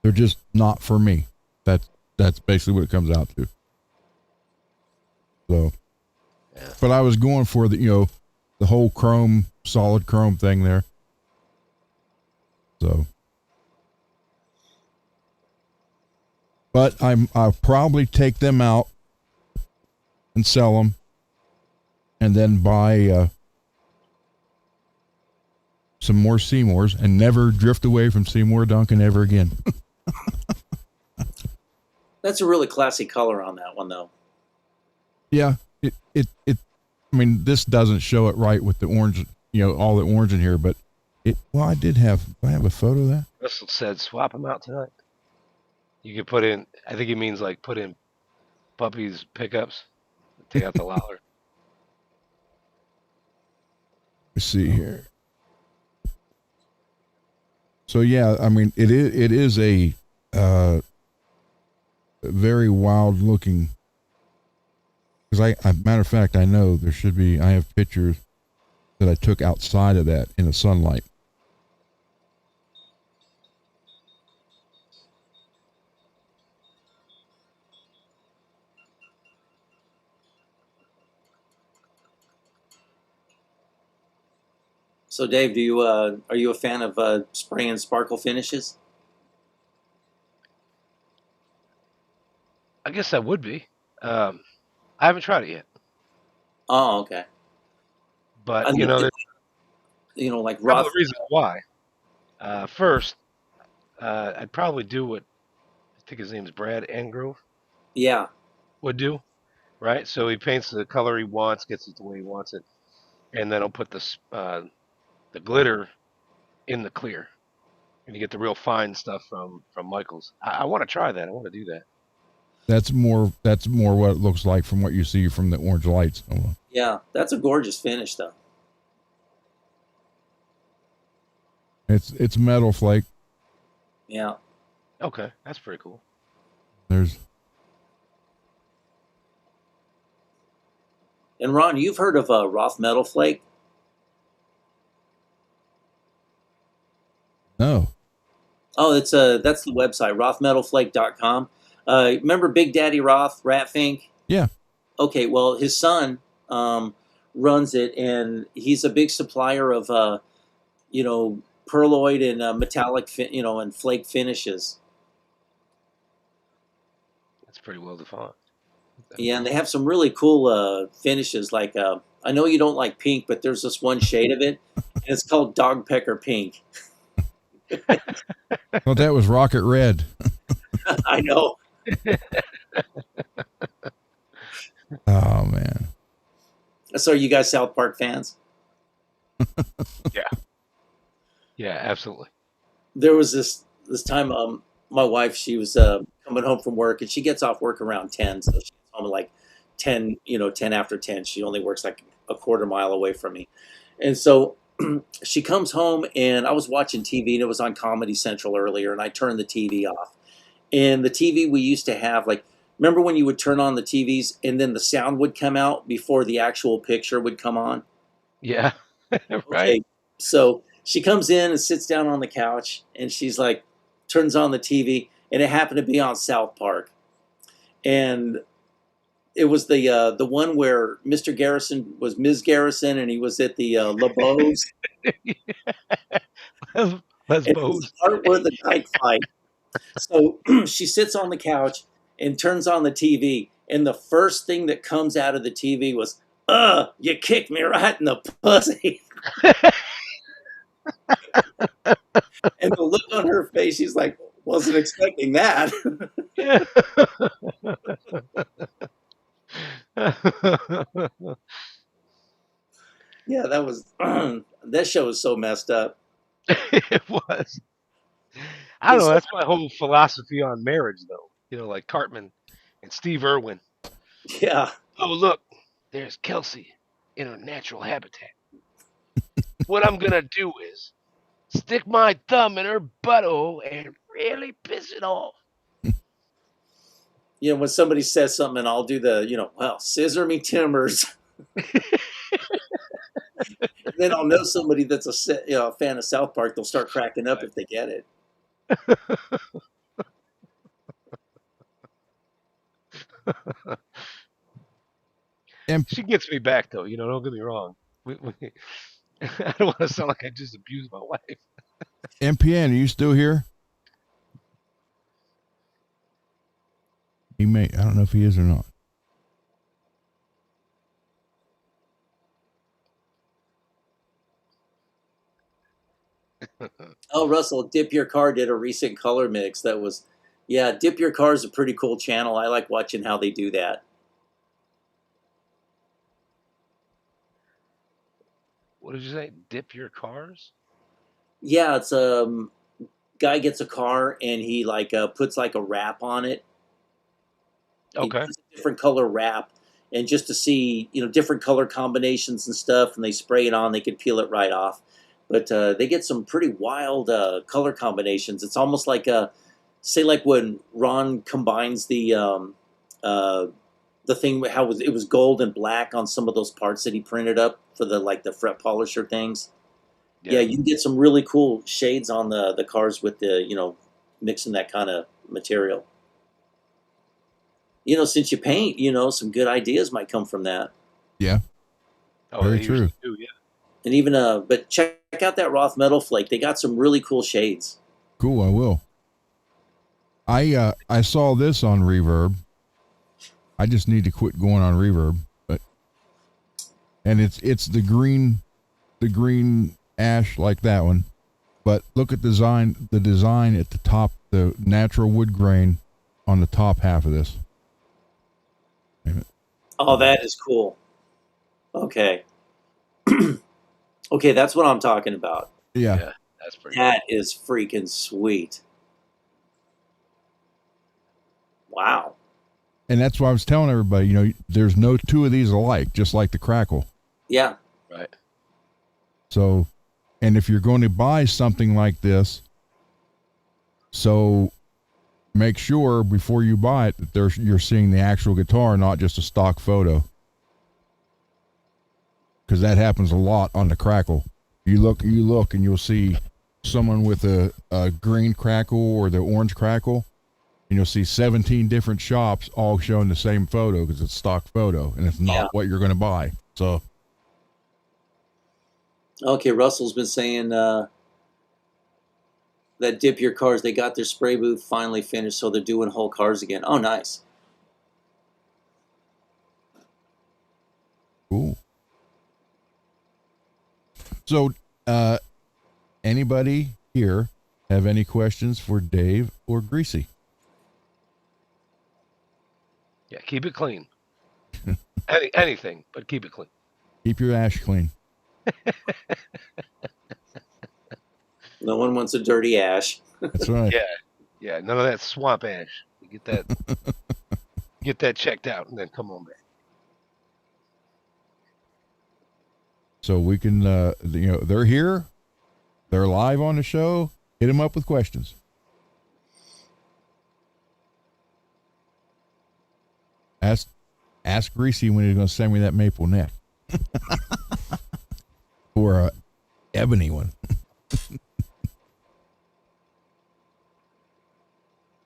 They're just not for me. That's basically what it comes out to. So, Yeah. but I was going for the whole chrome, solid chrome thing there. So, but I'll probably take them out and sell them, and then buy some more Seymours and never drift away from Seymour Duncan ever again. That's a really classy color on that one, though. Yeah, it. I mean, this doesn't show it right with the orange, all the orange in here, but well, I have a photo of that. Russell said swap them out tonight. You could put in, I think he means like put in puppies pickups, take out the Lowler. Let's see here. So yeah, I mean, it is a very wild looking. Because matter of fact, I know I have pictures that I took outside of that in the sunlight. So, Dave, are you a fan of spraying sparkle finishes? I guess that would be. I haven't tried it yet, Oh, okay. but I mean, there's like a couple Roth. of reasons why. First, I'd probably do what I think his name's Brad Angrove Yeah, would do, right? So he paints the color he wants, gets it the way he wants it, and then he'll put the glitter in the clear, and you get the real fine stuff from Michaels. I want to try that. I want to do that. That's more what it looks like from what you see from the orange lights. yeah, that's a gorgeous finish, though. It's metal flake. Yeah. Okay, that's pretty cool. There's. And Ron, you've heard of Roth Metal Flake? No. Oh, that's the website, rothmetalflake.com. Remember Big Daddy Roth, Ratfink? Yeah. Okay, well, his son runs it, and he's a big supplier of, perloid and metallic, and flake finishes. That's pretty well defined. Yeah, and they have some really cool finishes. Like, I know you don't like pink, but there's this one shade of it, and it's called Dog Pecker Pink. Well, that was Rocket Red. I know. Oh man. So, are you guys South Park fans? Yeah. Yeah, absolutely. There was this time, my wife, she was coming home from work, and she gets off work around 10, so she's home at like 10, 10 after 10. She only works like a quarter mile away from me. And so she comes home, and I was watching TV, and it was on Comedy Central earlier, and I turned the TV off. And the TV we used to have, like, remember when you would turn on the TVs and then the sound would come out before the actual picture would come on? Yeah. Right. Okay, so she comes in and sits down on the couch, and she's like, turns on the TV, and it happened to be on South Park, and it was the one where Mr. Garrison was Ms. Garrison, and he was at the LeBeau's. Let's And Bose. it's the part where the knife fight. So she sits on the couch and turns on the TV, and the first thing that comes out of the TV was, you kicked me right in the pussy. And the look on her face, she's like, wasn't expecting that. Yeah, that was that show was so messed up. It was. I don't know. That's my whole philosophy on marriage, though. You know, like Cartman and Steve Irwin. Yeah. Oh, look, there's Kelsey in her natural habitat. What I'm gonna do is stick my thumb in her butthole and really piss it off. You know, when somebody says something, I'll do the, well, scissor me timbers. Then I'll know somebody that's a fan of South Park. They'll start cracking up if they get it. She gets me back, though. You know, don't get me wrong. I don't want to sound like I just abused my wife. MPN, are you still here? He may. I don't know if he is or not. Oh, Russell, Dip Your Car did a recent color mix that was, yeah, Dip Your Car is a pretty cool channel. I like watching how they do that. What did you say? Dip your cars? Yeah, it's guy gets a car and he puts like a wrap on it. Okay. He puts a different color wrap, and just to see different color combinations and stuff, and they spray it on, they could peel it right off. But they get some pretty wild color combinations. It's almost like say like when Ron combines the thing, how it was gold and black on some of those parts that he printed up for the fret polisher things. Yeah, you can get some really cool shades on the cars with the mixing that kind of material. Since you paint, some good ideas might come from that. Yeah. Oh, very true. Do, yeah. And even but check out that Roth Metal Flake. They got some really cool shades. Cool, I will. I saw this on Reverb. I just need to quit going on Reverb, and it's the green ash like that one. But look at the design at the top, the natural wood grain on the top half of this. Oh, that is cool. Okay. Okay, that's what I'm talking about. Yeah. That's pretty That is freaking sweet. Wow. And that's why I was telling everybody, there's no two of these alike, just like the Crackle. Yeah. right. So, and if you're going to buy something like this, so make sure before you buy it that you're seeing the actual guitar, not just a stock photo. Because that happens a lot on the Crackle. You look and you'll see someone with a green Crackle or the orange Crackle, and you'll see 17 different shops all showing the same photo because it's stock photo and it's not what you're going to buy. So, okay, Russell's been saying that Dip Your Cars, they got their spray booth finally finished, so they're doing whole cars again. Oh, nice. cool. So, anybody here have any questions for Dave or Greasy? Yeah, keep it clean. Anything, but keep it clean. Keep your ash clean. No one wants a dirty ash. That's right. Yeah, none of that swamp ash. You get that checked out, and then come on back. So we can, they're here. They're live on the show. Hit them up with questions. Ask Greasy when he's going to send me that maple neck. Or a ebony one.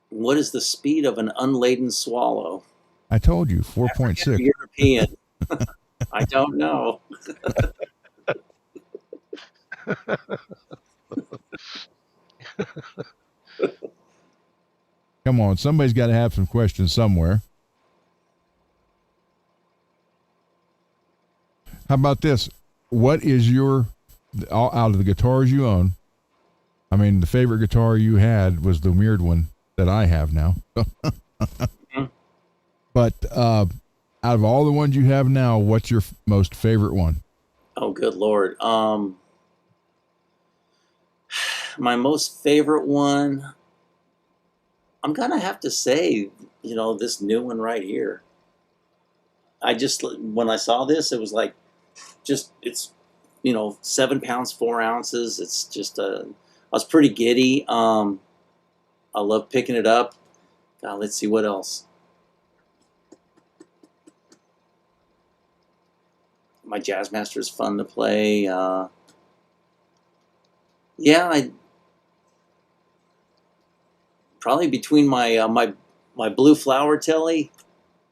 What is the speed of an unladen swallow? I told you, 4.6. European. I don't know. Come on, somebody's got to have some questions somewhere. How about this? What is your, out of the guitars you own, I mean, the favorite guitar you had was the weird one that I have now. But out of all the ones you have now, what's your most favorite one? Oh, good Lord. My most favorite one, I'm gonna have to say, this new one right here. When I saw this, it was like, it's 7 pounds 4 ounces. It's just I was pretty giddy. I love picking it up. Let's see what else. My Jazzmaster is fun to play. Yeah, I probably between my blue flower telly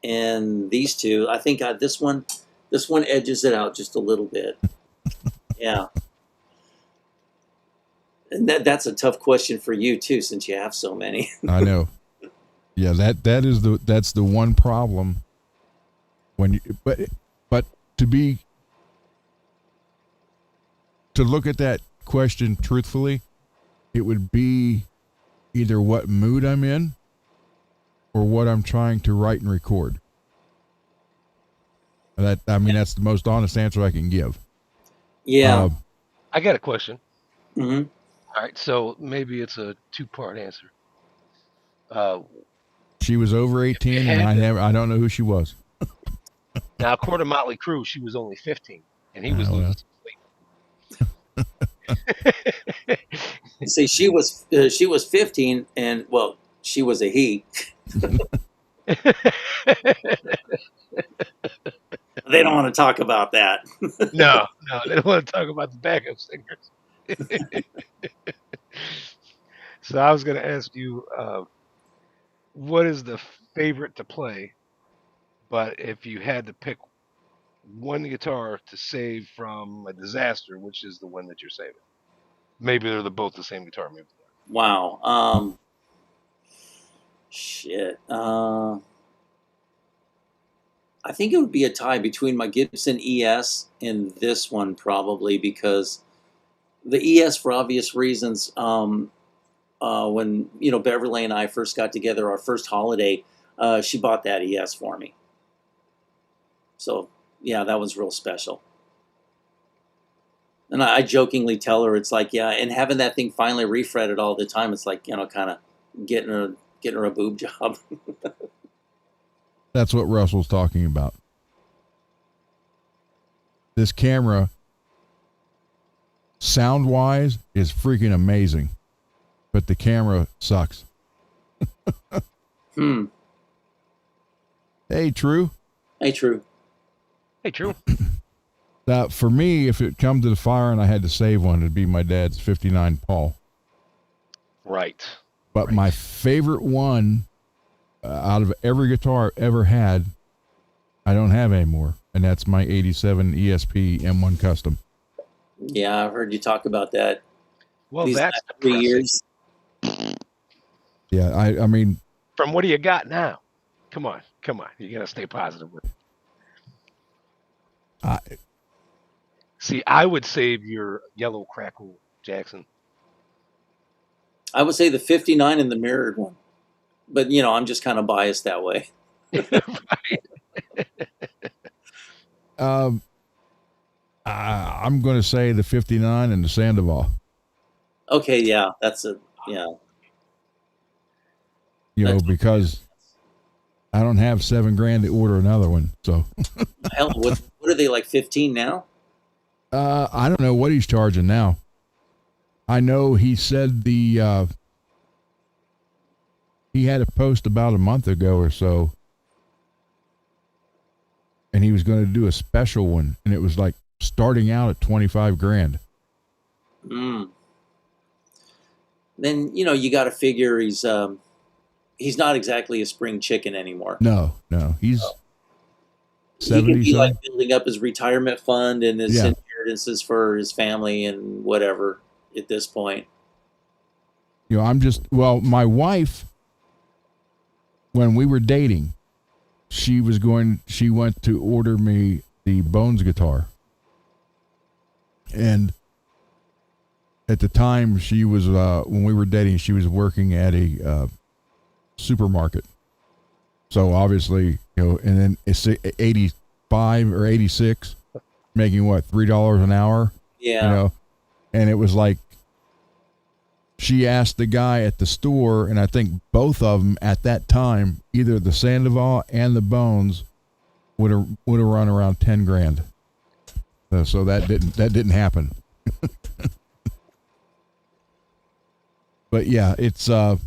and these two, I think this one edges it out just a little bit. Yeah, and that's a tough question for you too, since you have so many. I know. Yeah, that's the one problem when you, but to look at that question truthfully, it would be either what mood I'm in or what I'm trying to write and record. That's the most honest answer I can give. Yeah. I got a question. Mm-hmm. All right, so maybe it's a 2-part answer. She was over 18, and I don't know who she was. Now, according to Motley Crue, she was only 15, and he was losing sleep. See, she was 15, and well, she was a he. They don't want to talk about that. No, they don't want to talk about the backup singers. So I was going to ask you, what is the favorite to play? But if you had to pick one guitar to save from a disaster, which is the one that you're saving? Maybe they're both the same guitar. Maybe. Wow. Shit. I think it would be a tie between my Gibson ES and this one, probably, because the ES, for obvious reasons, when Beverly and I first got together, our first holiday, she bought that ES for me. So yeah, that was real special. And I jokingly tell her, it's like, yeah, and having that thing finally refretted all the time, it's like, kind of getting her a boob job. That's what Russell's talking about. This camera, sound-wise, is freaking amazing, but the camera sucks. Hey, True. Hey, True. Hey, True. For me, if it come to the fire and I had to save one, it'd be my dad's 59 Paul. Right. But my favorite one out of every guitar I've ever had, I don't have anymore, and that's my 87 ESP M1 Custom. Yeah, I've heard you talk about that. Well, these that's 3 years. Yeah, I mean, from what do you got now? Come on, you gotta stay positive with it. See, I would save your Yellow Crackle Jackson. I would say the 59 and the mirrored one, but I'm just kind of biased that way. Right. I'm going to say the 59 and the Sandoval. Okay, yeah, that's yeah. Because I don't have $7,000 to order another one. So hell, what are they, like 15 now? I don't know what he's charging now. I know he said he had a post about a month ago or so, and he was going to do a special one, and it was like starting out at $25,000. Then you got to figure he's not exactly a spring chicken anymore. No, he's 70. He can be like building up his retirement fund and his inheritances for his family and whatever at this point. My wife, when we were dating, she went to order me the Bones guitar. And at the time she was, when we were dating, she was working at a supermarket. So obviously, and then it's 85 or 86, making what, $3 an hour? Yeah. And it was like, she asked the guy at the store, and I think both of them at that time, either the Sandoval and the Bones, would have run around 10 grand. So that didn't happen. But yeah, it's so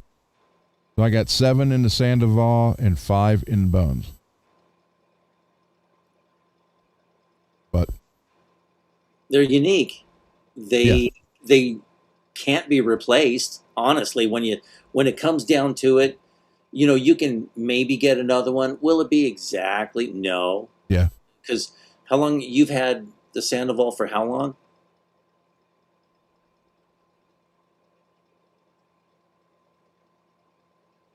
I got 7 in the Sandoval and 5 in the Bones. But they're unique. They can't be replaced. Honestly, when it comes down to it, you can maybe get another one. Will it be exactly? No. Yeah. Because how long you've had the Sandoval for? How long?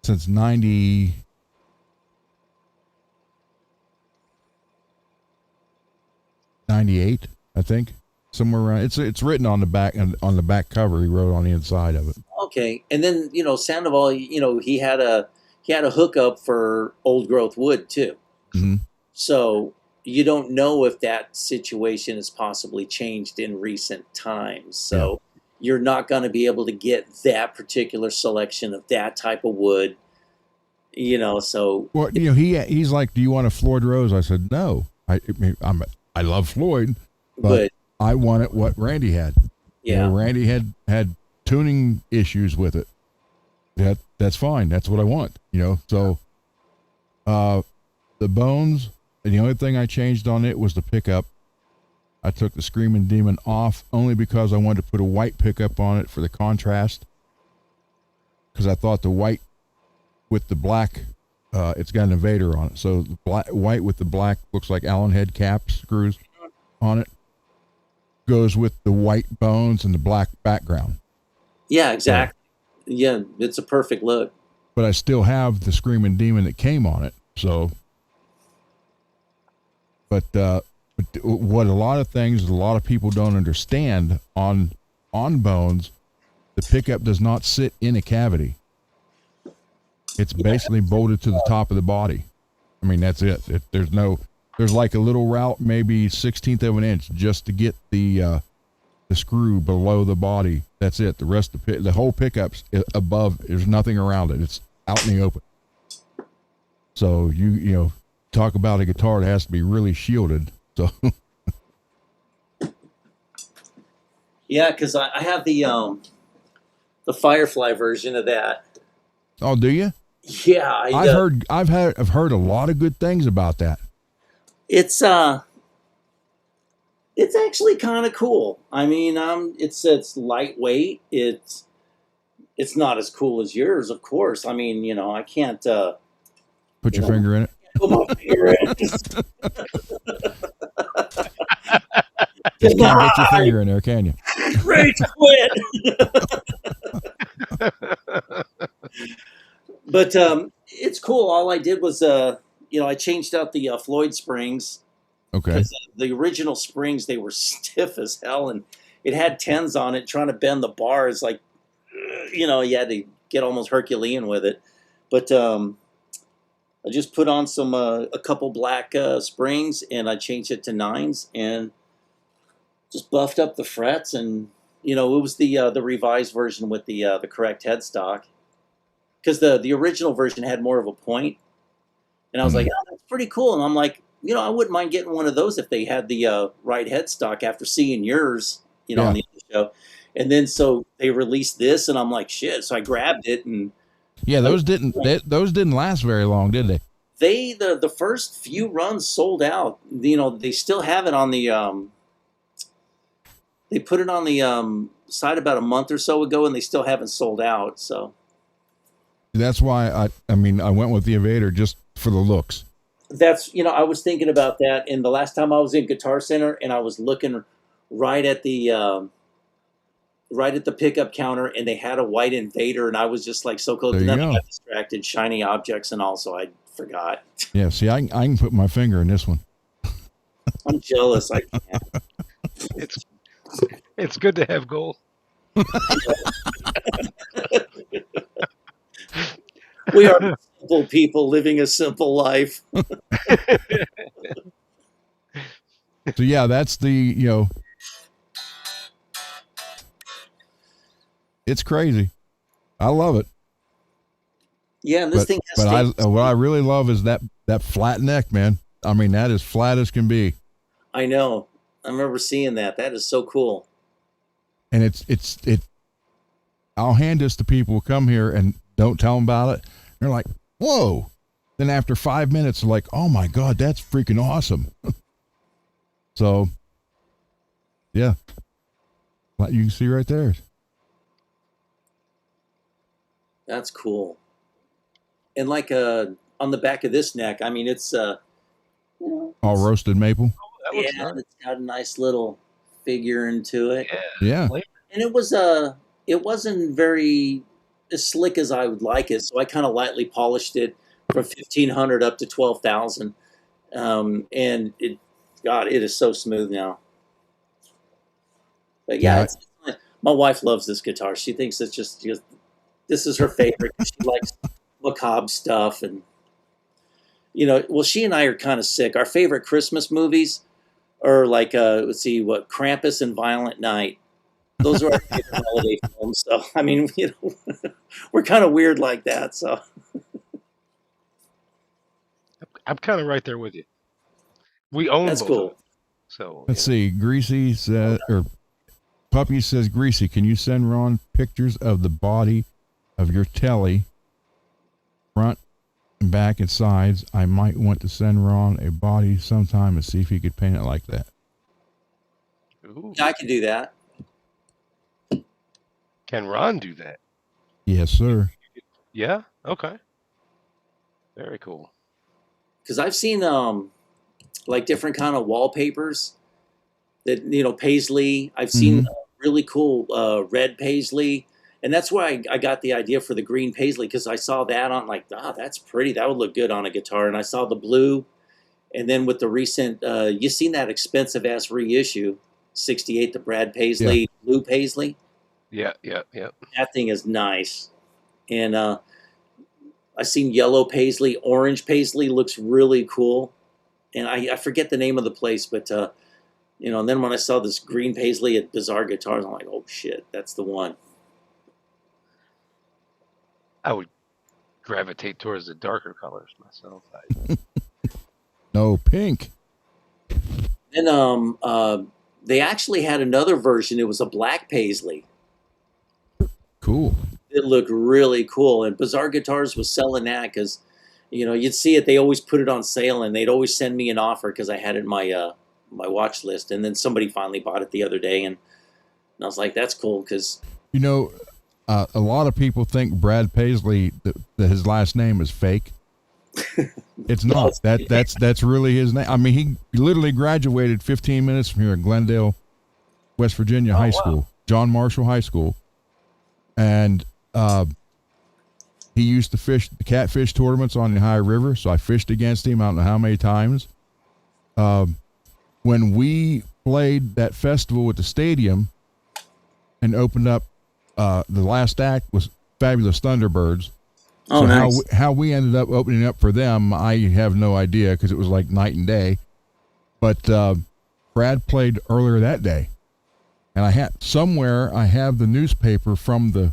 Since 98, I think, somewhere around. It's written on the back, and on the back cover he wrote on the inside of it. Okay, and then Sandoval, he had a hookup for old growth wood too. Mm-hmm. So you don't know if that situation has possibly changed in recent times. So you're not going to be able to get that particular selection of that type of wood. So well, he's like, "Do you want a Floyd Rose?" I said, "No, I love Floyd, but I wanted what Randy had. Yeah, Randy had tuning issues with it. That's fine. That's what I want. So, the Bones. The only thing I changed on it was the pickup. I took the Screaming Demon off only because I wanted to put a white pickup on it for the contrast. Because I thought the white with the black, it's got an Invader on it. So the white with the black looks like Allen head cap screws on it. Goes with the white bones and the black background. Yeah, exactly. So, yeah, it's a perfect look. But I still have the Screaming Demon that came on it. So, but what a lot of people don't understand on Bones, the pickup does not sit in a cavity. It's basically bolted to the top of the body. I mean, that's it. There's like a little route, maybe 1/16 of an inch, just to get the screw below the body. That's it. The rest of the whole pickup's above. There's nothing around it. It's out in the open. So you talk about a guitar that has to be really shielded. So yeah, because I have the Firefly version of that. Oh, do you? Yeah, I've heard a lot of good things about that. It's actually kind of cool. I mean, it's lightweight. It's not as cool as yours, of course. I mean, I can't put your finger in it. Put my finger in it. Just can't get your finger in there, can you? Ready to quit. But it's cool. All I did was I changed out the Floyd springs. Okay. The original springs, they were stiff as hell, and it had 10s on it. Trying to bend the bars, like, you had to get almost Herculean with it. But I just put on a couple black springs, and I changed it to 9s, and just buffed up the frets, and it was the revised version with the correct headstock, because the original version had more of a point, and I was like, oh, that's pretty cool, and I'm like, I wouldn't mind getting one of those if they had the right headstock after seeing yours, on the other show. And then so they released this, and I'm like, shit. So I grabbed it, and those didn't last very long, did they? The first few runs sold out. They still have it on the they put it on the site about a month or so ago, and they still haven't sold out. So that's why I went with the Invader just for the looks. That's I was thinking about that, and the last time I was in Guitar Center, and I was looking right at the pickup counter, and they had a white Invader, and I was just like so close. And then I got distracted, shiny objects, and also I forgot. Yeah, see, I can put my finger in this one. I'm jealous. I can't. It's good to have goals. We are simple people living a simple life. So yeah, that's the It's crazy. I love it. Yeah, and this thing has What I really love is that flat neck, man. I mean, that is flat as can be. I know. I remember seeing that. That is so cool. And it. I'll hand this to people who come here and don't tell them about it. They're like, whoa. Then after 5 minutes, they're like, oh my God, that's freaking awesome. So, yeah. Like you can see right there. That's cool. And like on the back of this neck, I mean, it's all roasted maple. Oh, that looks nice. it's got a nice little figure into it. Yeah. And it wasn't very as slick as I would like it, so I kind of lightly polished it from 1,500 up to 12,000. And it is so smooth now. But yeah, my wife loves this guitar. She thinks it's just this is her favorite. She likes macabre stuff, and well, she and I are kind of sick. Our favorite Christmas movies are like let's see, what, Krampus and Violent Night. Those are our favorite holiday films. So I mean, we're kind of weird like that. So I'm kind of right there with you. We own that's both cool. of them. So Let's see. Greasy says, or Puppy says, Greasy, can you send Ron pictures of the body of your telly, front and back and sides? I might want to send Ron a body sometime and see if he could paint it like that. Ooh. Yeah, I can do that. Can Ron do that? Yes, sir. Yeah. Okay. Very cool. Because I've seen like different kind of wallpapers that paisley. I've seen really cool red paisley, and that's why I got the idea for the green paisley, because I saw that on that's pretty. That would look good on a guitar. And I saw the blue, and then with the recent you seen that expensive ass reissue 68, the Brad Paisley blue paisley. Yeah. That thing is nice. And I seen yellow paisley, orange paisley looks really cool. And I forget the name of the place, but and then when I saw this green paisley at Bizarre Guitars, I'm like, oh shit, that's the one. I would gravitate towards the darker colors myself. No, pink. Then they actually had another version. It was a black paisley. Cool. It looked really cool, and Bizarre Guitars was selling that because, you'd see it. They always put it on sale, and they'd always send me an offer because I had it in my my watch list. And then somebody finally bought it the other day, and I was like, "That's cool." Because a lot of people think Brad Paisley that his last name is fake. It's not. That's really his name. I mean, he literally graduated 15 minutes from here at Glendale, West Virginia High School, John Marshall High School, and he used to fish the catfish tournaments on the Ohio River, so I fished against him I don't know how many times. When we played that festival at the stadium and opened up, the last act was Fabulous Thunderbirds. Oh, so nice. how we ended up opening up for them, I have no idea because it was like night and day. But Brad played earlier that day, and I have the newspaper from the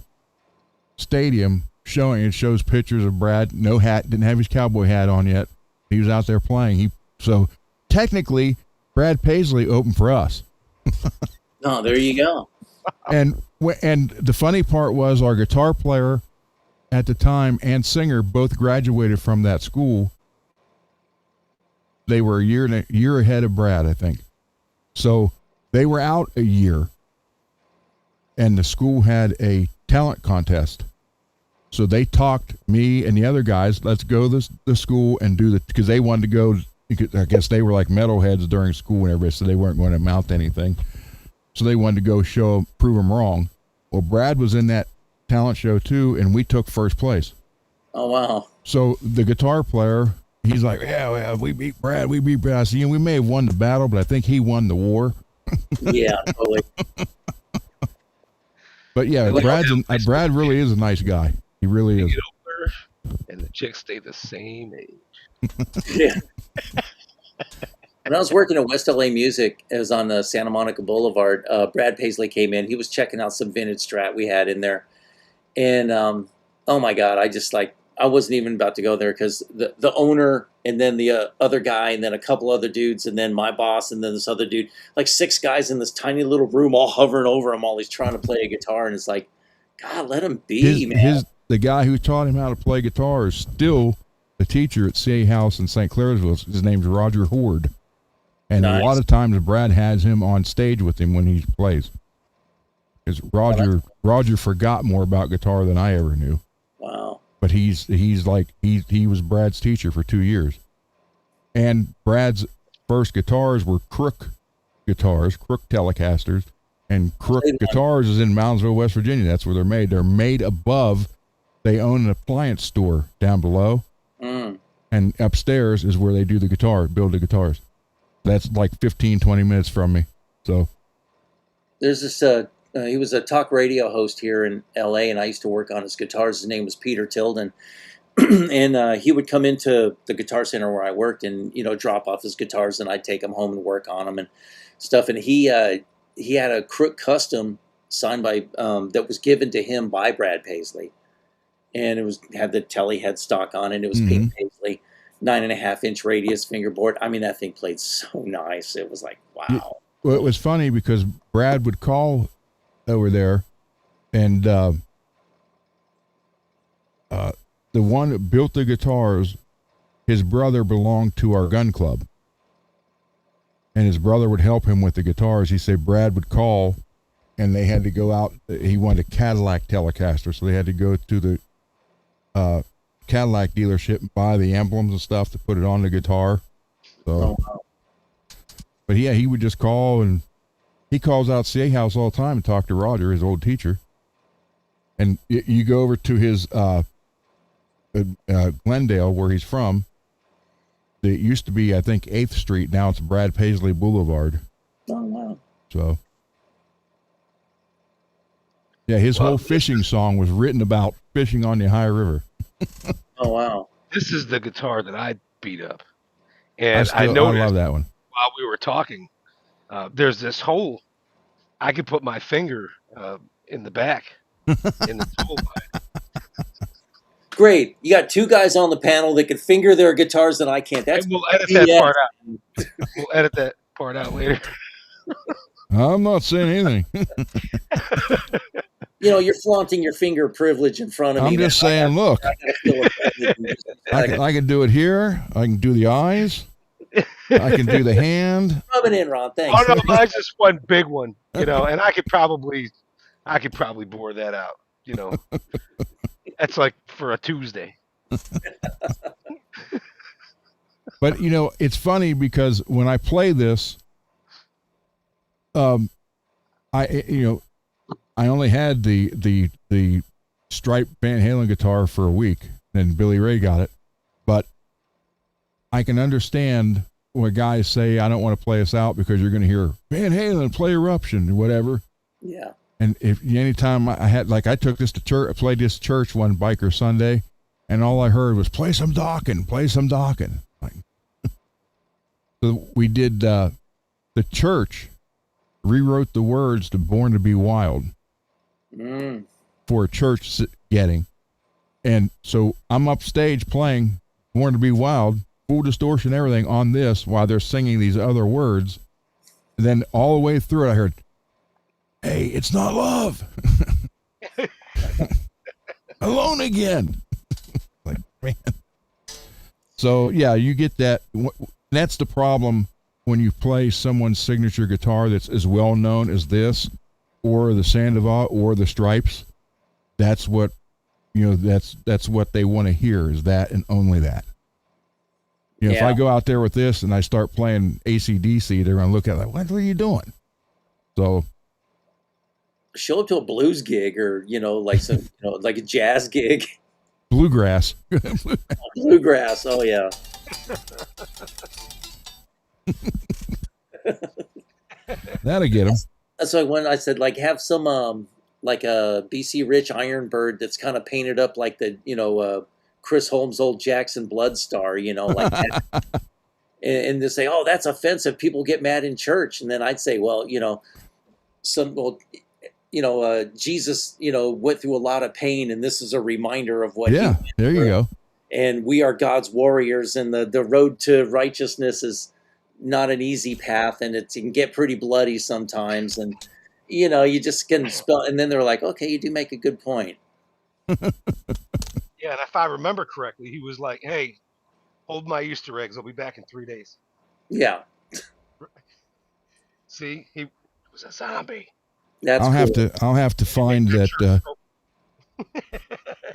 stadium showing. It shows pictures of Brad, no hat, didn't have his cowboy hat on yet. He was out there playing. So technically, Brad Paisley opened for us. Oh, there you go. And the funny part was our guitar player at the time and singer both graduated from that school. They were a year ahead of Brad, I think. So they were out a year, and the school had a talent contest. So they talked me and the other guys, let's go to the school and do because they wanted to go. I guess they were like metalheads during school and everything, so they weren't going to amount to anything. So they wanted to go prove them wrong. Well, Brad was in that talent show too, and we took first place. Oh, wow. So the guitar player, he's like, yeah, we beat Brad. I said, we may have won the battle, but I think he won the war. Yeah, totally. But yeah, Brad really is a nice guy. He really is. Get older, and the chicks stay the same age. Yeah. When I was working at West LA Music, it was on Santa Monica Boulevard. Brad Paisley came in. He was checking out some vintage Strat we had in there, and oh my God, I wasn't even about to go there because the owner and then the other guy and then a couple other dudes and then my boss and then this other dude, like 6 guys in this tiny little room, all hovering over him while he's trying to play a guitar, and it's like, God, let him be, man. The guy who taught him how to play guitar is still the teacher at CA House in St. Clairsville. His name's Roger Horde. And Nice. A lot of times Brad has him on stage with him when he plays. Because Roger forgot more about guitar than I ever knew. Wow. But he was Brad's teacher for 2 years. And Brad's first guitars were Crook guitars, Crook Telecasters. And Crook Guitars is in Moundsville, West Virginia. That's where they're made. They're made above. They own an appliance store down below. And upstairs is where they do build the guitars. That's like 15, 20 minutes from me. So there's this, he was a talk radio host here in LA, and I used to work on his guitars. His name was Peter Tilden. And he would come into the Guitar Center where I worked and, drop off his guitars, and I'd take them home and work on them and stuff. And he had a Crook Custom signed by, that was given to him by Brad Paisley. And it had the Telly headstock on it. It was Pink Paisley, 9.5-inch radius fingerboard. I mean, that thing played so nice. It was like, wow. Well, it was funny because Brad would call over there, and the one that built the guitars, his brother belonged to our gun club. And his brother would help him with the guitars. He said Brad would call, and they had to go out. He wanted a Cadillac Telecaster, so they had to go to the Cadillac dealership and buy the emblems and stuff to put it on the guitar. So, but yeah, he would just call, and he calls out CA House all the time and talk to Roger, his old teacher. And you go over to his Glendale, where he's from. It used to be, I think, 8th Street. Now it's Brad Paisley Boulevard. Oh, wow. So, yeah, his whole fishing song was written about fishing on the Ohio River. Oh, wow. This is the guitar that I beat up. And I love that one. While we were talking, there's this hole. I could put my finger in the back in the tool line. Great. You got 2 guys on the panel that can finger their guitars and I can't. We'll edit that part out. We'll edit that part out later. I'm not saying anything. You're flaunting your finger privilege in front of me. I'm just saying, look, I can do it here. I can do the eyes. I can do the hand. Rub it in, Ron. Thanks. Oh no, mine's just one big one, and I could probably bore that out. That's like for a Tuesday. But it's funny because when I play this, I only had the striped Van Halen guitar for a week, and Billy Ray got it. But I can understand when guys say, I don't want to play us out because you're going to hear Van Halen play Eruption or whatever. Yeah. And anytime I had, like, I took this to church, I played this church one Biker Sunday, and all I heard was play some Dawkins. Like, so we did, the church rewrote the words to Born to Be Wild for a church getting. And so I'm upstage playing Born to Be Wild, full distortion, everything on this while they're singing these other words. And then all the way through it, I heard, hey, it's not love. Alone again. Like, man. So, yeah, you get that. That's the problem when you play someone's signature guitar that's as well known as this, or the Sandoval, or the Stripes. That's what, that's what they want to hear, is that and only that. If I go out there with this and I start playing AC/DC, they're going to look at it like, what are you doing? So show up to a blues gig or, like some, like a jazz gig. Bluegrass. Bluegrass. Oh, yeah. That'll get them. That's why when I said, like, have some, like a BC Rich Ironbird that's kind of painted up like the, Chris Holmes' old Jackson Blood Star, like that. and they say, "Oh, that's offensive. People get mad in church." And then I'd say, "Well, Jesus, went through a lot of pain, and this is a reminder of what he Yeah, went there you through. go. And we are God's warriors, and the road to righteousness is not an easy path, and it can get pretty bloody sometimes. And you just can spell." And then they're like, "Okay, you do make a good point." Yeah, and if I remember correctly, he was like, "Hey, hold my Easter eggs. I'll be back in 3 days." Yeah, See, he was a zombie. that's I'll have cool. to I'll have to find Good that church folk.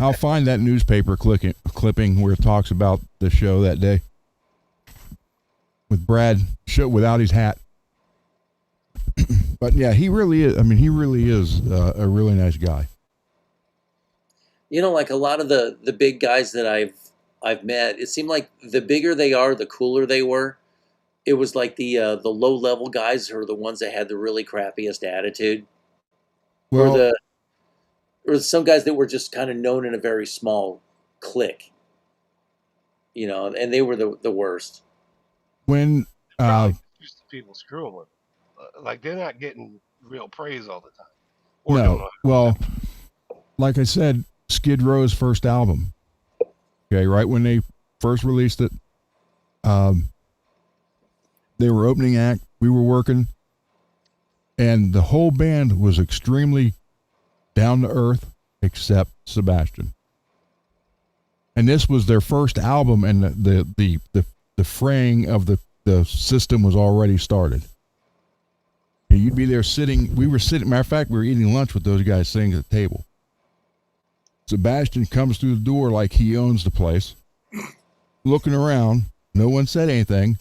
I'll find that newspaper clipping where it talks about the show that day with Brad show without his hat. But yeah, he really is. I mean, he really is a really nice guy. Like a lot of the big guys that I've met, it seemed like the bigger they are, the cooler they were. It was like the low level guys are the ones that had the really crappiest attitude, or Well, the or some guys that were just kind of known in a very small clique, and they were the worst. when Probably used to people screwing with them. Like they're not getting real praise all the time, or don't no, know. well, like I said, Skid Row's first album. Okay, right when they first released it, they were opening act. We were working, and the whole band was extremely down to earth, except Sebastian. And this was their first album, and the fraying of the system was already started. And you'd be there sitting. We were sitting. Matter of fact, we were eating lunch with those guys sitting at the table. Sebastian comes through the door like he owns the place, looking around. No one said anything.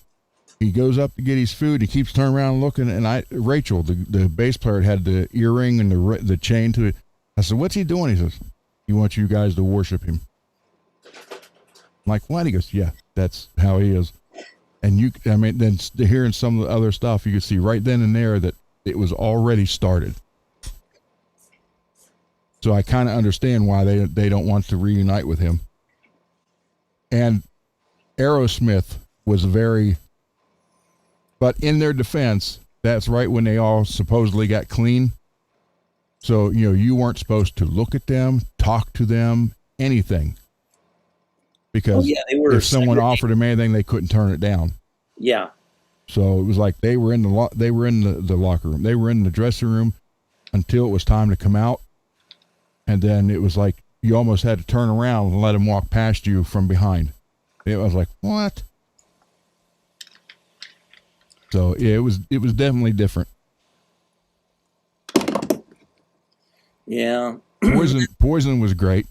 He goes up to get his food. He keeps turning around looking, and Rachel, the bass player, had the earring and the chain to it. I said, "What's he doing?" He says, "He wants you guys to worship him." I'm like, "What?" He goes, "Yeah, that's how he is." And then hearing some of the other stuff, you could see right then and there that it was already started. So I kind of understand why they don't want to reunite with him. And Aerosmith was but in their defense, that's right when they all supposedly got clean. So, you weren't supposed to look at them, talk to them, anything. Because they were if someone segregated. offered them anything, they couldn't turn it down. Yeah, So it was like they were in the locker room. They were in the dressing room until it was time to come out. And then it was like you almost had to turn around and let them walk past you from behind. It was like, what? So yeah, it was definitely different. yeah, Poison was great.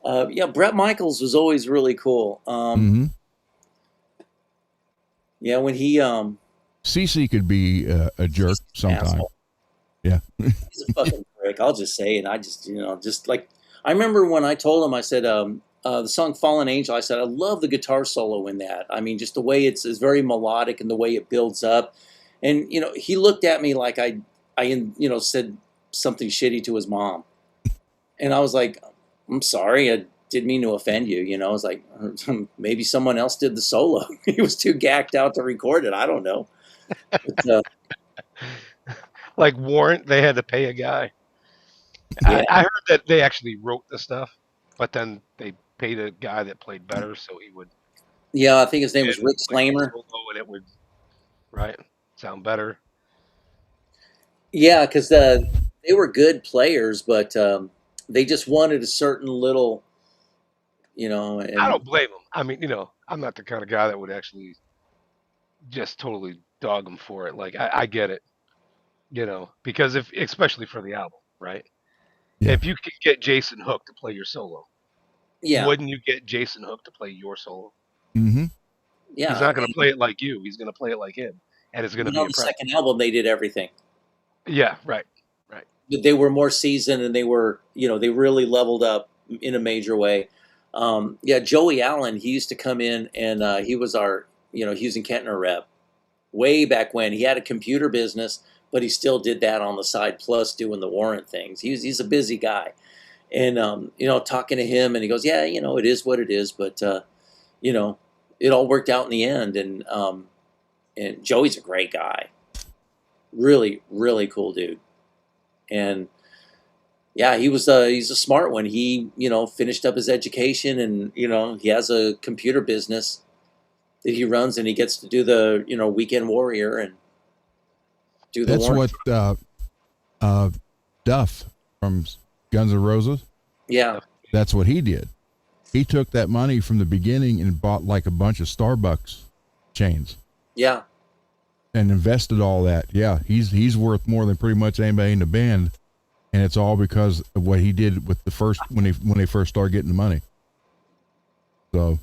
yeah. Bret Michaels was always really cool. Mm-hmm. Yeah, when he CC could be a jerk sometimes. asshole. Yeah. He's a fucking prick. I'll just say it. I just like, I remember when I told him, I said, the song "Fallen Angel." I said, I love the guitar solo in that. I mean, just the way it's very melodic and the way it builds up. And he looked at me like I said something shitty to his mom, and I was like, "I'm sorry, I didn't mean to offend you." I was like, maybe someone else did the solo. He was too gacked out to record it. I don't know. But, Like Warrant, they had to pay a guy. yeah, I heard that they actually wrote the stuff, but then they paid a guy that played better, so he would yeah. I think his name was Rick play the Slamer. solo, and it would sound better. Yeah, because they were good players, but they just wanted a certain little, I and don't blame him. I mean, I'm not the kind of guy that would actually just totally dog him for it. Like I get it, because if especially for the album, right? Yeah. If you could get Jason Hook to play your solo, yeah, wouldn't you get Jason Hook to play your solo? Mm-hmm. He's yeah. not going to play it like you. He's going to play it like him, and it's going to be On the impressive. second album, they did everything. Yeah, right. They were more seasoned, and they were, they really leveled up in a major way. Yeah, Joey Allen, he used to come in, and he was our, Hughes and Kentner rep way back when. He had a computer business, but he still did that on the side, plus doing the warrant things. He's a busy guy, and talking to him, and he goes, "Yeah, it is what it is, but you know, it all worked out in the end. And Joey's a great guy, really, really cool dude. And yeah, he's a smart one. He, finished up his education, and, he has a computer business that he runs, and he gets to do the, weekend warrior and do the That's warrant. what Duff from Guns N' Roses. Yeah. That's what he did. He took that money from the beginning and bought like a bunch of Starbucks chains. Yeah. And invested all that. Yeah, he's worth more than pretty much anybody in the band, and it's all because of what he did with the first when they first started getting the money. So.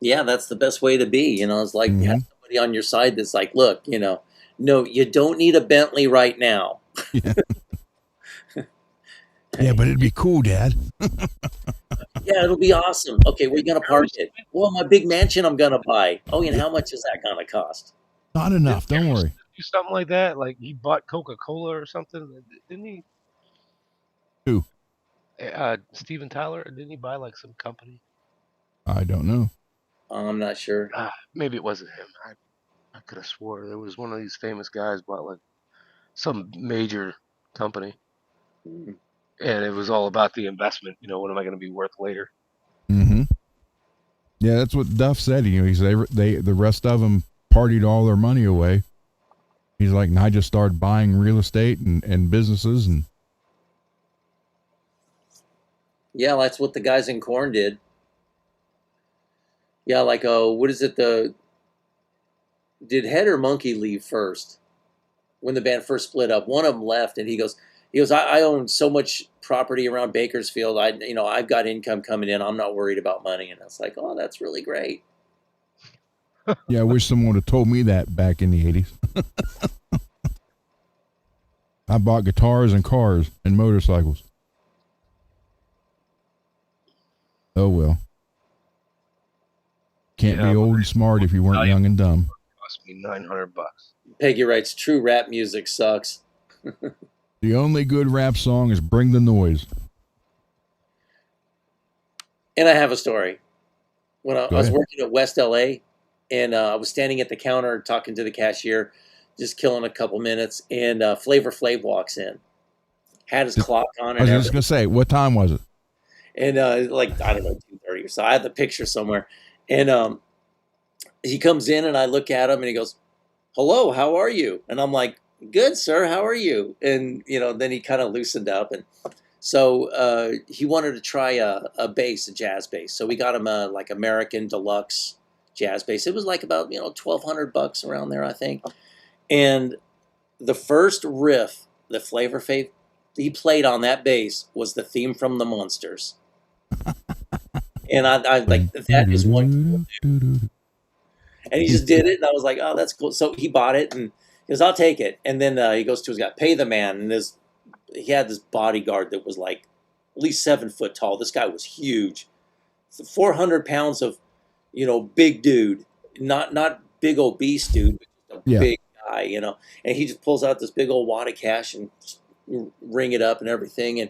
Yeah, that's the best way to be. It's like you have somebody on your side that's like, look, no, you don't need a Bentley right now. Yeah. Yeah, but it'd be cool, Dad. Yeah, it'll be awesome. Okay, where you gonna park it? Well, my big mansion I'm gonna buy. Oh, and how much is that gonna cost? Not enough. Don't worry. Do something like that. Like he bought Coca-Cola or something, didn't he? Who? Steven Tyler. Didn't he buy like some company? I don't know. I'm not sure. Maybe it wasn't him. I could have swore there was one of these famous guys bought like some major company. Mm. And it was all about the investment. What am I going to be worth later? Mm-hmm. Yeah, that's what Duff said. He said the rest of them partied all their money away. He's like, and I just started buying real estate and businesses and. Yeah, that's what the guys in Korn did. Yeah, like what is it? Did Head or Monkey leave first when the band first split up? One of them left, and he goes, I own so much property around Bakersfield. I've got income coming in. I'm not worried about money. And I was like, oh, that's really great. Yeah, I wish someone would have told me that back in the 80s. I bought guitars and cars and motorcycles. Oh, well. Can't be old and smart if you weren't young and dumb. Cost me $900. Peggy writes, true rap music sucks. The only good rap song is Bring the Noise. And I have a story. When I was working at West LA, and I was standing at the counter talking to the cashier, just killing a couple minutes, and Flavor Flav walks in. Had his clock on. I was just going to say, what time was it? And I don't know, 2:30 or so. I have the picture somewhere. And he comes in, and I look at him, and he goes, hello, how are you? And I'm like, good, sir, how are you? And, then he kind of loosened up. And so he wanted to try a bass, a jazz bass. So we got him a like American Deluxe jazz bass. It was like about, $1,200 around there, I think. And the first riff that Flavor Flav he played on that bass was the theme from The Munsters. And I like, that is one cool dude. And he just did it, and I was like, oh, that's cool. So he bought it, and he goes, I'll take it. And then he goes to his guy, pay the man. And he had this bodyguard that was like at least 7 foot tall. This guy was huge. 400 pounds of, big dude. Not big obese dude, but a big guy, And he just pulls out this big old wad of cash and ring it up and everything.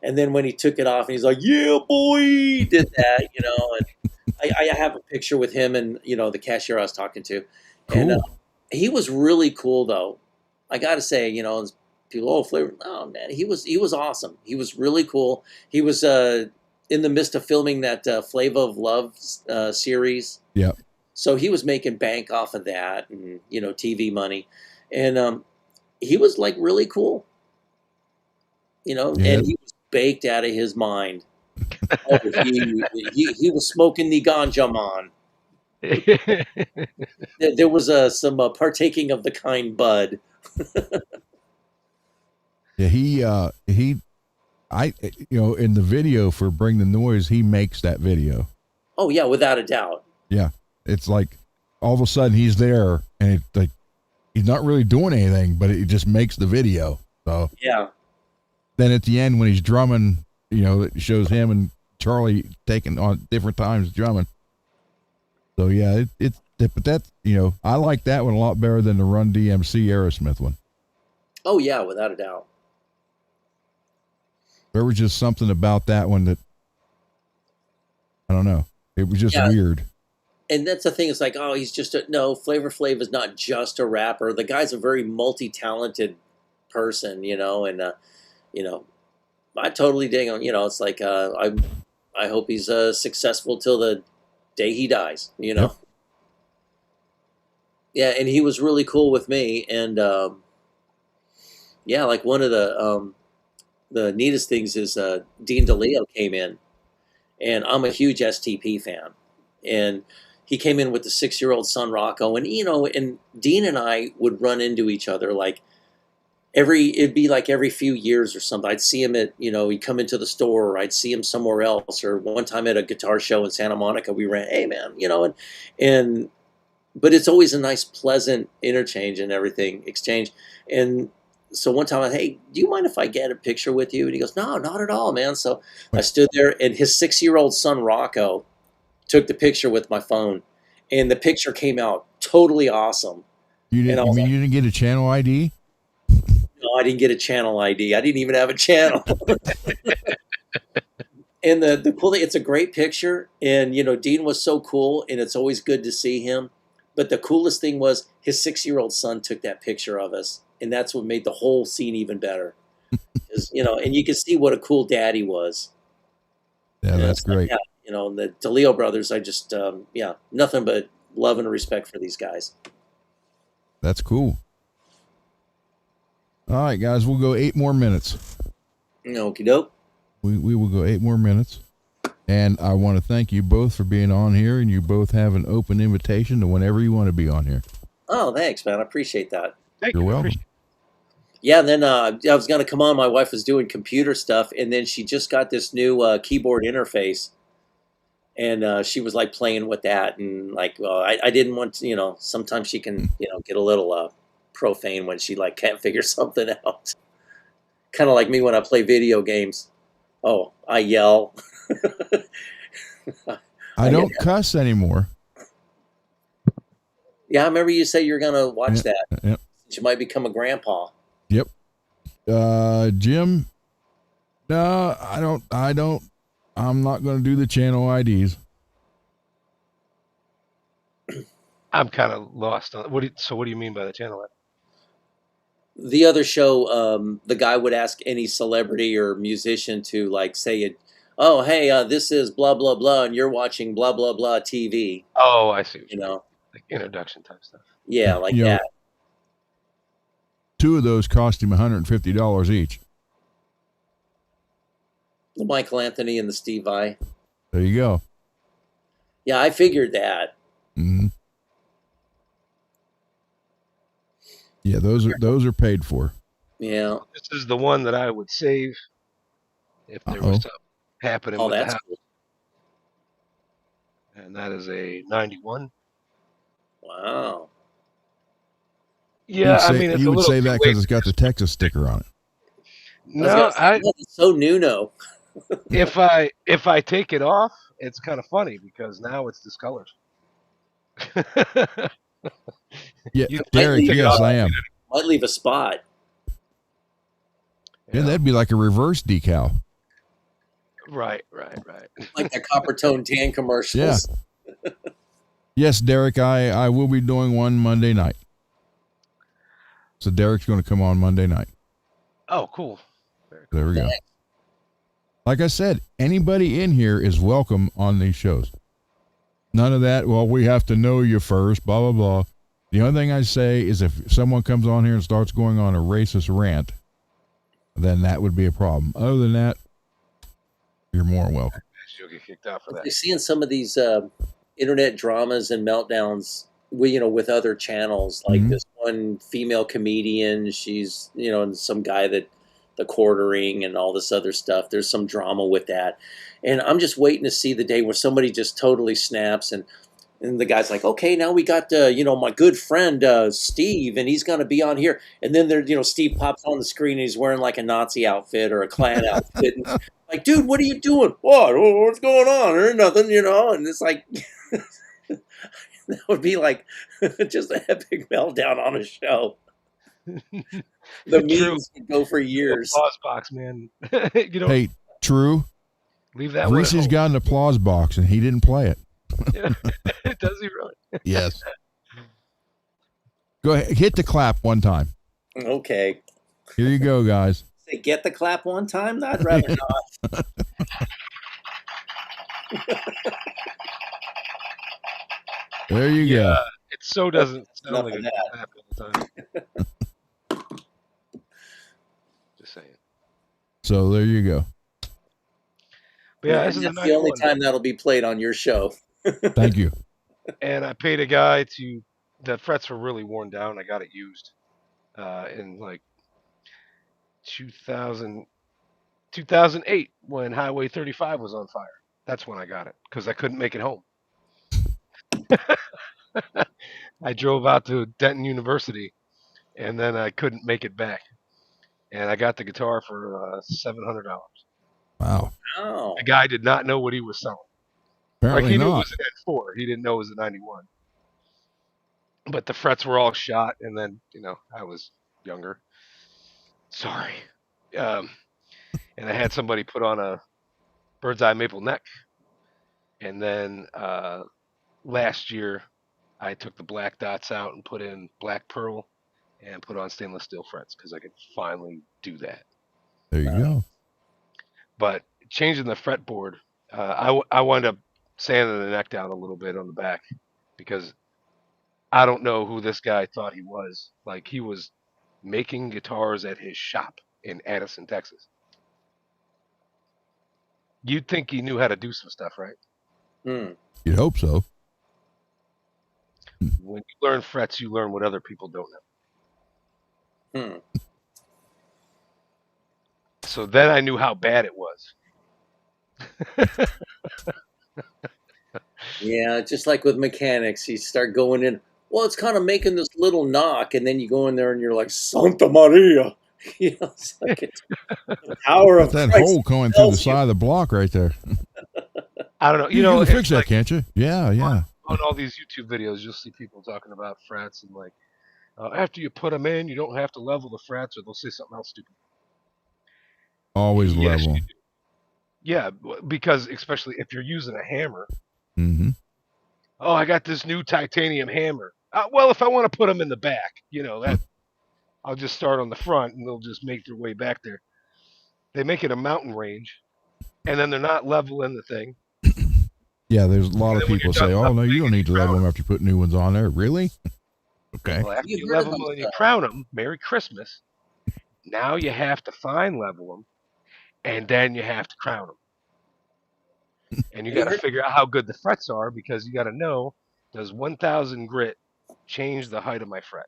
And then when he took it off, and he's like, yeah, boy, he did that, and I have a picture with him and, the cashier I was talking to. Cool. And he was really cool, though. I got to say, people, Flavor. Oh, man, he was awesome. He was really cool. He was in the midst of filming that Flavor of Love series. Yeah. So he was making bank off of that and, TV money. And he was, like, really cool. And he was baked out of his mind. Oh, he was smoking the ganja man. There was some partaking of the kind bud. Yeah, in the video for Bring the Noise, he makes that video. Oh yeah, without a doubt. Yeah, it's like all of a sudden he's there, and it's like he's not really doing anything, but it just makes the video. So yeah. Then at the end when he's drumming, it shows him and Charlie taking on different times drumming. So yeah, but that's, I like that one a lot better than the Run DMC Aerosmith one. Oh yeah, without a doubt. There was just something about that one that, I don't know. It was just Yeah. weird. And that's the thing. It's like, oh, he's just no. Flavor Flav is not just a rapper. The guy's a very multi-talented person, and I totally dig him. It's like I hope he's successful till the day he dies. Yep. Yeah, and he was really cool with me, and yeah, like one of the neatest things is Dean DeLeo came in, and I'm a huge STP fan, and he came in with the 6-year-old son Rocco, and and Dean and I would run into each other like it'd be like every few years or something. I'd see him at, he'd come into the store, or I'd see him somewhere else, or one time at a guitar show in Santa Monica, we ran, hey man, and but it's always a nice, pleasant interchange and everything, exchange. And so one time, hey, do you mind if I get a picture with you? And he goes, no, not at all, man. So I stood there, and his 6-year-old son Rocco took the picture with my phone, and the picture came out totally awesome. You didn't get a channel ID? No, I didn't get a channel ID. I didn't even have a channel. And the cool thing, it's a great picture, and Dean was so cool, and it's always good to see him. But the coolest thing was his 6-year-old son took that picture of us, and that's what made the whole scene even better. And you can see what a cool dad he was. Yeah, that's great. Like, the DeLeo brothers, I just nothing but love and respect for these guys. That's cool. All right, guys, we'll go 8 more minutes. Okie doke. We will go 8 more minutes. And I want to thank you both for being on here, and you both have an open invitation to whenever you want to be on here. Oh, thanks, man. I appreciate that. You're welcome. Yeah, and then I was going to come on. My wife was doing computer stuff, and then she just got this new keyboard interface, and she was like playing with that, and like, well, I didn't want to, sometimes she can, get a little profane when she like can't figure something out. Kind of like me when I play video games. Oh, I yell. I don't cuss anymore. Yeah, I remember you say you're going to watch that. Yep. You might become a grandpa. Yep. Jim, no, I don't. I'm not going to do the channel IDs. I'm kind of lost on what do you mean by the channel ID? The other show, the guy would ask any celebrity or musician to like say it. Oh, hey, this is blah blah blah, and you're watching blah blah blah TV. Oh, I see. Like introduction type stuff. Yeah, like that. 2 of those cost him $150 each. The Michael Anthony and the Steve Vai. There you go. Yeah, I figured that. Mm-hmm. Yeah, those are paid for. Yeah. This is the one that I would save if there was something happening with the house. Cool. And that is a 91. Wow. Yeah, you would say that because it's got the Texas sticker on it. No, it's so Nuno. If I take it off, it's kind of funny because now it's discolored. Yeah, Derek, yes, I am. Might leave a spot. Yeah, that'd be like a reverse decal. Right. Like the copper tone tan commercials. Yeah. Yes, Derek, I will be doing one Monday night. So Derek's going to come on Monday night. Oh, cool. There we go. Like I said, anybody in here is welcome on these shows. None of that, well, we have to know you first, blah, blah, blah. The only thing I say is if someone comes on here and starts going on a racist rant, then that would be a problem. Other than that, you're more welcome. You'll get kicked out for that. You're seeing some of these internet dramas and meltdowns with other channels, like this one female comedian, she's, and some guy that the quartering and all this other stuff. There's some drama with that. And I'm just waiting to see the day where somebody just totally snaps and the guy's like, okay, now we got, my good friend, Steve, and he's going to be on here. And then Steve pops on the screen and he's wearing like a Nazi outfit or a Klan outfit. And, like, dude, what are you doing? What? What's going on? There's nothing, And it's like, that would be like just an epic meltdown on a show. The memes would go for years. Applause box, man. Hey, true. Leave that. Reese's got an applause box and he didn't play it. Yeah. Does he really? Yes. Go ahead. Hit the clap one time. Okay. Here you go, guys. Say, get the clap one time? I'd rather not. There you Yeah. go. It so doesn't sound Enough like of a that. clap all the time. Just saying. So there you go. But yeah, And this is a that's the only 91. time that'll be played on your show. Thank you. And I paid a guy to. The frets were really worn down. I got it used in like 2000, 2008 when Highway 35 was on fire. That's when I got it because I couldn't make it home. I drove out to Denton University and then I couldn't make it back. And I got the guitar for $700. Wow. Oh. The guy did not know what he was selling. Like Apparently he knew it not. was an N4. He didn't know it was a 91. But the frets were all shot, and then I was younger. Sorry. Um, and I had somebody put on a bird's eye maple neck, and then last year I took the black dots out and put in black pearl and put on stainless steel frets because I could finally do that. There you go. But changing the fretboard, I wound up sanding the neck down a little bit on the back because I don't know who this guy thought he was. Like he was making guitars at his shop in Addison, Texas. You'd think he knew how to do some stuff, right? Hmm. You'd hope so. When you learn frets, you learn what other people don't know. Hmm. So then I knew how bad it was. Yeah, just like with mechanics, you start going in. Well, it's kind of making this little knock, and then you go in there and you're like, Santa Maria. It's like the power Got of that Christ hole going through the tells you. side of the block right there. I don't know. You know, can fix it's that, like can't you? Yeah, yeah. on all these YouTube videos, you'll see people talking about frets and like, after you put them in, you don't have to level the frets, or they'll say something else stupid. Always Yes, level. you do. Yeah, because especially if you're using a hammer. Mm-hmm. Oh, I got this new titanium hammer. Well, if I want to put them in the back, that I'll just start on the front and they'll just make their way back there. They make it a mountain range, and then they're not leveling the thing. Yeah, there's a lot And of then when people you're say, done "Oh no, leveling you don't and need to crown level them them, after you put new ones on there." Really? Okay. well, after You've you heard of level them those and you crown them, Merry Christmas. Now you have to fine level them, and then you have to crown them. And you Have you got to heard? figure out how good the frets are because you got to know, does 1,000 grit change the height of my fret?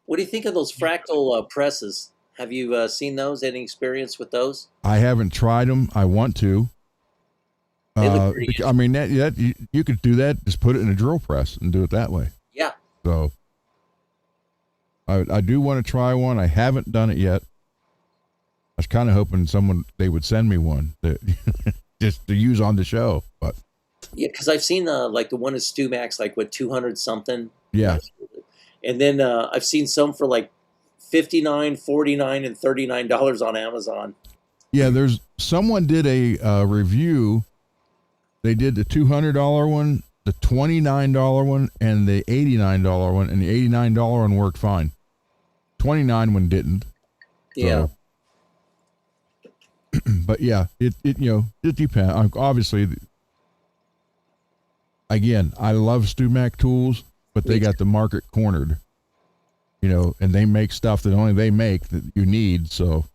What do you think of those fractal presses? Have you seen those? Any experience with those? I haven't tried them. I want to. They look pretty I mean, you could do that. Just put it in a drill press and do it that way. Yeah. So I do want to try one. I haven't done it yet. I was kind of hoping they would send me one that just to use on the show. But Yeah, because I've seen like the one at StuMax, like what 200 something. yeah, And then I've seen some for like $59, $49, and $39 on Amazon. yeah. There's someone did a review. They did the $200 one, the $29 one, and the $89 one, and the $89 one worked fine. $29 one didn't. Yeah. So, but yeah, it depends. Obviously, again, I love StuMac tools, but they got the market cornered. And they make stuff that only they make that you need. So,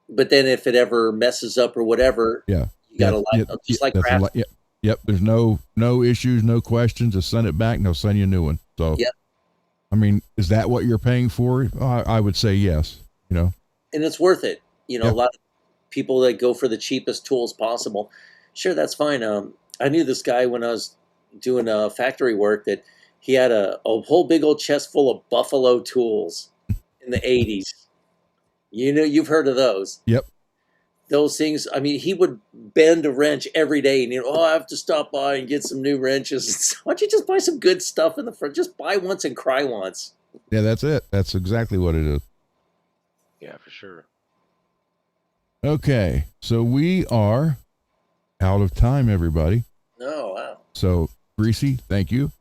But then if it ever messes up or whatever, yeah, you got to just like craft. Yep. There's no issues, no questions. Just send it back and they'll send you a new one. So, Yep. I mean, is that what you're paying for? I would say yes. And it's worth it. Yep. A lot of people that go for the cheapest tools possible. Sure, that's fine. I knew this guy when I was doing factory work that he had a whole big old chest full of Buffalo tools in the 80s. You've heard of those. Yep. Those things, I mean, he would bend a wrench every day and I have to stop by and get some new wrenches. Why don't you just buy some good stuff in the front? Just buy once and cry once. Yeah, that's it. That's exactly what it is. Yeah, for sure. Okay, so we are out of time, everybody. No, wow. So, Greasy, thank you.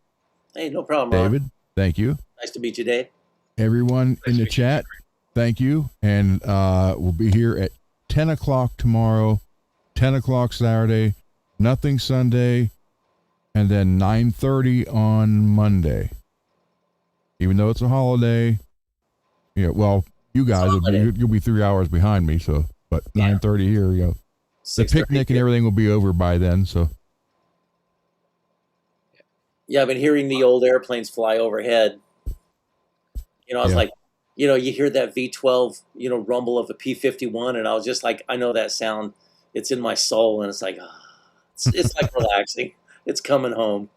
Hey, no problem, Ron. David, thank you. Nice to meet you, Dave. Everyone in the chat, thank you. And we'll be here at 10 o'clock tomorrow, 10 o'clock Saturday, nothing Sunday, and then 9:30 on Monday. Even though it's a holiday, yeah. Well, you guys you'll be 3 hours behind me, so but 9:30 here, you know, the picnic and everything will be over by then. So yeah, I've been hearing the old airplanes fly overhead. You know, I was like, you know, you hear that V-12, you know, rumble of a P-51, and I was just like, I know that sound. It's in my soul, and it's like, it's like relaxing. It's coming home.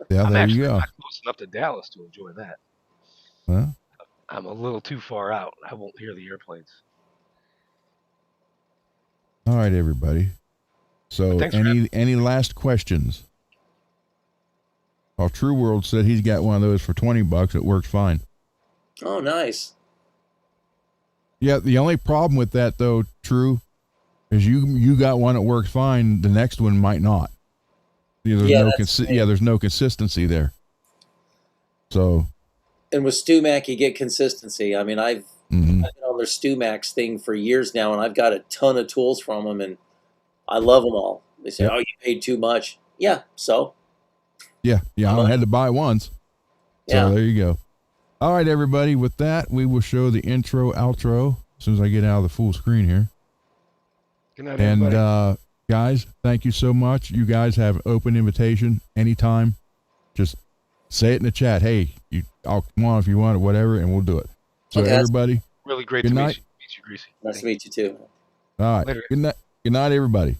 Yeah, I'm there actually you go. not close enough to Dallas to enjoy that. Huh? I'm a little too far out. I won't hear the airplanes. All right, everybody. So any last questions? Well, True World said he's got one of those for $20. It works fine. Oh, nice. Yeah, the only problem with that though, True, is you got one that works fine. The next one might not. There's there's no consistency there. So. And with StewMac, you get consistency. I mean, I've been on their StewMax thing for years now, and I've got a ton of tools from them, and I love them all. They say, "Oh, you paid too much." Yeah, so. Yeah, I had to buy once. So there you go. All right, everybody. With that, we will show the intro, outro as soon as I get out of the full screen here. Good night, everybody. And guys, thank you so much. You guys have an open invitation anytime. Just say it in the chat. Hey, I'll come on if you want or whatever, and we'll do it. So everybody, really great to meet you, Greasy. Nice to meet you too. All right. Later. Good night, everybody.